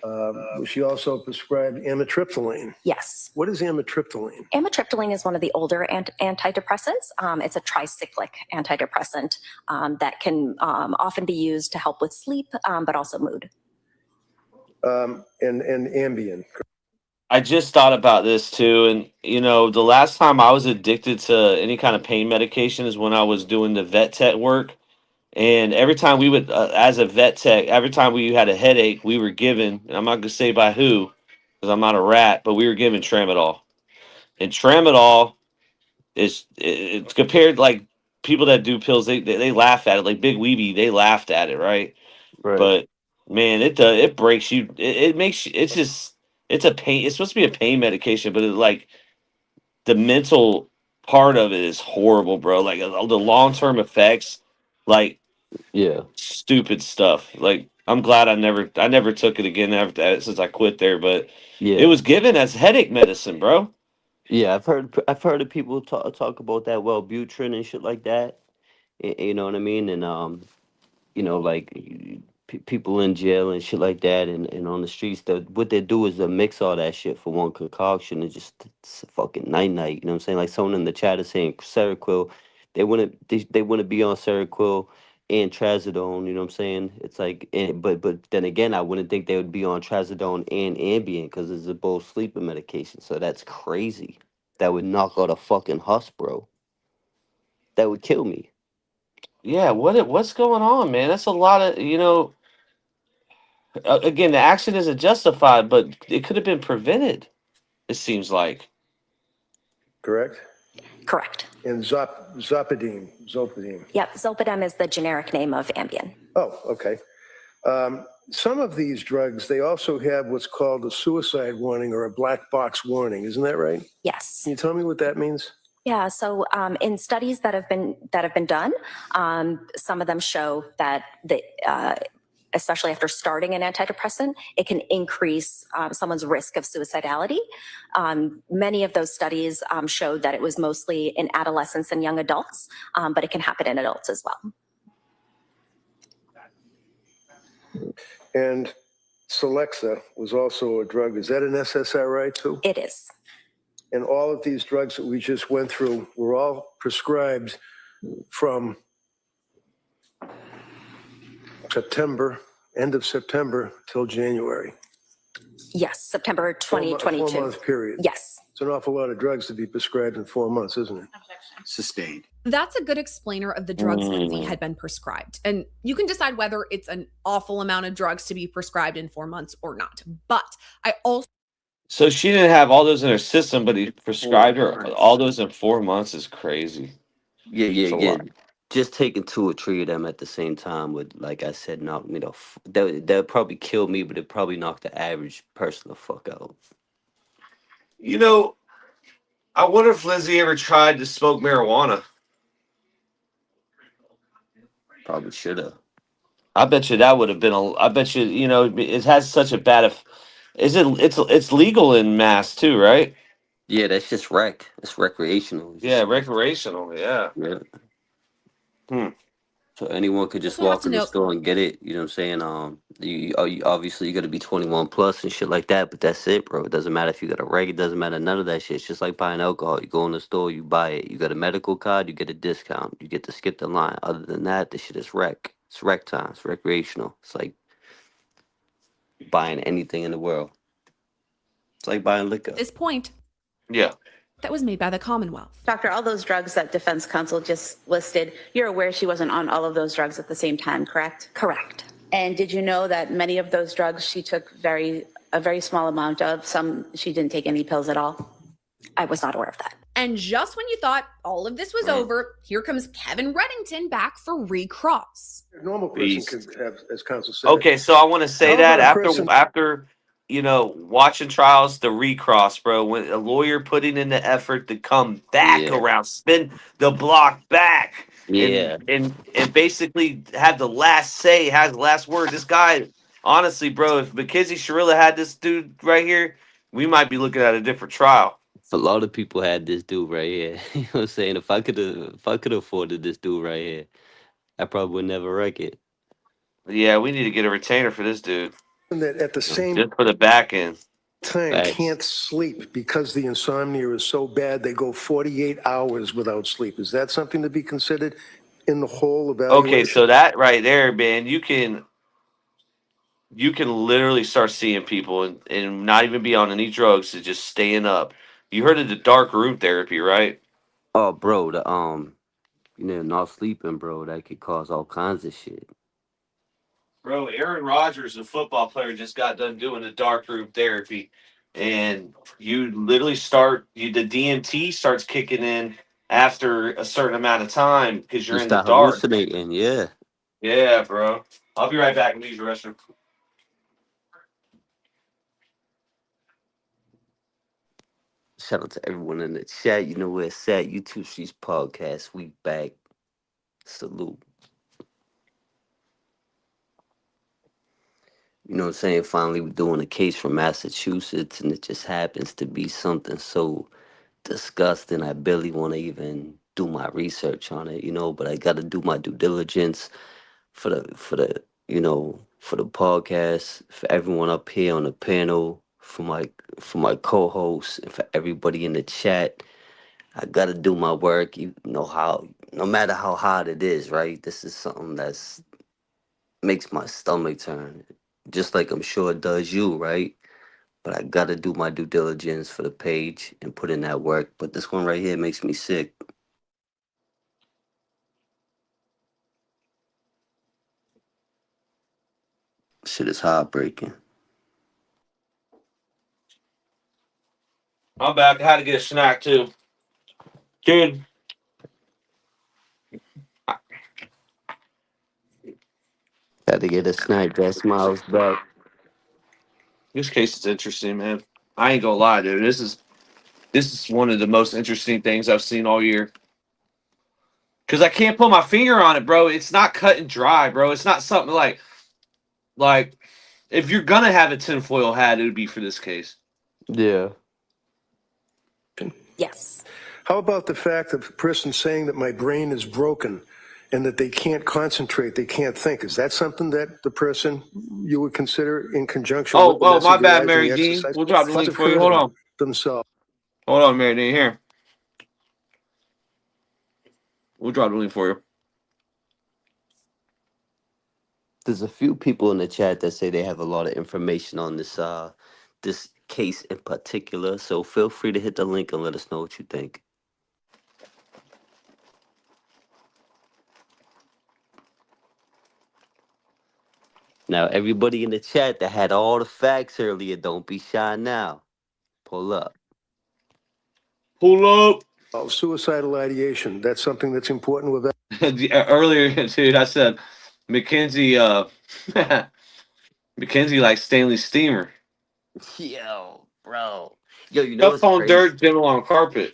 Was she also prescribed amitriptyline? Yes. What is amitriptyline? Amitriptyline is one of the older antidepressants. It's a tricyclic antidepressant that can often be used to help with sleep, but also mood. And Ambien. I just thought about this too, and the last time I was addicted to any kind of pain medication is when I was doing the vet tech work. And every time we would, as a vet tech, every time we had a headache, we were given, and I'm not gonna say by who, because I'm not a rat, but we were given tramadol. And tramadol it's compared, like, people that do pills, they laugh at it, like Big Weeby, they laughed at it, right? Right. But man, it breaks you. It makes you. It's a pain. It's supposed to be a pain medication, but the mental part of it is horrible, bro. Like the long term effects, like Yeah. stupid stuff. Like I'm glad I never took it again after that since I quit there. But it Yeah. was given as headache medicine, bro. Yeah. I've heard of people talk about that Wellbutrin and shit like that. You know what I mean? And like people in jail and shit like that, and on the streets, what they do is they mix all that shit for one concoction and just it's a fucking night. You know what I'm saying? Like someone in the chat is saying Seroquel, they wouldn't be on Seroquel and trazodone. You know what I'm saying? It's like, but then again, I wouldn't think they would be on trazodone and Ambien because it's both sleeping medication. So that's crazy. That would knock out a fucking husk, bro. That would kill me. Yeah, what's going on, man? That's a lot of again, the action isn't justified, but it could have been prevented. It seems like. Correct? Correct. And Zolpidem. Yep, Zolpidem is the generic name of Ambien. Oh, okay. Some of these drugs, they also have what's called a suicide warning or a black box warning. Isn't that right? Yes. Can you tell me what that means? Yeah, so in studies that have been done, some of them show that especially after starting an antidepressant, it can increase someone's risk of suicidality. Many of those studies showed that it was mostly in adolescents and young adults, but it can happen in adults as well. And Celexa was also a drug. Is that an SSRI too? It is. And all of these drugs that we just went through were all prescribed from end of September till January. Yes, September 2022. 4 month period. Yes. It's an awful lot of drugs to be prescribed in 4 months, isn't it? Sustained. That's a good explainer of the drugs Lindsay had been prescribed. And you can decide whether it's an awful amount of drugs to be prescribed in 4 months or not. But I also. So she didn't have all those in her system, but he prescribed her all those in 4 months is crazy. Yeah. Just taking 2 or 3 of them at the same time would, like I said, knock me that would probably kill me, but it probably knock the average person the fuck out. I wonder if Lindsay ever tried to smoke marijuana. Probably should have. I bet you that would have been I bet you, it has such a bad. It's legal in Mass too, right? Yeah, that's just rec. It's recreational. Yeah, recreational. Yeah. So anyone could just Also have walk to in the note- store and get it. You know what I'm saying? You obviously you got to be 21 plus and shit like that, but that's it, bro. It doesn't matter if you got a reg. It doesn't matter none of that shit. It's just like buying alcohol. You go in the store, you buy it. You got a medical card, you get a discount. You get to skip the line. Other than that, this shit is rec. It's rec time. It's recreational. It's like buying anything in the world. It's like buying liquor. This point Yeah. that was made by the Commonwealth. Doctor, all those drugs that defense counsel just listed, you're aware she wasn't on all of those drugs at the same time, correct? Correct. And did you know that many of those drugs she took a very small amount of? Some she didn't take any pills at all? I was not aware of that. And just when you thought all of this was over, here comes Kevin Reddington back for recross. A normal person can have, as counsel said. Okay, so I want to say How that about a after person- after you know watching trials, the recross, bro. When a lawyer putting in the effort to come back around, spin the block back, and basically have the last say, has the last word. This guy, honestly, bro, if Mackenzie Shirilla had this dude right here, we might be looking at a different trial. A lot of people had this dude right here. You know what I'm saying? If I could have afforded this dude right here, I probably would never wreck it. Yeah, we need to get a retainer for this dude. That at the same Just for the back end. time Thanks. can't sleep because the insomnia is so bad they go 48 hours without sleep. Is that something to be considered in the whole evaluation? Okay, so that right there, man, you can literally start seeing people and not even be on any drugs to just staying up. You heard of the dark room therapy, right? Oh, bro, not sleeping, bro, that could cause all kinds of shit. Bro, Aaron Rodgers, a football player, just got done doing the dark room therapy. And you literally the DMT starts kicking in after a certain amount of time because you're You in the start dark. hallucinating, yeah. Yeah, bro. I'll be right back and use the restroom. Shout out to everyone in the chat. You know where it's at. YouTube Streets Podcast. We back. Salute. You know what I'm saying? Finally, we're doing a case from Massachusetts, and it just happens to be something so disgusting. I barely want to even do my research on it, but I got to do my due diligence for the podcast, for everyone up here on the panel, for my co-hosts, and for everybody in the chat. I got to do my work. No matter how hard it is, right? This is something that's makes my stomach turn. Just like I'm sure it does you, right? But I gotta do my due diligence for the page and put in that work. But this one right here makes me sick. Shit is heartbreaking. I'm back. I had to get a snack too. Dude. Had to get a snack. That smiles back. This case is interesting, man. I ain't gonna lie, dude. This is one of the most interesting things I've seen all year. Cause I can't put my finger on it, bro. It's not cut and dry, bro. It's not something like if you're gonna have a tinfoil hat, it would be for this case. Yeah. Yes. How about the fact of a person saying that my brain is broken and that they can't concentrate, they can't think? Is that something that the person you would consider in conjunction with the My bad, message Mary and the Dean. exercise? We'll drop the link What's for you. Hold occurring on. Themselves. Hold on, Mary Dean. Here. We'll drop the link for you. There's a few people in the chat that say they have a lot of information on this case in particular. So feel free to hit the link and let us know what you think. Now, everybody in the chat that had all the facts earlier, don't be shy now. Pull up. Pull up. Oh, suicidal ideation. That's something that's important with that. Earlier, dude, I said Mackenzie Mackenzie like Stanley Steamer. Yo, bro. Yo, you know Tough what's on crazy? dirt, gentle on carpet.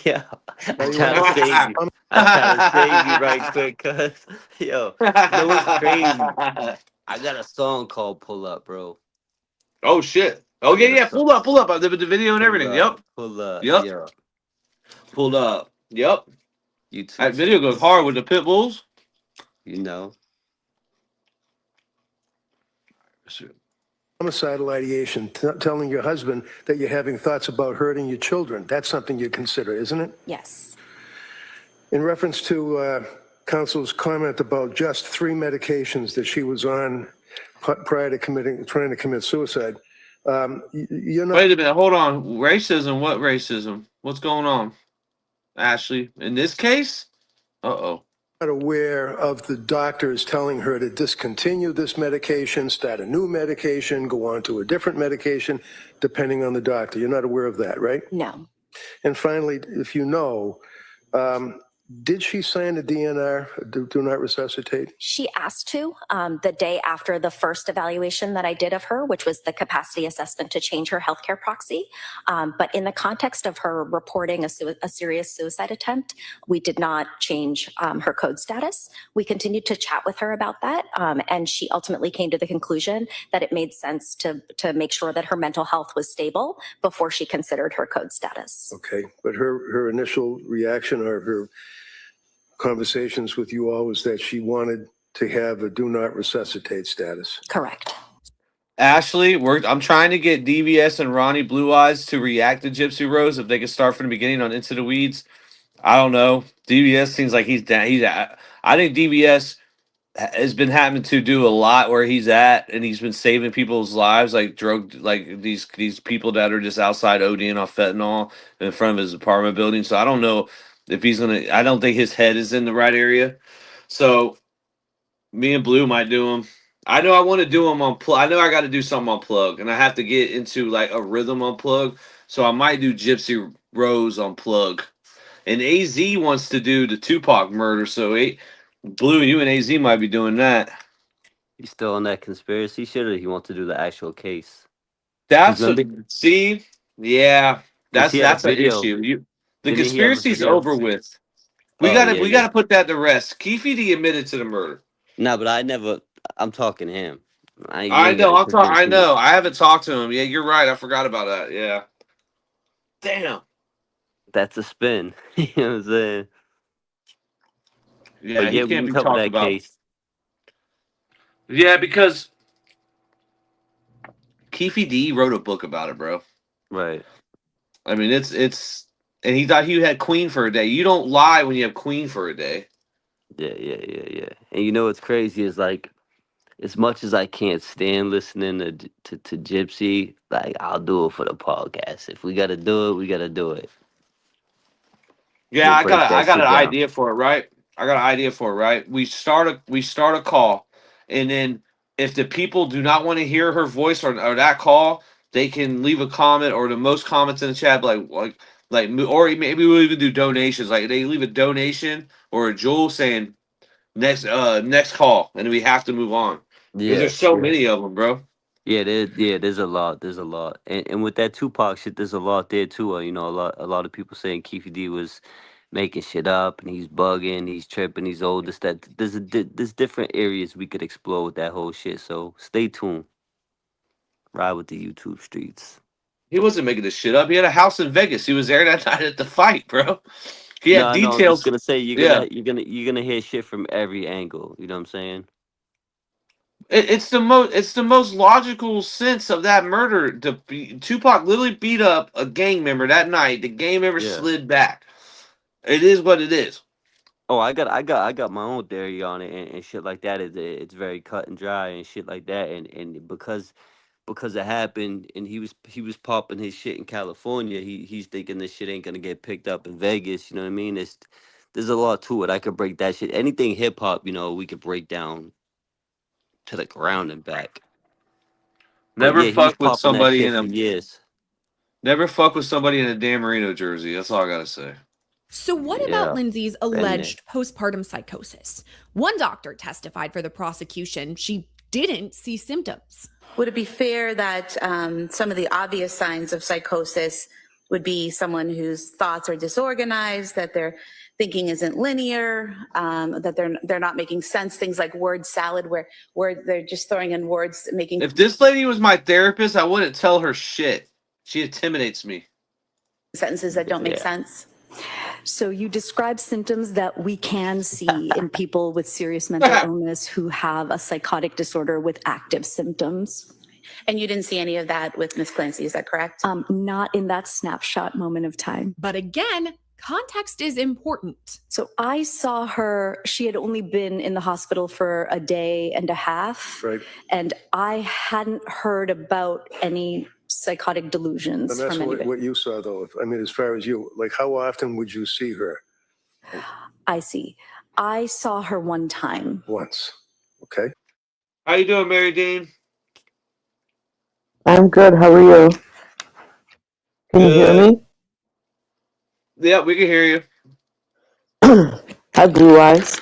Yeah. I'm trying to save you. I'm trying to save you right quick, cuz. Yo, you know what's crazy? I got a song called Pull Up, bro. Oh shit. Oh yeah, pull up. The video and everything. Yep. Pull up. Yep. Yeah. Pulled up. Yep. YouTube. That video goes hard with the pit bulls. You know. Homicidal ideation, telling your husband that you're having thoughts about hurting your children. That's something you consider, isn't it? Yes. In reference to counsel's comment about just 3 medications that she was on prior to trying to commit suicide, you're not. Wait a minute, hold on. Racism? What racism? What's going on, Ashley? In this case? Uh-oh. Not aware of the doctors telling her to discontinue this medication, start a new medication, go on to a different medication, depending on the doctor. You're not aware of that, right? No. And finally, if you know, did she sign a DNR, do not resuscitate? She asked to the day after the first evaluation that I did of her, which was the capacity assessment to change her healthcare proxy. But in the context of her reporting a serious suicide attempt, we did not change her code status. We continued to chat with her about that. And she ultimately came to the conclusion that it made sense to make sure that her mental health was stable before she considered her code status. Okay, but her initial reaction or her conversations with you all was that she wanted to have a do not resuscitate status. Correct. Ashley, I'm trying to get DVS and Ronnie Blue Eyes to react to Gypsy Rose if they could start from the beginning on Into the Weeds. I don't know. DVS seems like he's down. I think DVS has been having to do a lot where he's at, and he's been saving people's lives, like these people that are just outside ODing off fentanyl in front of his apartment building. So I don't know if he's gonna. I don't think his head is in the right area. So me and Blue might do him. I know I want to do him on plug. I know I got to do something on plug, and I have to get into like a rhythm on plug. So I might do Gypsy Rose on plug. And AZ wants to do the Tupac murder. So Blue, you and AZ might be doing that. He's still on that conspiracy shit, or he wants to do the actual case? That's see, yeah, that's an issue. The conspiracy's over with. We gotta put that to rest. Keefe admitted to the murder. No, but I'm talking him. I know. I haven't talked to him. Yeah, you're right. I forgot about that. Yeah. Damn. That's a spin. You know what I'm saying? Yeah, he can't be talked about. Case. Yeah, because Keefe D wrote a book about it, bro. Right. I mean, it's, and he thought he had Queen for a day. You don't lie when you have Queen for a day. Yeah. And you know what's crazy is like, as much as I can't stand listening to Gypsy, like I'll do it for the podcast. If we gotta do it, we gotta do it. Yeah, I got an idea for it, right? We start a call, and then if the people do not want to hear her voice or that call, they can leave a comment, or the most comments in the chat, like, or maybe we'll even do donations. Like they leave a donation or a jewel saying next call, and we have to move on. Yeah, there's so many of them, bro. Yeah, there's a lot. And with that Tupac shit, there's a lot there too. You know, a lot of people saying Keefe D was making shit up and he's bugging, he's tripping, he's old. There's different areas we could explore with that whole shit. So stay tuned. Ride with the YouTube streets. He wasn't making this shit up. He had a house in Vegas. He was there that night at the fight, bro. He had details. No, I was gonna say you're gonna hear shit from every angle. You know what I'm saying? It's the most logical sense of that murder. Tupac literally beat up a gang member that night. The gang member slid back. It is what it is. Oh, I got my own theory on it and shit like that. It's very cut and dry and shit like that. And because it happened and he was popping his shit in California, he's thinking this shit ain't gonna get picked up in Vegas. You know what I mean? There's a lot to it. I could break that shit. Anything hip hop, you know, we could break down to the ground and back. Never fuck with somebody in a years. Never fuck with somebody in a Dan Marino jersey. That's all I gotta say. So what about Lindsay's alleged postpartum psychosis? One doctor testified for the prosecution she didn't see symptoms. Would it be fair that some of the obvious signs of psychosis would be someone whose thoughts are disorganized, that their thinking isn't linear, that they're not making sense, things like word salad where they're just throwing in words making... If this lady was my therapist, I wouldn't tell her shit. She intimidates me. Sentences that don't make sense. So you describe symptoms that we can see in people with serious mental illness who have a psychotic disorder with active symptoms. And you didn't see any of that with Miss Clancy, is that correct? Not in that snapshot moment of time. But again, context is important. So I saw her, she had only been in the hospital for a day and a half. Right. And I hadn't heard about any psychotic delusions And that's from anybody. what you saw, though. I mean, as far as you, like, how often would you see her? I see. I saw her one time. Once. Okay. How you doing, Mary Dean? I'm good. How are you? Can you hear me? Yeah, we can hear you. Hi, Blue Eyes.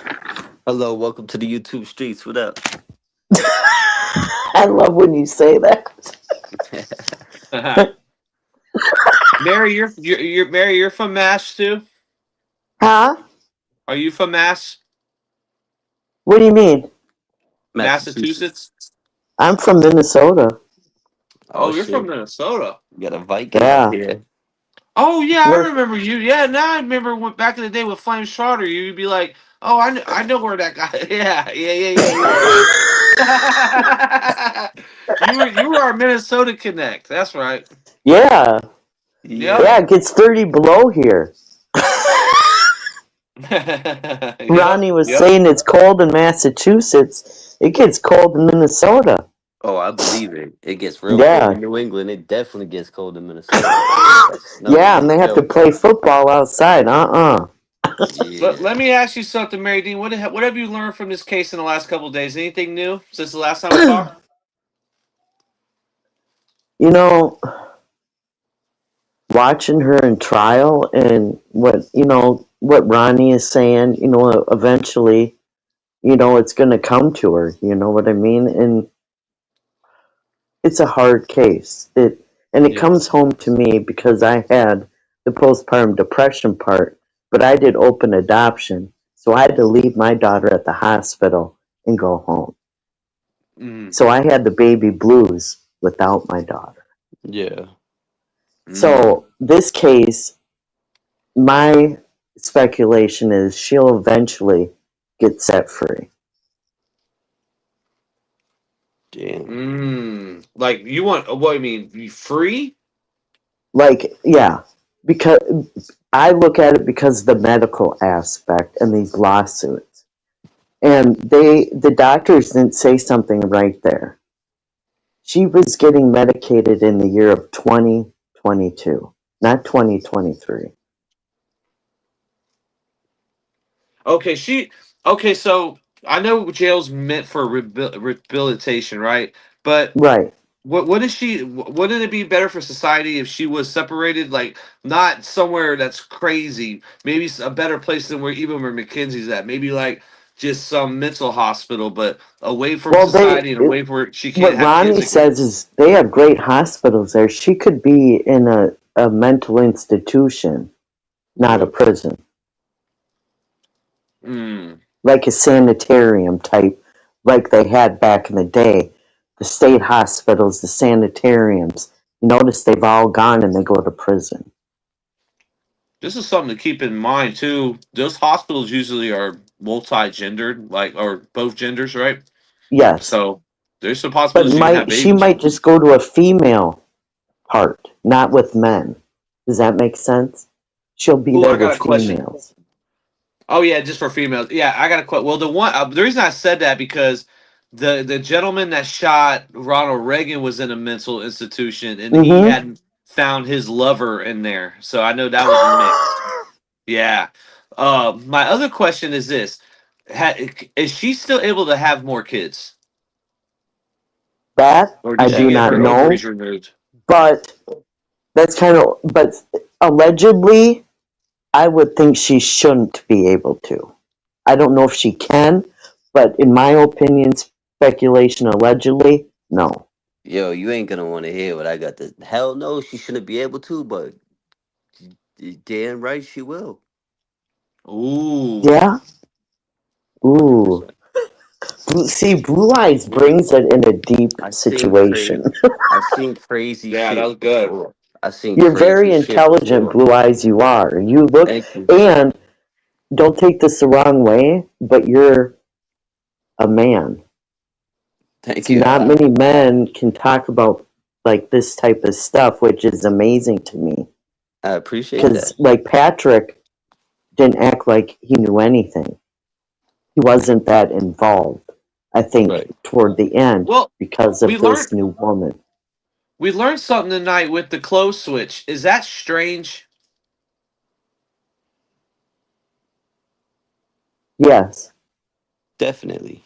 Hello, welcome to the YouTube streets. What up? I love when you say that. Mary, you're from Mass too? Huh? Are you from Mass? What do you mean? Massachusetts? I'm from Minnesota. Oh, you're from Minnesota. You got a Viking Yeah. up here. Oh yeah, I We're- remember you. Yeah, now I remember when, back in the day with Flame Schroeder, you'd be like, "Oh, I know where that guy." Yeah. you were our Minnesota Connect. That's right. Yeah. Yep. Yeah, it gets 30 below here. Ronnie was saying it's cold in Massachusetts. It gets cold in Minnesota. Oh, I believe it. It gets real Yeah. cold in New England. It definitely gets cold in Minnesota. No, Yeah, and they have to joke. play football outside. Let me ask you something, Mary Dean. What have you learned from this case in the last couple of days? Anything new since the last time we talked? You know, watching her in trial and what Ronnie is saying, eventually, it's going to come to her. You know what I mean? And it's a hard case. It comes home to me because I had the postpartum depression part, but I did open adoption. So I had to leave my daughter at the hospital and go home. So I had the baby blues without my daughter. Yeah. So this case, my speculation is she'll eventually get set free. Damn. Like you want? What I mean? Be free? Like, yeah, because I look at it because of the medical aspect and these lawsuits. And the doctors didn't say something right there. She was getting medicated in the year of 2022, not 2023. Okay, so I know jail's meant for rehabilitation, right? But Right. wouldn't it be better for society if she was separated, like not somewhere that's crazy, maybe a better place than where McKenzie's at, maybe like just some mental hospital, but away from society and away from where she can't What have Ronnie kids. says is they have great hospitals there. She could be in a mental institution, not a prison. Like a sanitarium type, like they had back in the day. The state hospitals, the sanitariums. You notice they've all gone and they go to prison. This is something to keep in mind too. Those hospitals usually are multi-gendered, or both genders, right? Yes. So there's some But possibilities you can have she babies. might just go to a female part, not with men. Does that make sense? She'll be Ooh, there I got with a question. females. Oh yeah, just for females. Yeah, I got a question. Well, the reason I said that because the gentleman that shot Ronald Reagan was in a mental institution, and he hadn't found his lover in there, so I know that was mixed. Yeah. My other question is this: is she still able to have more kids? That Or I did she do get not her know. ovaries removed? But but allegedly, I would think she shouldn't be able to. I don't know if she can, but in my opinion, speculation, allegedly, no. Yo, you ain't gonna want to hear what I got to. Hell no, she shouldn't be able to, but damn right she will. Ooh. Yeah? Ooh. See, Blue Eyes brings it in a deep situation. I've seen crazy Yeah, shit that was good. before. I've seen You're very crazy shit intelligent, before. Blue Eyes. You are. You look, Thank you. and don't take this the wrong way, but you're a man. Thank So you. not many men can talk about like this type of stuff, which is amazing to me. I appreciate Because that. like Patrick didn't act like he knew anything. He wasn't that involved. I think Right. toward the end Well, because we of this learned new woman. we learned something tonight with the clothes switch. Is that strange? Yes, Definitely.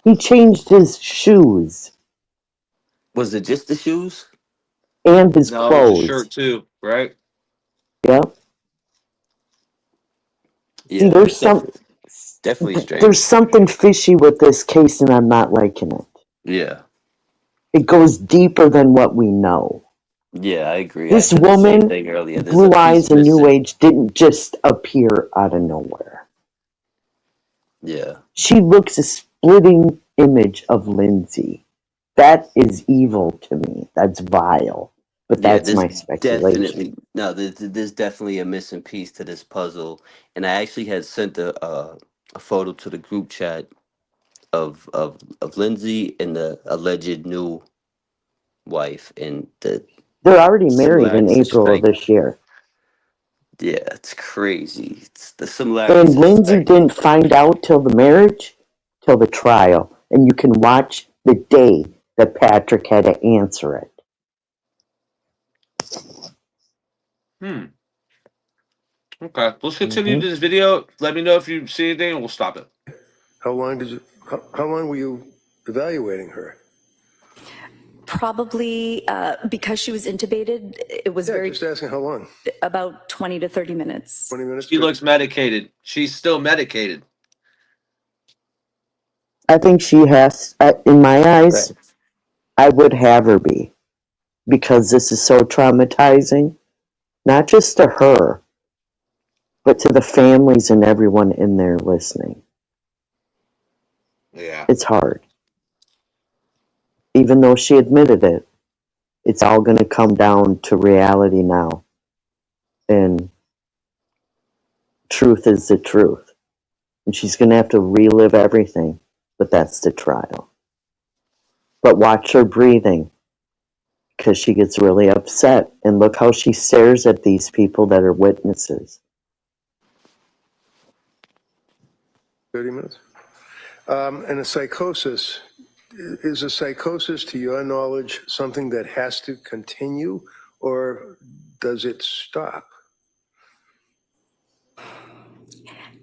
he changed his shoes Was it just the shoes? and his No, it was a clothes. shirt too, right? Yep. See, Yeah, it's definitely there's strange. something fishy with this case, and I'm not liking it. Yeah. It goes deeper than what we know. Yeah, I agree. I This said the same woman, thing earlier. There's a Blue piece Eyes and New missing. Age, didn't just appear out of nowhere. Yeah. She looks a splitting image of Lindsay. That is evil to me. That's vile. But Yeah, that's there's my speculation. there's definitely a missing piece to this puzzle, and I actually had sent a photo to the group chat of Lindsay and the alleged new wife, and the They're already married in similarities are April of striking. this year. Yeah, it's crazy. It's the And similarities are Lindsay striking. didn't find out till the marriage, till the trial. And you can watch the day that Patrick had to answer it. Okay, let's continue Mhm. this video. Let me know if you see anything, and we'll stop it. How long were you evaluating her? Probably because she was intubated, it was Just asking how long. about 20 to 30 minutes. 20 minutes? She looks medicated. She's still medicated. I think she has, in my eyes, Right. I would have her be. Because this is so traumatizing. Not just to her, but to the families and everyone in there listening. Yeah. It's hard. Even though she admitted it, it's all going to come down to reality now. And truth is the truth. And she's going to have to relive everything, but that's the trial. But watch her breathing, because she gets really upset. And look how she stares at these people that are witnesses. 30 minutes. And a psychosis, is a psychosis, to your knowledge, something that has to continue, or does it stop?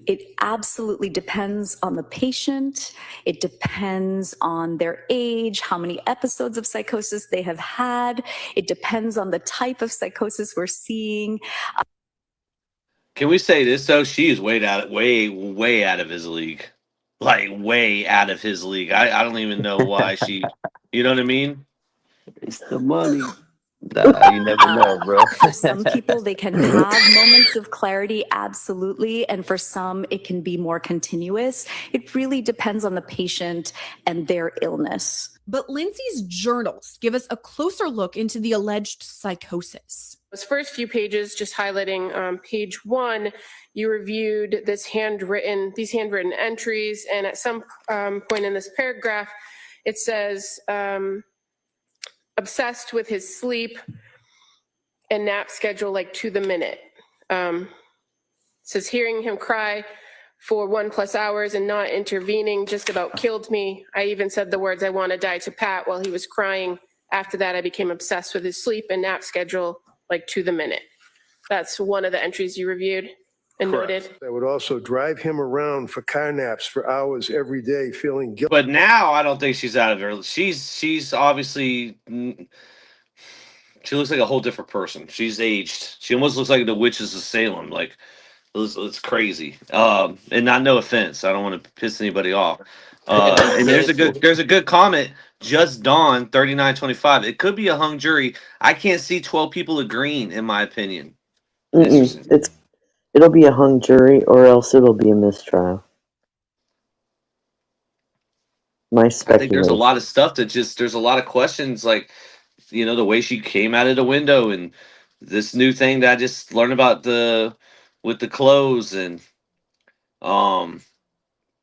It absolutely depends on the patient. It depends on their age, how many episodes of psychosis they have had. It depends on the type of psychosis we're seeing. Can we say this though? She is way out of his league. Like way out of his league. I don't even know why she. You know what I mean? It's the money. Nah, you never know, bro. For some people, they can have moments of clarity, absolutely. And for some, it can be more continuous. It really depends on the patient and their illness. But Lindsay's journals give us a closer look into the alleged psychosis. Those first few pages, just highlighting page 1, you reviewed these handwritten entries, and at some point in this paragraph, it says, obsessed with his sleep and nap schedule, like to the minute. It says, hearing him cry for 1+ hours and not intervening just about killed me. I even said the words, "I want to die," to Pat while he was crying. After that, I became obsessed with his sleep and nap schedule, like to the minute. That's one of the entries you reviewed and noted. That would also drive him around for car naps for hours every day, feeling guilty. But now I don't think she's out of her. She's obviously. She looks like a whole different person. She's aged. She almost looks like the witches of Salem. Like it's crazy. And not no offense. I don't want to piss anybody off. And there's a good comment. Just Dawn 3925. It could be a hung jury. I can't see 12 people agreeing, in my opinion. It'll be a hung jury, or else it'll be a mistrial. My I think there's a speculation. lot of stuff that there's a lot of questions. Like the way she came out of the window, and this new thing that I just learned about with the clothes, and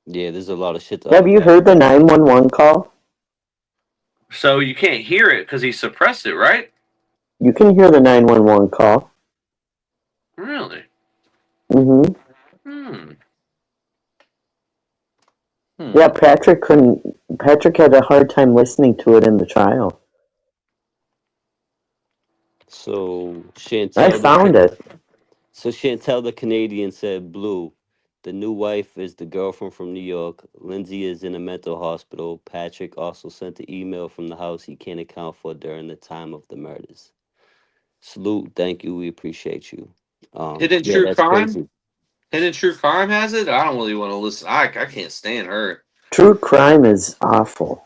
Yeah, there's a lot of shit to Have you unpack. heard the 911 call? so you can't hear it because he suppressed it, right? You can hear the 911 call. Really? Mm-hmm. Hmm. Yeah, Patrick had a hard time listening to it in the trial. So I found it. So Chantel, the Canadian, said, "Blue, the new wife is the girlfriend from New York. Lindsay is in a mental hospital. Patrick also sent the email from the house he can't account for during the time of the murders. Salute, thank you, we appreciate you." Hidden Yeah, True that's Crime? crazy. Hidden True Crime has it? I don't really want to listen. I can't stand her. True crime is awful.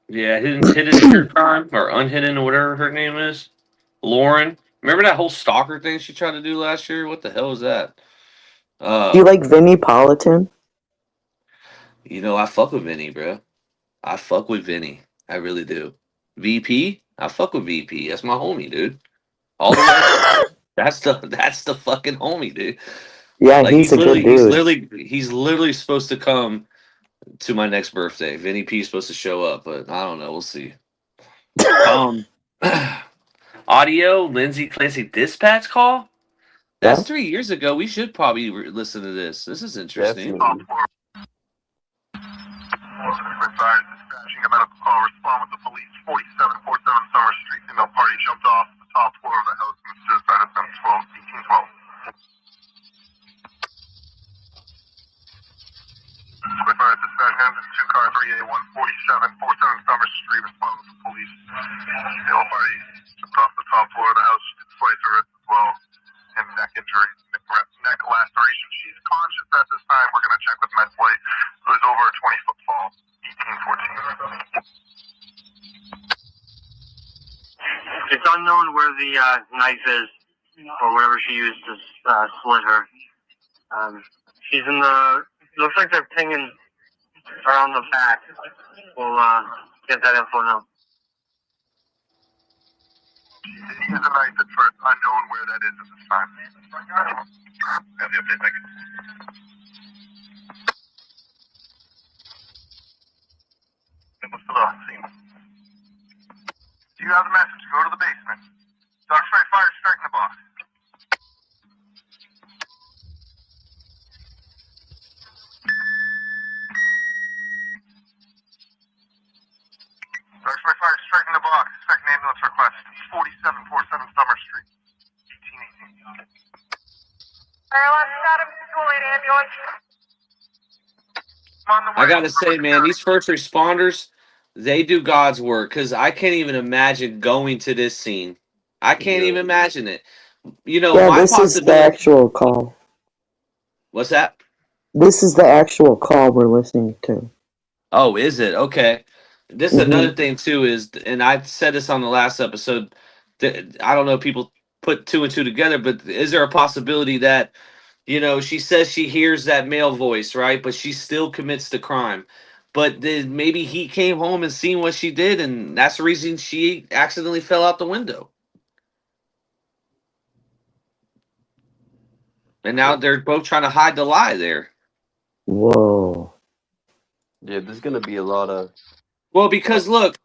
Yeah, Hidden True Crime or Unhidden or whatever her name is. Lauren. Remember that whole stalker thing she tried to do last year? What the hell was that? Do you like Vinnie Politan? I fuck with Vinny, bro. I fuck with Vinny. I really do. VP? I fuck with VP. That's my homie, dude. All the way. That's the fucking homie, dude. Yeah, Like he's a good dude. he's literally supposed to come to my next birthday. Vinny P is supposed to show up, but I don't know. We'll see. Audio, Lindsay Clancy dispatch call? That's Yeah. 3 years ago. We should probably listen to this. This is interesting. Definitely. Dispatching a medical call. Respond with the police. 4747 Summer Street. Female party jumped off the top floor of the house in the suicide attempt. 1812. Square fire dispatch engine 2 car 3A147 47 Summer Street. Respond with the police. Female party jumped off the top floor of the house. Slice her wrist as well. And neck injury. Neck laceration. She's conscious at this time. We're going to check with med flight. It was over a 20-foot fall. 1814. It's unknown where the knife is or whatever she used to slit her. She's in the. Looks like they're pinging around the back. We'll get that info now. He has a knife at first, unknown where that is at this time. Have the update, thank you. What's the scene? Do you have the message? Go to the basement. Dog spray fire, strike in the box. Dog spray fire, strike in the box. Second ambulance request. 4747 Summer Street. 1818. I gotta say, man, these first responders, they do God's work because I can't even imagine going to this scene. I can't even imagine it. Yeah, my this is the possibility. actual call. What's that? This is the actual call we're listening to. Oh, is it? Okay. This is another thing too is, and I said this on the last episode, that I don't know if people put two and two together, but is there a possibility that, she says she hears that male voice, right? But she still commits the crime. But then maybe he came home and seen what she did, and that's the reason she accidentally fell out the window. And now they're both trying to hide the lie there. Whoa. Yeah, there's gonna be a lot of. Well, because look,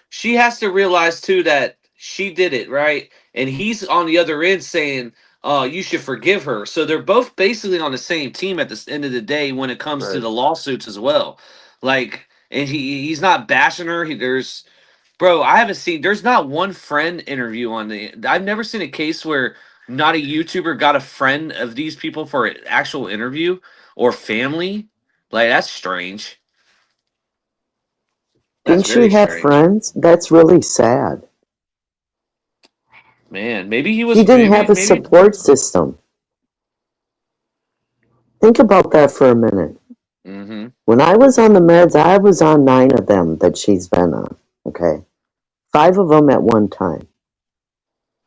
she has to realize too that she did it, right? And he's on the other end saying, you should forgive her. So they're both basically on the same team at the end of the day when it comes to Right. the lawsuits as well. Like, and he's not bashing her. Bro, I haven't seen, there's not one friend interview I've never seen a case where not a YouTuber got a friend of these people for an actual interview or family. Like, that's strange. Didn't she have friends? That's really sad. Man, maybe he was. He didn't have a maybe. support system. Think about that for a minute. Mm-hmm. When I was on the meds, I was on 9 of them that she's been on. Okay. 5 of them at one time.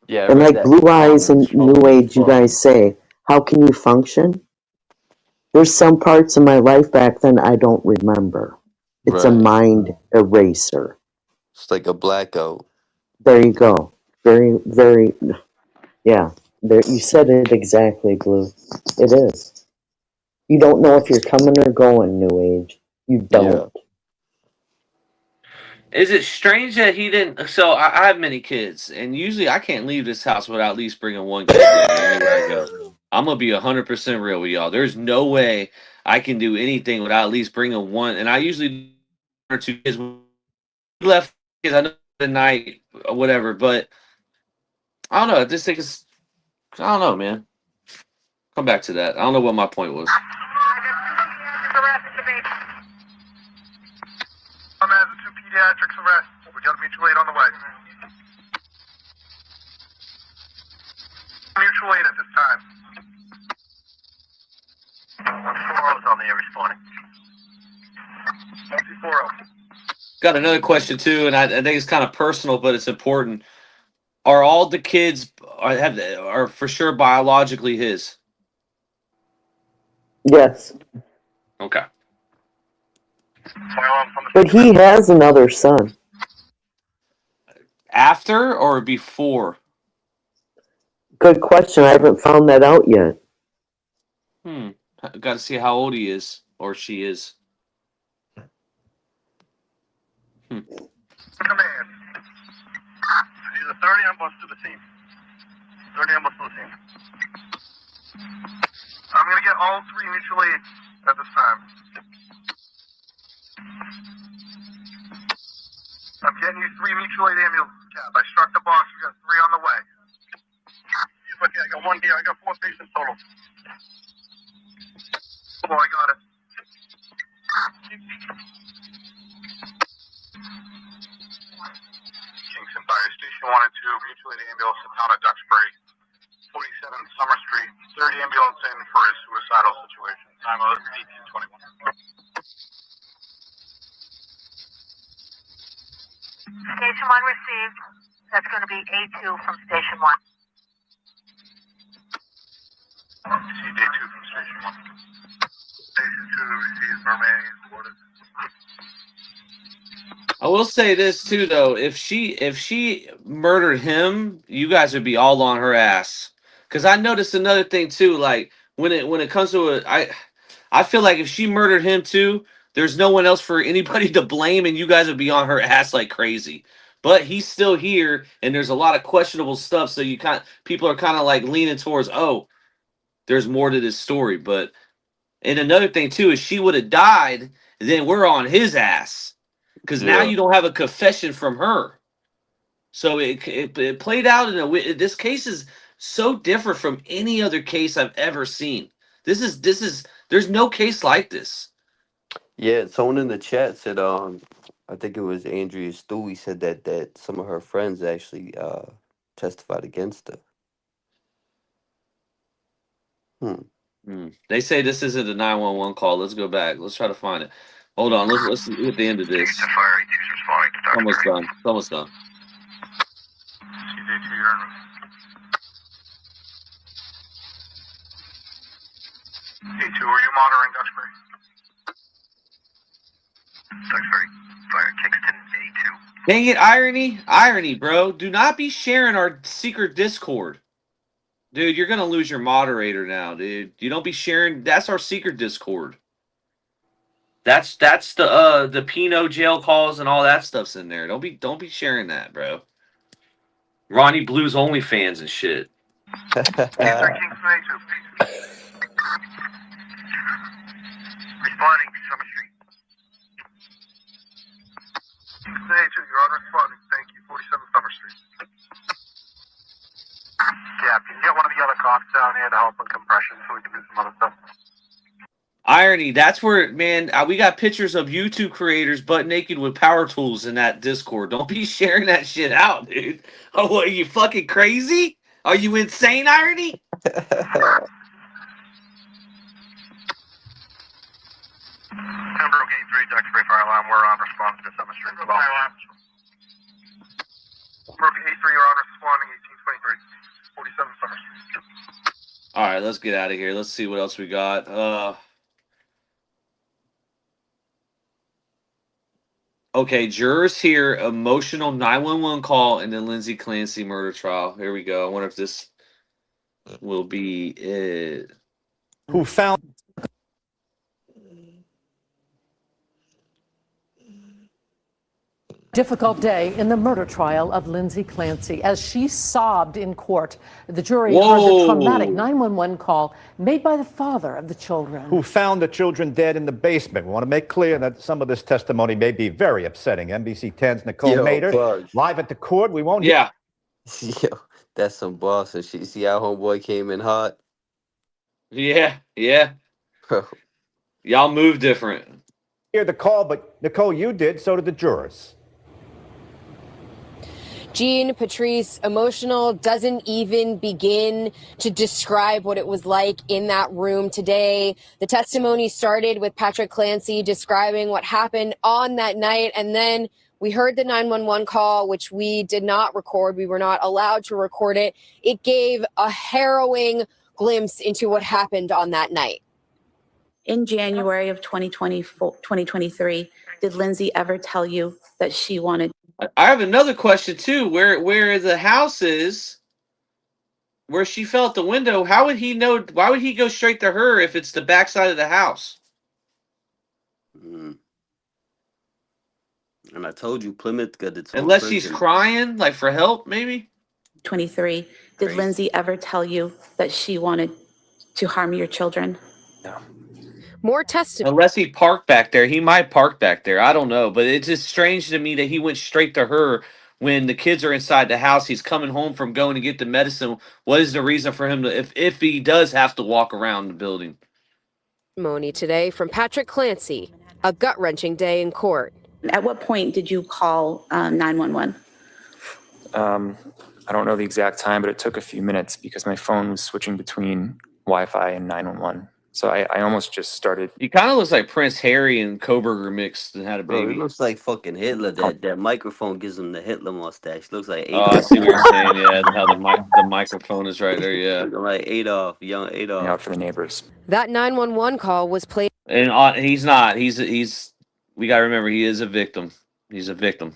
Yeah, and like Blue Eyes and New Age, you guys say, how can you function? There's some parts of my life back then I don't remember. It's a Right. mind eraser. It's like a blackout. There you go. Very, very, yeah. There, you said it exactly, Blue. It is. You don't know if you're coming or going, New Age. You Yeah. don't. Is it strange that he didn't? So I have many kids, and usually I can't leave this house without at least bringing one kid with me anywhere I go. I'm gonna be 100% real with y'all. There's no way I can do anything without at least bringing one. And I usually do one or two kids left kids. I know the night or whatever, but I don't know. I just think it's. I don't know, man. Come back to that. I don't know what my point was. I'm as a 2 pediatrics arrest. We got a mutual aid on the way. Mutual aid at this time. 4-0's on the air responding. 4-0. Got another question too, and I think it's kind of personal, but it's important. Are all the kids are for sure biologically his? Yes. Okay. But he has another son. After or before? Good question. I haven't found that out yet. Got to see how old he is or she is. Command. He's a 30 ambulance to the scene. 30 ambulance to the scene. I'm going to get all 3 mutual aids at this time. I'm getting you 3 mutual aid ambulance cab. I struck the box. We got 3 on the way. Okay, I got 1 here. I got 4 patients total. Oh, I got it. Kingston Fire Station 1 and 2, mutual aid ambulance to town of Duxbury. 47 Summer Street. 30 ambulance in for a suicidal situation. Time of 1821. Station 1 received. That's going to be A2 from Station 1. Received A2 from Station 1. Station 2 receives Mermaid. I will say this too, though. If she murdered him, you guys would be all on her ass. Because I noticed another thing too. Like when it comes to I feel like if she murdered him too, there's no one else for anybody to blame, and you guys would be on her ass like crazy. But he's still here, and there's a lot of questionable stuff. So people are kind of like leaning towards, oh, there's more to this story. But and another thing too is she would have died, then we're on his ass. Because now Yeah. you don't have a confession from her. So it played out in a way. This case is so different from any other case I've ever seen. This is there's no case like this. Yeah, someone in the chat said, I think it was Andrea Stewie said that some of her friends actually testified against her. They say this isn't a 911 call. Let's go back. Let's try to find it. Hold on. Let's see at the end of this. Almost done. Almost done. A2, are you monitoring Duxbury? Duxbury, fire Kingston A2. Dang it, irony, bro. Do not be sharing our secret Discord. Dude, you're gonna lose your moderator now, dude. You don't be sharing. That's our secret Discord. That's the Pinot jail calls and all that stuff's in there. Don't be sharing that, bro. Ronnie Blue's OnlyFans and shit. Kingston A2. Responding to Summer Street. Kingston A2, you're on responding. Thank you. 47 Summer Street. Yeah, can you get one of the other cops down here to help with compression so we can do some other stuff? Irony, that's where, man, we got pictures of YouTube creators butt naked with power tools in that Discord. Don't be sharing that shit out, dude. Oh, what, are you fucking crazy? Are you insane, Irony? Number OK3, Duxbury Fire Alarm. We're on response to Summer Street. Number OK3, you're on responding 1823. 47 Summer Street. All right, let's get out of here. Let's see what else we got. Okay, jurors hear emotional 911 call and then Lindsay Clancy murder trial. Here we go. I wonder if this will be it. Who found difficult day in the murder trial of Lindsay Clancy. As she sobbed in court, the jury heard the traumatic 911 call made by the father of the children. who found the children dead in the basement? We want to make clear that some of this testimony may be very upsetting. NBC 10's Nicole Mader, live at the court. We won't. Yo, that's some boss. And she see how homeboy came in hot. Yeah. Y'all move different. Hear the call, but Nicole, you did. So did the jurors. Jean, Patrice, emotional, doesn't even begin to describe what it was like in that room today. The testimony started with Patrick Clancy describing what happened on that night, and then we heard the 911 call, which we did not record. We were not allowed to record it. It gave a harrowing glimpse into what happened on that night. In January of 2023, did Lindsay ever tell you that she wanted? I have another question too. Where the house is, where she fell at the window, how would he know? Why would he go straight to her if it's the backside of the house? And I told you, Plymouth got its own Unless she's prison. crying, like for help, maybe. 23. Did Lindsay ever tell you that she wanted to harm your children? More testimony. Unless he parked back there. He might park back there. I don't know. But it's just strange to me that he went straight to her when the kids are inside the house. He's coming home from going to get the medicine. What is the reason for him to, if he does have to walk around the building? Testimony today from Patrick Clancy, a gut-wrenching day in court. At what point did you call 911? I don't know the exact time, but it took a few minutes because my phone was switching between Wi-Fi and 911. So I almost just started. He kind of looks like Prince Harry and Koberger mixed and had a Bro, baby. he looks like fucking Hitler. That microphone gives him the Hitler mustache. Looks like Oh, Adolf. I see what you're saying. Yeah, how the microphone is right there. Yeah, Looking like Adolf, young Adolf. Out for the neighbors. That 911 call was played and he's not. He's. We gotta remember he is a victim. He's a victim.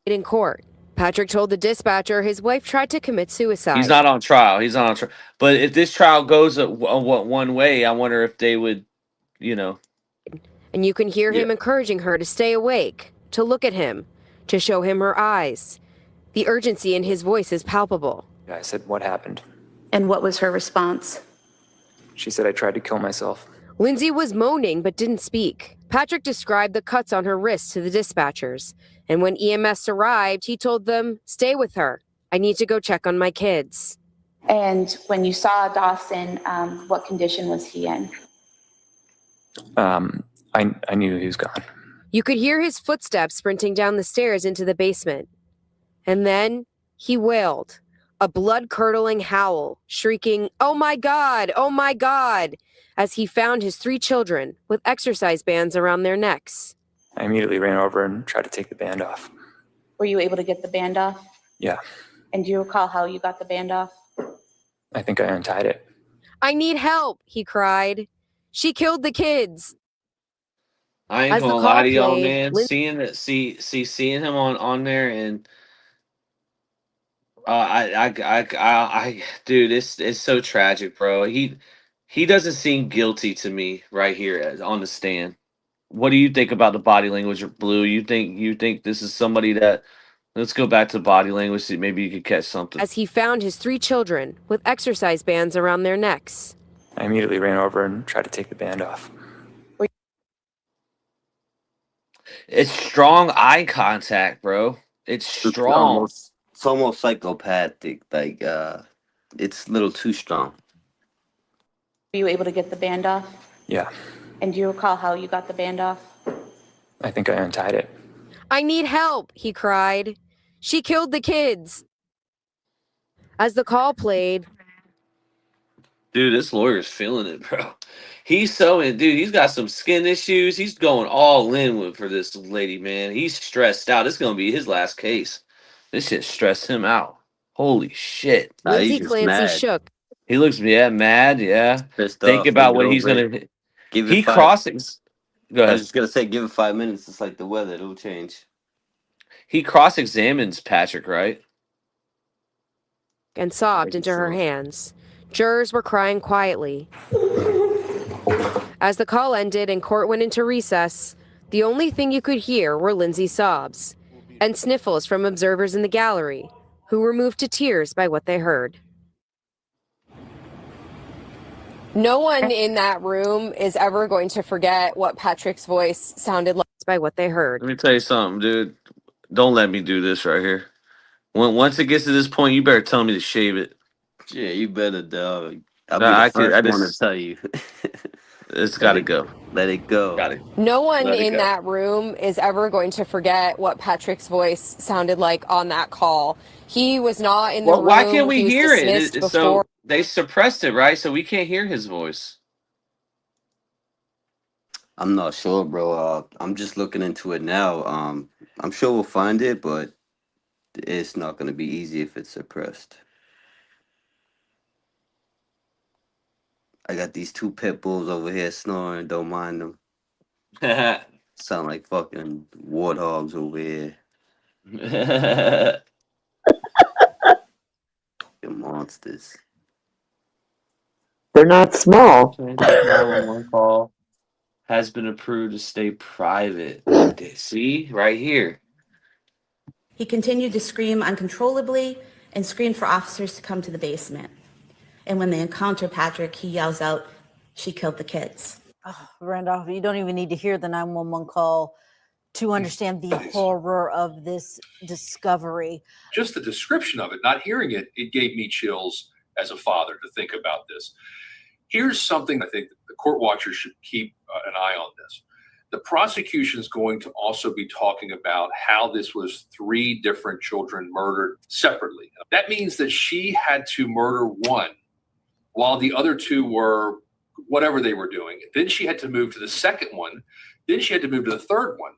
in court. Patrick told the dispatcher his wife tried to commit suicide. He's not on trial. He's not on trial. But if this trial goes one way, I wonder if they would, And you can hear him encouraging her to stay awake, to look at him, to show him her eyes. The urgency in his voice is palpable. I said, "What happened?" And what was her response? She said, "I tried to kill myself." Lindsay was moaning but didn't speak. Patrick described the cuts on her wrists to the dispatchers. And when EMS arrived, he told them, "Stay with her. I need to go check on my kids." And when you saw Dawson, what condition was he in? I knew he was gone. You could hear his footsteps sprinting down the stairs into the basement. And then he wailed, a blood-curdling howl, shrieking, "Oh my God! Oh my God!" as he found his 3 children with exercise bands around their necks. I immediately ran over and tried to take the band off. Were you able to get the band off? Yeah, And do you recall how you got the band off? I think I untied it. "I need help," he cried. "She killed the kids." I ain't As the gonna call lie to y'all, played, man. Seeing him on there, and dude, it's so tragic, bro. He doesn't seem guilty to me right here on the stand. What do you think about the body language of Blue? You think this is somebody that? Let's go back to body language. See, maybe you could catch something. As he found his 3 children with exercise bands around their necks. I immediately ran over and tried to take the band off. It's strong eye contact, bro. It's strong. It's almost psychopathic. Like it's a little too strong. Were you able to get the band off? Yeah, And do you recall how you got the band off? I think I untied it. "I need help," he cried. "She killed the kids." As the call played, Dude, this lawyer's feeling it, bro. He's so in, dude. He's got some skin issues. He's going all in for this lady, man. He's stressed out. It's gonna be his last case. This shit stressed him out. Holy shit. Lindsay Clancy shook. He looks, mad, yeah. Pissed Think off, about think what it he's over. gonna. Give it He 5 crossings. Go I ahead. was just gonna say, give it 5 minutes. It's like the weather; it'll change. he cross-examines Patrick, right? And sobbed into her hands. Jurors were crying quietly. As the call ended and court went into recess, the only thing you could hear were Lindsay's sobs and sniffles from observers in the gallery, who were moved to tears by what they heard. No one in that room is ever going to forget what Patrick's voice sounded like by what they heard. Let me tell you something, dude. Don't let me do this right here. Once it gets to this point, you better tell me to shave it. Yeah, you better, dog. I'll No, be the I could. first I one to just. tell you. It's got to go. Let it go. Got it. No one Let it in go. that room is ever going to forget what Patrick's voice sounded like on that call. He was not in the room. Why can't we He was hear it? dismissed So before. they suppressed it, right? So we can't hear his voice. I'm not sure, bro. I'm just looking into it now. I'm sure we'll find it, but it's not going to be easy if it's suppressed. I got these two pit bulls over here snoring. Don't mind them. Sound like fucking warthogs over here. You're monsters. They're not small. 911 call has been approved to stay private. See, right here. He continued to scream uncontrollably and screamed for officers to come to the basement. And when they encounter Patrick, he yells out, "She killed the kids." Oh, Randolph, you don't even need to hear the 911 call to understand the horror of this discovery. Just the description of it, not hearing it, it gave me chills as a father to think about this. Here's something I think the court watchers should keep an eye on this. The prosecution is going to also be talking about how this was 3 different children murdered separately. That means that she had to murder one while the other 2 were whatever they were doing. Then she had to move to the second one. Then she had to move to the third one.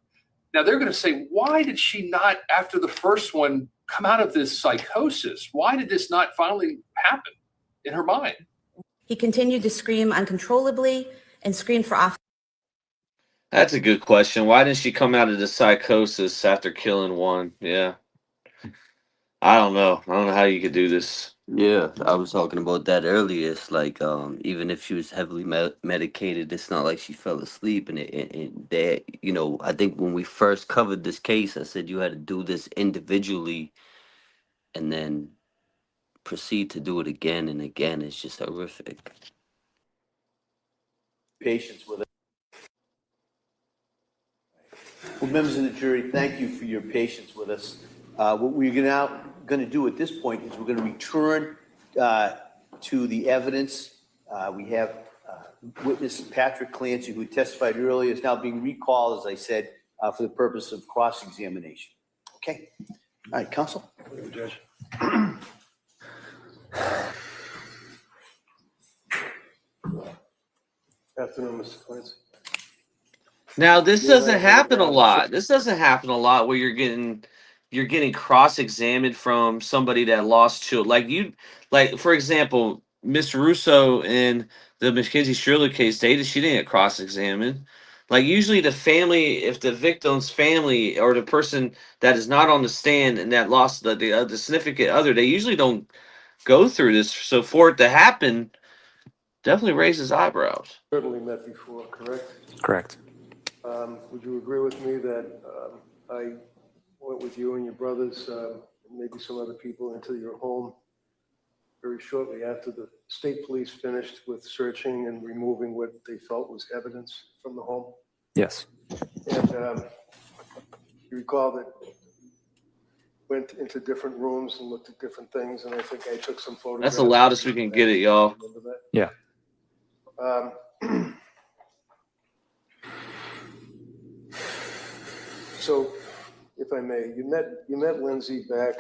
Now they're going to say, why did she not, after the first one, come out of this psychosis? Why did this not finally happen in her mind? He continued to scream uncontrollably and screamed for officers. That's a good question. Why didn't she come out of the psychosis after killing one? Yeah. I don't know. I don't know how you could do this. Yeah, I was talking about that earlier. It's like even if she was heavily medicated, it's not like she fell asleep. And that, you know, I think when we first covered this case, I said you had to do this individually and then proceed to do it again and again. It's just horrific. Patience with it. Well, members of the jury, thank you for your patience with us. What we're now going to do at this point is we're going to return to the evidence. We have witness Patrick Clancy, who testified earlier, is now being recalled, as I said, for the purpose of cross-examination. Okay. All right, counsel. Judge. Afternoon, Mr. Clancy. Now this doesn't happen a lot. This doesn't happen a lot where you're getting cross-examined from somebody that lost children. Like for example, Miss Russo in the Mackenzie Schuyler case stated she didn't get cross-examined. Like usually the family, if the victim's family or the person that is not on the stand and that lost the significant other, they usually don't go through this. So for it to happen, definitely raises eyebrows. Certainly met before, correct? Correct. Would you agree with me that I went with you and your brothers, maybe some other people, into your home very shortly after the state police finished with searching and removing what they felt was evidence from the home? Yes. And you recall that went into different rooms and looked at different things, and I think I took some photographs. That's the loudest we can get it, y'all. Remember that? Yeah. So, if I may, you met Lindsay back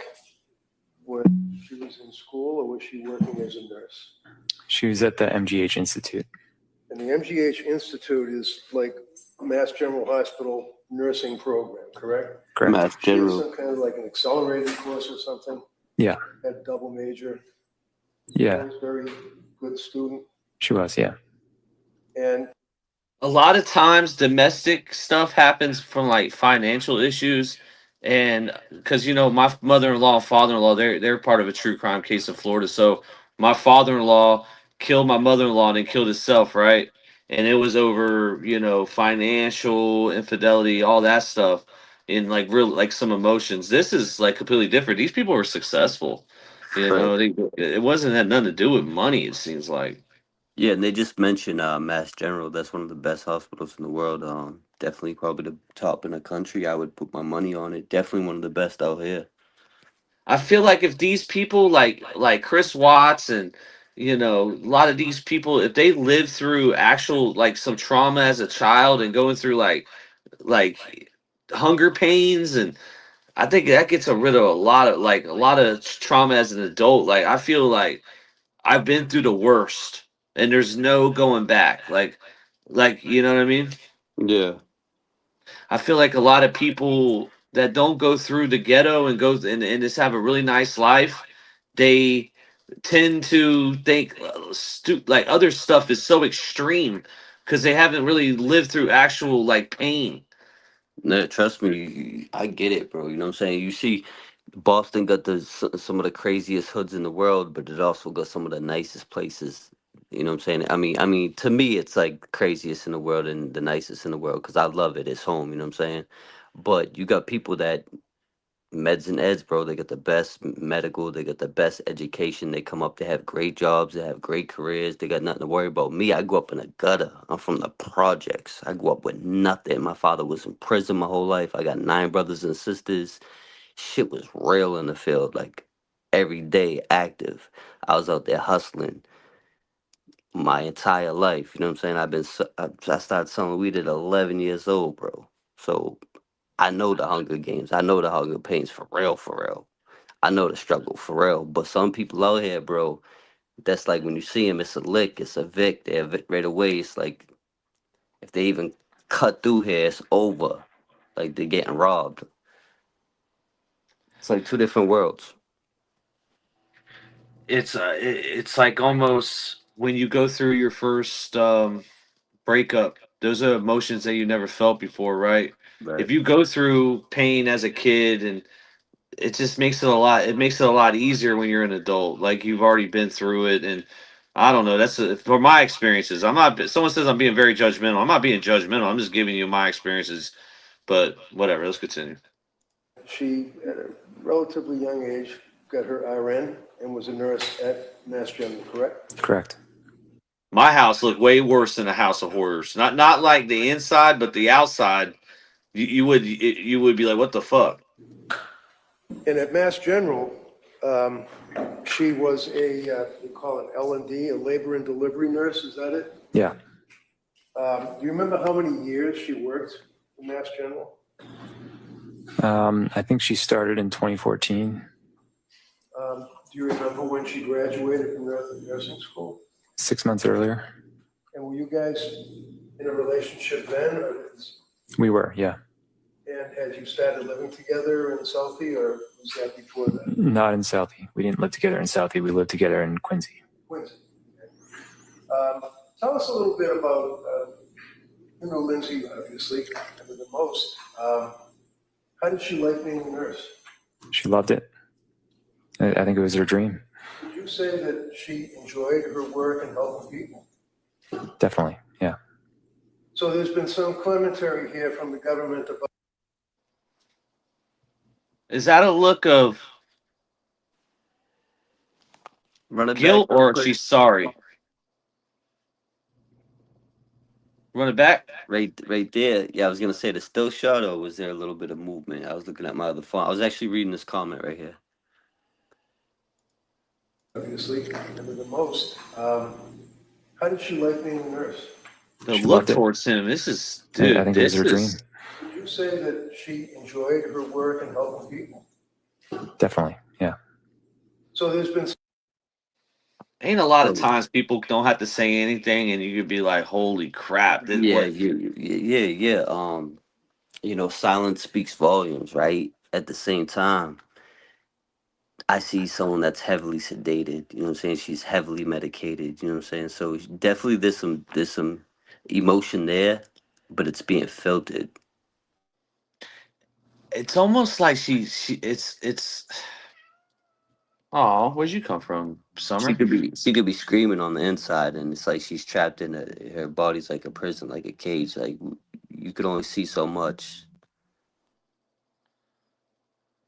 when she was in school, or was she working as a nurse? She was at the MGH Institute. And the MGH Institute is like Mass General Hospital nursing program, correct? Correct. Mass She had General. some kind of like an accelerated course or something. Yeah. Had double major. Yeah. Was very good student. She was, yeah. And A lot of times domestic stuff happens from like financial issues And because my mother-in-law and father-in-law, they're part of a true crime case in Florida. So my father-in-law killed my mother-in-law and then killed himself, right? And it was over financial infidelity, all that stuff, and like real like some emotions. This is like completely different. These people were successful. Right. It wasn't had nothing to do with money. It seems like. Yeah, and they just mentioned Mass General. That's one of the best hospitals in the world. Definitely probably the top in the country. I would put my money on it. Definitely one of the best out here. I feel like if these people like Chris Watts and a lot of these people, if they live through actual like some trauma as a child and going through like hunger pains, and I think that gets rid of a lot of trauma as an adult. Like I feel like I've been through the worst and there's no going back. Like you know what I mean? Yeah. I feel like a lot of people that don't go through the ghetto and and just have a really nice life, they tend to think like other stuff is so extreme because they haven't really lived through actual like pain. No, trust me, I get it, bro. You know what I'm saying? You see, Boston got some of the craziest hoods in the world, but it also got some of the nicest places. You know what I'm saying? I mean, to me, it's like craziest in the world and the nicest in the world because I love it. It's home. You know what I'm saying? But you got people that meds and eds, bro. They got the best medical. They got the best education. They come up. They have great jobs. They have great careers. They got nothing to worry about. Me, I grew up in a gutter. I'm from the projects. I grew up with nothing. My father was in prison my whole life. I got 9 brothers and sisters. Shit was real in the field, like every day active. I was out there hustling my entire life. You know what I'm saying? I started selling weed at 11 years old, bro. So I know the Hunger Games. I know the Hunger Pains for real, for real. I know the struggle for real. But some people out here, bro, that's like when you see them, it's a lick, it's a Vic. They're Vic right away. It's like if they even cut through here, it's over. Like they're getting robbed. It's like 2 different worlds. It's like almost when you go through your first breakup. Those are emotions that you never felt before, right? Right. If you go through pain as a kid, and it just makes it a lot easier when you're an adult. Like you've already been through it, and I don't know. For my experiences. I'm not. Someone says I'm being very judgmental. I'm not being judgmental. I'm just giving you my experiences. But whatever. Let's continue. She, at a relatively young age, got her RN and was a nurse at Mass General, correct? Correct. My house looked way worse than a House of Horrors. Not like the inside, but the outside. You would be like, what the fuck? And at Mass General, she was we call it L&D, a labor and delivery nurse, is that it? Yeah. Do you remember how many years she worked in Mass General? I think she started in 2014. Do you remember when she graduated from nursing school? 6 months earlier. And were you guys in a relationship then? We were, yeah. And had you started living together in Southie, or was that before that? Not in Southie. We didn't live together in Southie. We lived together in Quincy. Quincy. Okay. Tell us a little bit about, Lindsay, obviously, the most. How did she like being a nurse? She loved it. I think it was her dream. Would you say that she enjoyed her work and helping people? Definitely, yeah. So there's been some commentary here from the government about. Is that a look of guilt, or she's sorry? Run it back. Right there. Yeah, I was gonna say the still shot, or was there a little bit of movement? I was looking at my other phone. I was actually reading this comment right here. Obviously, the most. How did she like being a nurse? The look towards him. This is, dude. I think it was her dream. Would you say that she enjoyed her work and helping people? Definitely, yeah. So there's been. Ain't a lot of times people don't have to say anything, and you could be like, "Holy crap!" Yeah. Silence speaks volumes, right? At the same time, I see someone that's heavily sedated. You know what I'm saying? She's heavily medicated. You know what I'm saying? So definitely there's some emotion there, but it's being filtered. it's almost like it's. Oh, where'd you come from, Summer? She could be screaming on the inside, and it's like she's trapped in her body's like a prison, like a cage. Like you could only see so much.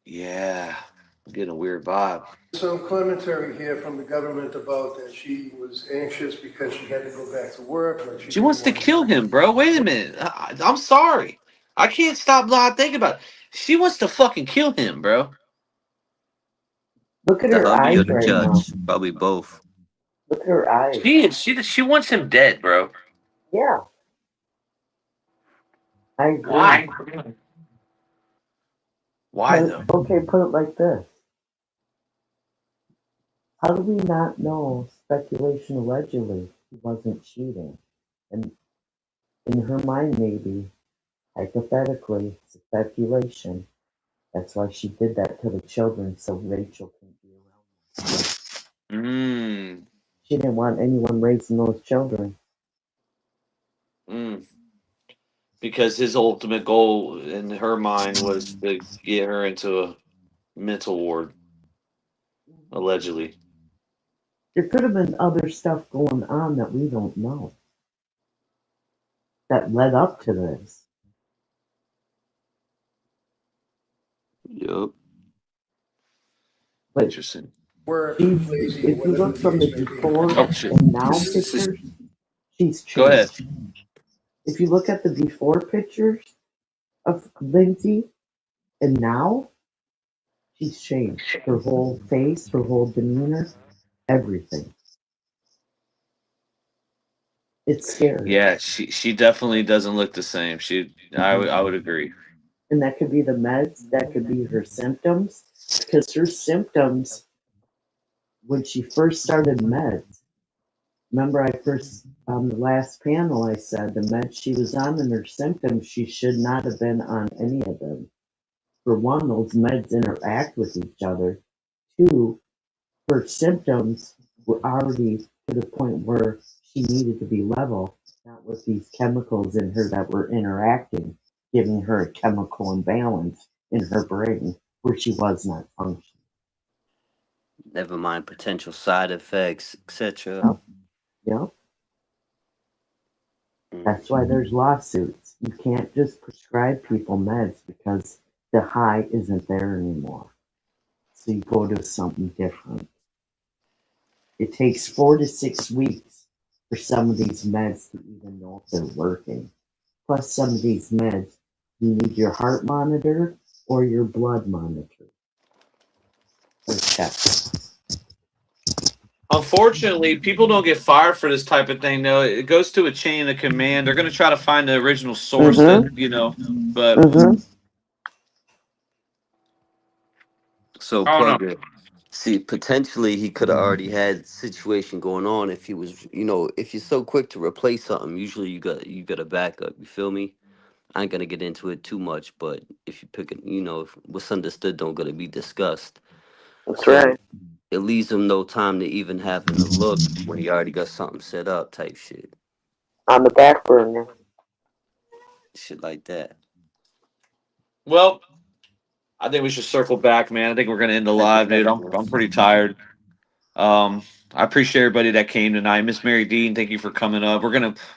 Yeah, I'm getting a weird vibe. Some commentary here from the government about that she was anxious because she had to go back to work. Like She wants to kill him, bro. Wait a minute. I'm sorry. I can't stop not thinking about it. She wants to fucking kill him, bro. Look at The her hubby eyes or the right now. judge, probably both. Look at her eyes. She wants him dead, bro. Yeah. I agree. Why? Why though? Okay, put it like this. How do we not know speculation allegedly he wasn't cheating? And in her mind, maybe, hypothetically, speculation. That's why she did that to the children, so Rachel can be around. She didn't want anyone raising those children. Because his ultimate goal in her mind was to get her into a mental ward, allegedly. There could have been other stuff going on that we don't know that led up to this. Yep. But interesting. If you look from the before and now pictures, she's changed. Go ahead. If you look at the before pictures of Lindsay and now, she's changed. Her whole face, her whole demeanor, everything. It's scary. Yeah, she definitely doesn't look the same. I would agree. And that could be the meds, that could be her symptoms, because her symptoms, when she first started meds, remember on the last panel I said the meds she was on and her symptoms, she should not have been on any of them. For one, those meds interact with each other. Two, her symptoms were already to the point where she needed to be level, not with these chemicals in her that were interacting, giving her a chemical imbalance in her brain where she was not functioning. Never mind potential side effects, etc. Yep. That's why there's lawsuits. You can't just prescribe people meds because the high isn't there anymore. So you go to something different. It takes 4 to 6 weeks for some of these meds to even know if they're working. Plus, some of these meds, you need your heart monitor or your blood monitor. Unfortunately, people don't get fired for this type of thing. Though it goes to a chain of command. They're going to try to find the original source, but. So plug it. See, potentially he could have already had a situation going on if he was, if you're so quick to replace something, usually you got a backup. You feel me? I ain't gonna get into it too much, but if you pick it, if what's understood don't gonna be discussed. That's right. It leaves him no time to even having a look when he already got something set up, type shit. On the back burner. Shit like that. Well, I think we should circle back, man. I think we're gonna end the live, dude. I'm pretty tired. I appreciate everybody that came tonight. Miss Mary Dean, thank you for coming up.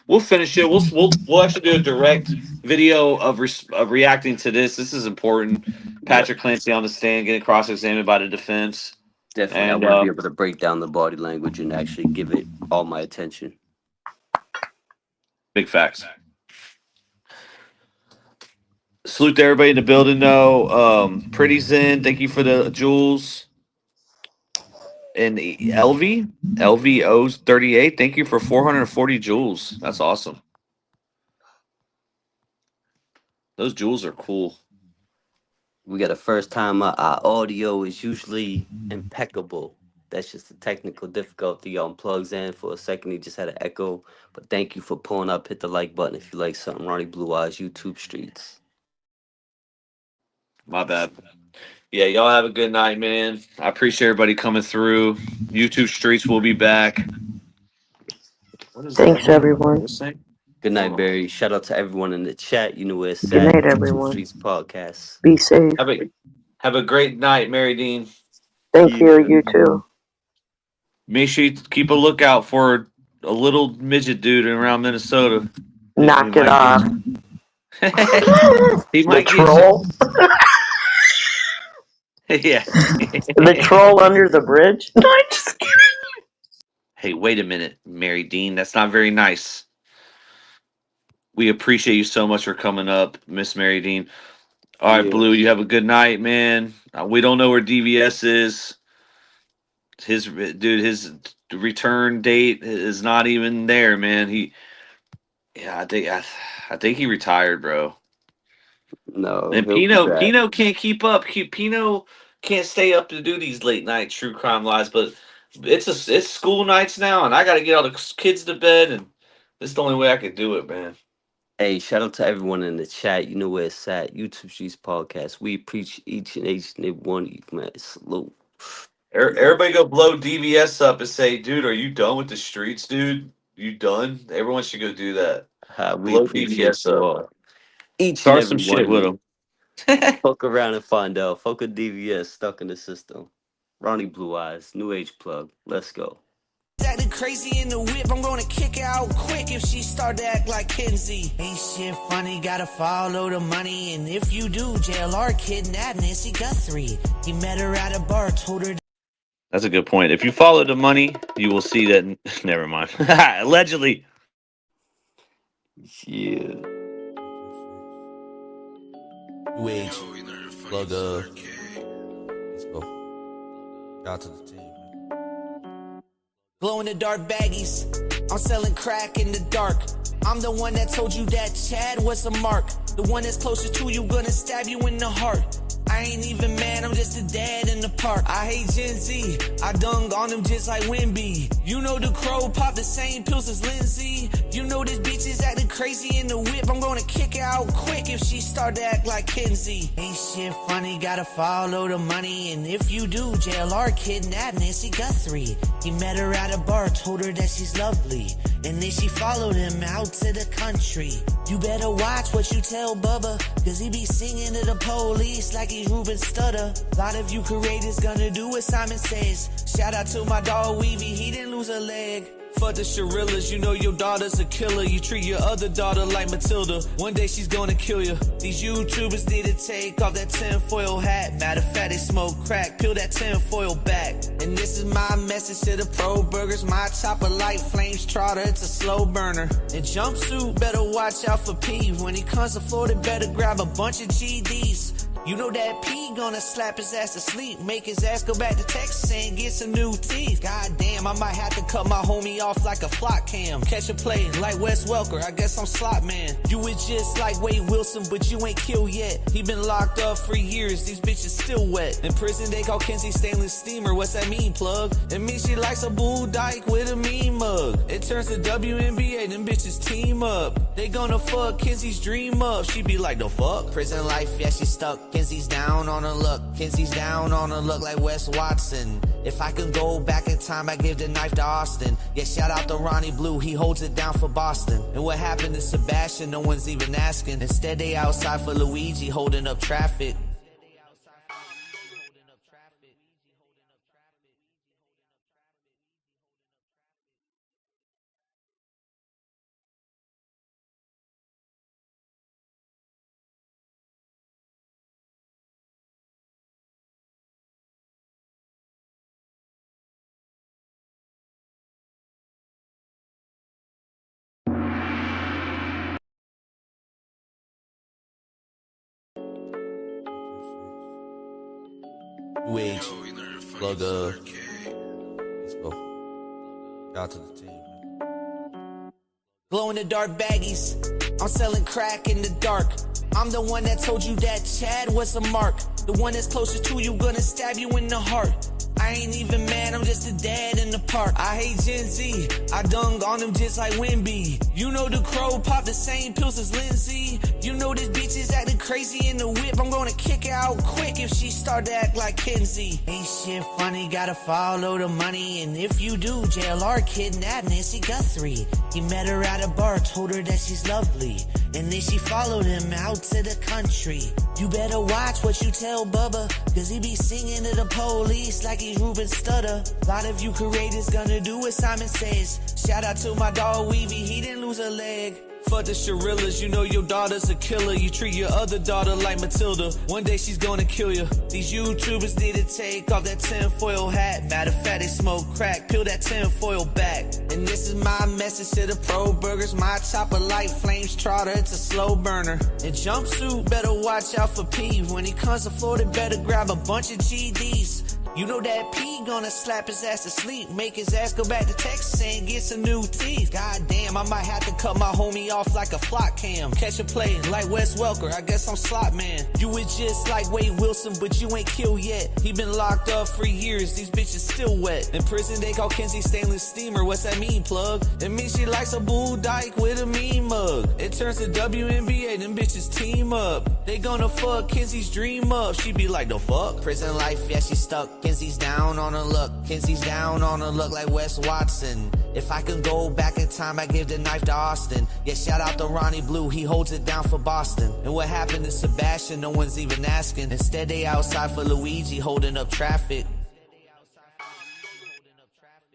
We'll finish it. We'll actually do a direct video of reacting to this. This is important. Patrick Clancy on the stand, getting cross-examined by the defense. Definitely, I want to be able to break down the body language and actually give it all my attention. Big facts. Salute to everybody in the building, though. Pretty Zen, thank you for the jewels. And LVO's 38, thank you for 440 jewels. That's awesome. Those jewels are cool. We got a first time. Our audio is usually impeccable. That's just a technical difficulty on plugs in. For a second, he just had an echo. But thank you for pulling up. Hit the like button if you like something. Ronnie Blue Eyes, YouTube streets. My bad. Yeah, y'all have a good night, man. I appreciate everybody coming through. YouTube streets will be back. Thanks, everyone. Good night, Barry. Shout out to everyone in the chat. You know where it's Good at. night, YouTube everyone. Streets Podcast. Be safe. Have a great night, Mary Dean. Thank you. You too. Make sure you keep a lookout for a little midget dude around Minnesota. Knock it off. He The might troll. Yeah. The troll under the bridge. No, I'm just kidding. Hey, wait a minute, Mary Dean. That's not very nice. We appreciate you so much for coming up, Miss Mary Dean. All right, Yeah. Blue, you have a good night, man. We don't know where DVS is. His return date is not even there, man. I think he retired, bro. No, And he'll be back. Pino can't keep up. Pino can't stay up to do these late night true crime lives. But it's school nights now, and I got to get all the kids to bed, and this is the only way I could do it, man. Hey, shout out to everyone in the chat. You know where it's at. YouTube Streets Podcast. We preach each and every one of you, man. Salute. Everybody go blow DVS up and say, dude, are you done with the streets, dude? You done? Everyone should go do that. We Blow appreciate DVS you up. all. Each Start and some every one shit of with you. them. Fuck around and find out. Fuck a DVS stuck in the system. Ronnie Blue Eyes, New Age Plug. Let's go. Acting crazy in the whip, I'm gonna kick her out quick if she start to act like Kenzie. Ain't shit funny, gotta follow the money. And if you do, JLR kidnapped Nancy Guthrie. He met her at a bar, told her. That's a good point. If you follow the money, you will see that. Never mind. Allegedly. Yeah. Wage. Plug let's go. Shout out to the team. Glow in the dark baggies. I'm selling crack in the dark. I'm the one that told you that Chad was a mark. The one that's closest to you, gonna stab you in the heart. I ain't even mad, I'm just a dad in the park. I hate Gen Z, I dung on them just like Wimby. You know the crow pop the same pills as Lindsay. You know this bitch is acting crazy in the whip. I'm gonna kick her out quick if she start to act like Kenzie. Ain't shit funny, gotta follow the money. And if you do, JLR kidnapped Nancy Guthrie. He met her at a bar, told her that she's lovely. And then she followed him out to the country. You better watch what you tell Bubba, cause he be singing to the police like he's Ruben Stutter. Lot of you creators gonna do what Simon says. Shout out to my dog Weavy, he didn't lose a leg. Fuck the Shirillas, you know your daughter's a killer. You treat your other daughter like Matilda. One day she's gonna kill you. These YouTubers need to take off that tinfoil hat. Matter of fact, they smoke crack, peel that tinfoil back. And this is my message to the pro burgers. My chopper light flames trotter, it's a slow burner. And jumpsuit, better watch out for Peeve. When he comes to Florida, better grab a bunch of GDs. You know that P gonna slap his ass to sleep, make his ass go back to Texas and get some new teeth. God damn, I might have to cut my homie off like a flock cam. Catch a play like Wes Welker, I guess I'm slot man. You was just like Wade Wilson, but you ain't killed yet. He been locked up for years, these bitches still wet. In prison they call Kenzie stainless steamer, what's that mean, plug? It means she likes a bull dyke with a mean mug. It turns to WNBA, them bitches team up. They gonna fuck Kenzie's dream up. She be like, the fuck? Prison life, yeah, she stuck. Kenzie's down on her luck. Kenzie's down on her luck like Wes Watson. If I can go back in time, I give the knife to Austin. Yeah, shout out to Ronnie Blue, he holds it down for Boston. And what happened to Sebastian, no one's even asking. Instead they outside for Luigi holding up traffic. Wage. Plug let's go. Shout out to the team. Glow in the dark baggies. I'm selling crack in the dark. I'm the one that told you that Chad was a mark. The one that's closest to you, gonna stab you in the heart. I ain't even mad, I'm just a dad in the park. I hate Gen Z, I dung on them just like Wimby. You know the crow pop the same pills as Lindsay. You know this bitch is acting crazy in the whip. I'm gonna kick her out quick if she start to act like Kenzie. Ain't shit funny, gotta follow the money. And if you do, JLR kidnapped Nancy Guthrie. He met her at a bar, told her that she's lovely. And then she followed him out to the country. You better watch what you tell Bubba, cause he be singing to the police like he's Ruben Stutter. A lot of you creators gonna do what Simon says. Shout out to my dog Weavy, he didn't lose a leg. Fuck the Shirillas, you know your daughter's a killer. You treat your other daughter like Matilda. One day she's gonna kill you. These YouTubers need to take off that tinfoil hat. Matter of fact, they smoke crack, peel that tinfoil back. And this is my message to the pro burgers. My chopper light flames trotter, it's a slow burner. And jumpsuit better watch out for Peeve. When he comes to Florida, better grab a bunch of GDs. You know that P gonna slap his ass to sleep, make his ass go back to Texas and get some new teeth. God damn, I might have to cut my homie off like a flock cam. Catch a play like Wes Welker, I guess I'm slot man. You was just like Wade Wilson, but you ain't killed yet. He been locked up for years, these bitches still wet. In prison they call Kenzie stainless steamer, what's that mean, plug? It means she likes a bull dyke with a mean mug. It turns to WNBA, them bitches team up. They gonna fuck Kenzie's dream up. She be like, the fuck? Prison life, yeah, she stuck. Kenzie's down on her luck. Kenzie's down on her luck like Wes Watson. If I can go back in time, I give the knife to Austin. Yeah, shout out to Ronnie Blue, he holds it down for Boston. And what happened to Sebastian, no one's even asking. Instead they outside for Luigi holding up traffic.